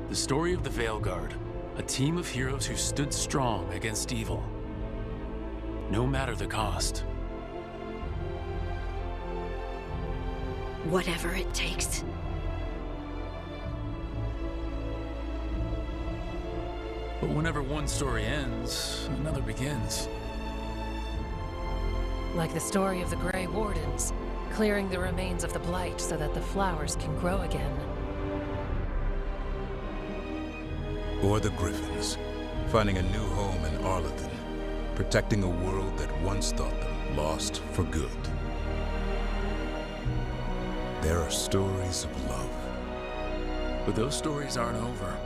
The story of the Veilguard, a team of heroes who stood strong against evil, no matter the cost. Whatever it takes. But whenever one story ends, another begins. Like the story of the Grey Wardens, clearing the remains of the Blight so that the flowers can grow again. Or the Griffins, finding a new home in Arlington, protecting a world that once thought them lost for good. There are stories of love. But those stories aren't over.